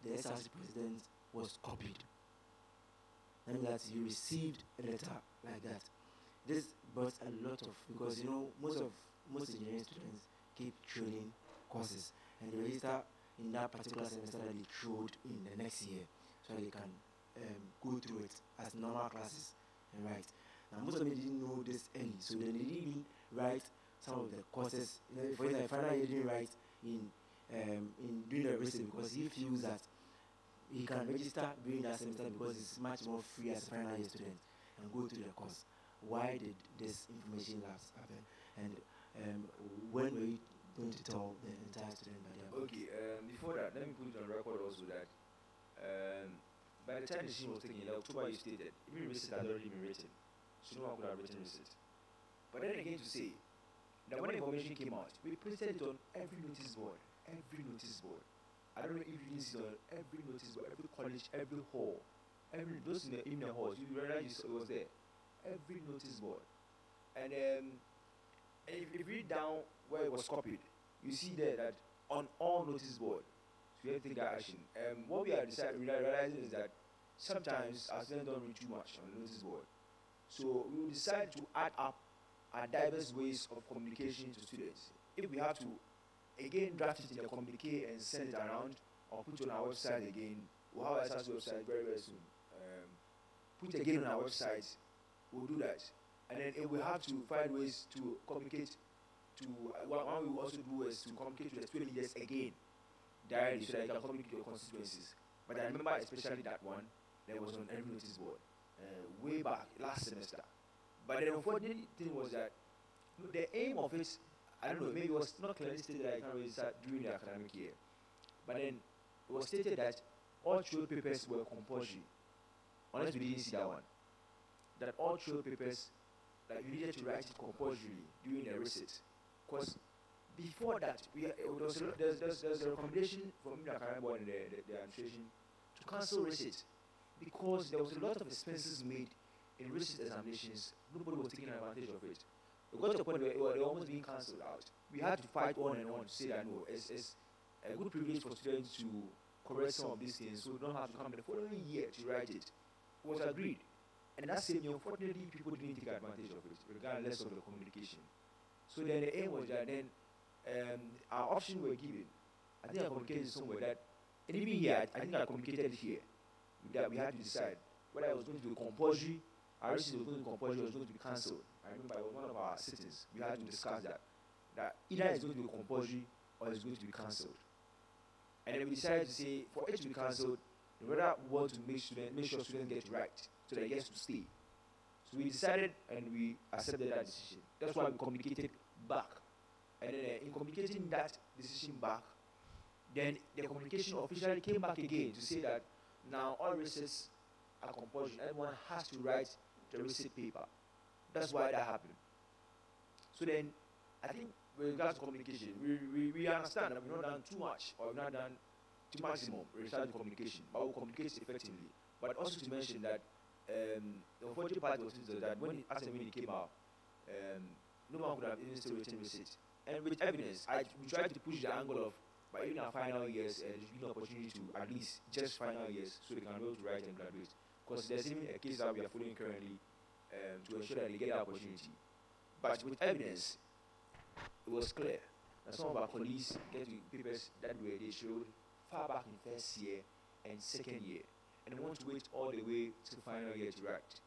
the SRC president was copied. That means that you received a letter like that. This brought a lot of, because most engineering students keep training courses, and they register in that particular semester that they through in the next year, so they can go through it as normal classes and write. Now, most of them didn't know this early, so then they didn't even write some of the courses. For example, final year didn't write in doing the research because he feels that he can register during that semester because it's much more free as a final year student and go through the course. Why did this information lapse happen? And when were you going to tell the entire student by their Okay, before that, let me put it on record also that by the time the decision was taken in October, you stated even receipt had already been written, so no one could have written receipt. But then again to say that when information came out, we printed it on every notice board I don't know if you didn't see on every notice board, every college, every hall, every those in the halls, you realize it was there. Every notice board. And if you read down where it was copied, you see there that on all notice board, so we have to take that action. What we are realizing is that sometimes our students don't read too much on the notice board. So we will decide to add up our diverse ways of communication to students. If we have to, again, draft it in the communique and send it around, or put it on our website again, we'll have our website very, very soon. Put it again on our website, we'll do that. And then if we have to find ways to communicate to, one we will also do is to communicate to the student leaders again, directly, so that they can communicate to your constituencies. But I remember especially that one that was on every notice board, way back, last semester. But the unfortunate thing was that the aim of it, I don't know, maybe it was not clearly stated that I can't really start during the academic year. But then it was stated that all trail papers were compulsory, unless we didn't see that one. That all trail papers, that you needed to write it compulsorily during the recit. Because before that, there's a recommendation from the academic board and the administration to cancel recit, because there was a lot of expenses made in recit examinations. Nobody was taking advantage of it. It got to a point where they were almost being cancelled out. We had to fight on and on to say that no, it's a good privilege for students to correct some of these things, so we don't have to come the following year to write it. It was agreed. And that same year, unfortunately, people didn't take advantage of it, regardless of the communication. So then the aim was that then our option were given. I think I communicated somewhere that, and even here, I think I communicated here, that we had to decide whether it was going to be compulsory, our receipt was going to be compulsory, or it was going to be cancelled. I remember it was one of our sittings, we had to discuss that either it's going to be compulsory or it's going to be cancelled. And then we decided to say, for it to be cancelled, we rather want to make sure students get it right, so they get to stay. So we decided and we accepted that decision. That's why we communicated back. And then in communicating that decision back, then the communication officially came back again to say that now all receipts are compulsory. Everyone has to write the receipt paper. That's why that happened. So then, I think with regards to communication, we understand that we've not done too much, or we've not done to maximum with regards to communication, but we'll communicate effectively. But also to mention that the unfortunate part was that when it came out, no one could have even still written receipt. And with evidence, we tried to push the angle of, but even our final years, there's been an opportunity to at least just final years so they can be able to write and graduate. Because there's even a case that we are following currently to ensure that they get that opportunity. But with evidence, it was clear that some of our colleagues get the papers that they showed far back in first year and second year, and they want to wait all the way to final year to write.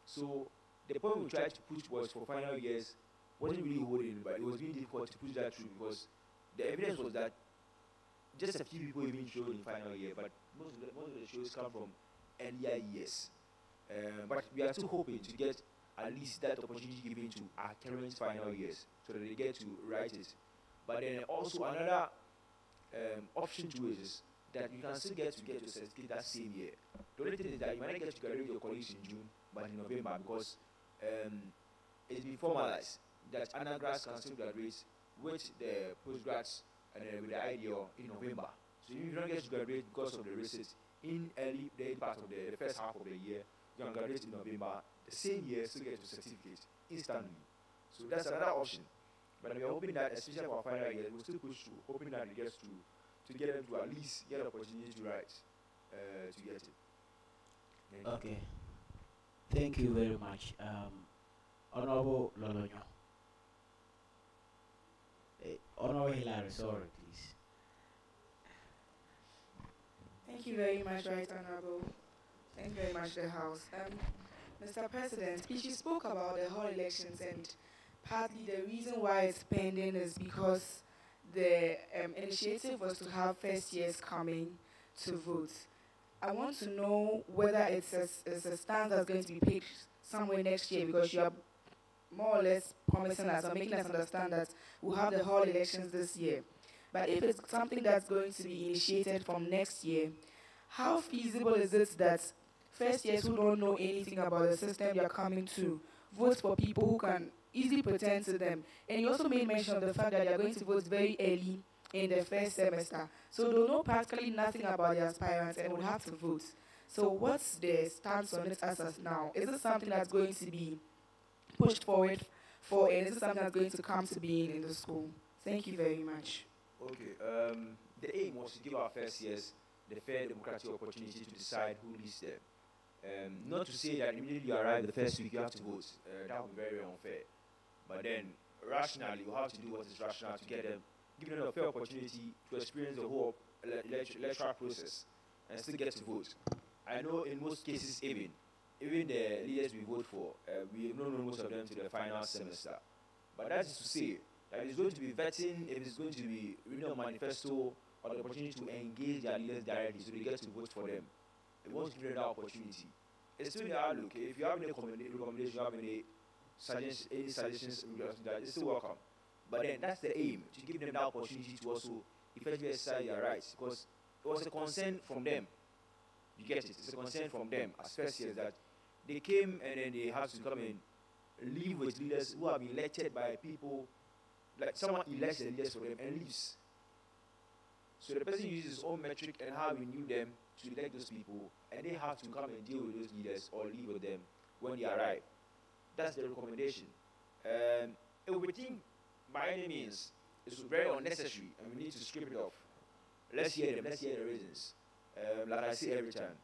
So the point we tried to push was for final years wasn't really holding, but it was really difficult to push that through because the evidence was that just a few people even showed in final year, but most of the shows come from earlier years. But we are still hoping to get at least that opportunity given to our current final years so that they get to write it. But then also another option to it is that you can still get your certificate that same year. The only thing is that you might not get to graduate your colleagues in June, but in November, because it's been formalized that undergrads can still graduate with the postgrads and with the IDO in November. So if you don't get to graduate because of the receipt in the part of the first half of the year, you can graduate in November, the same year, still get your certificate instantly. So that's another option. But we are hoping that, especially for our final year, we'll still push through, hoping that it gets to get them to at least get the opportunity to write, to get it. Okay. Thank you very much. Honorable Lolonyo. Honorable Hilary, sorry, please. Thank you very much, Right Honorable. Thank you very much, the House. Mr. President, please, you spoke about the whole elections, and partly the reason why it's pending is because the initiative was to have first years coming to vote. I want to know whether it's a stance that's going to be picked somewhere next year, because you are more or less promising us or making us understand that we'll have the whole elections this year. But if it's something that's going to be initiated from next year, how feasible is it that first years who don't know anything about the system you're coming to vote for people who can easily pretend to them? And you also made mention of the fact that you're going to vote very early in the first semester. So they'll know practically nothing about the aspirants and would have to vote. So what's the stance on it as of now? Is it something that's going to be pushed forward for, and is it something that's going to come to being in the school? Thank you very much. Okay. The aim was to give our first years the fair democratic opportunity to decide who leads them. Not to say that immediately you arrive the first week you have to vote. That would be very, very unfair. But then, rationally, you have to do what is rational to get them, give them a fair opportunity to experience the whole electoral process and still get to vote. I know in most cases, even the leaders we vote for, we have known most of them to the final semester. But that is to say that it's going to be vetting, if it's going to be reading a manifesto or the opportunity to engage their leaders directly so they get to vote for them. It wants to give them that opportunity. It's still in the outlook. If you have any recommendation, you have any suggestions, it's still welcome. But then that's the aim, to give them that opportunity to also effectively exercise their rights, because it was a concern from them. You get it? It's a concern from them as first years that they came and then they have to come and live with leaders who have been elected by people, like someone elects the leaders for them and leaves. So the person uses his own metric and how we knew them to elect those people, and they have to come and deal with those leaders or live with them when they arrive. That's the recommendation. If we think by any means it's very unnecessary and we need to strip it off, let's hear them, let's hear the reasons. Like I say every time,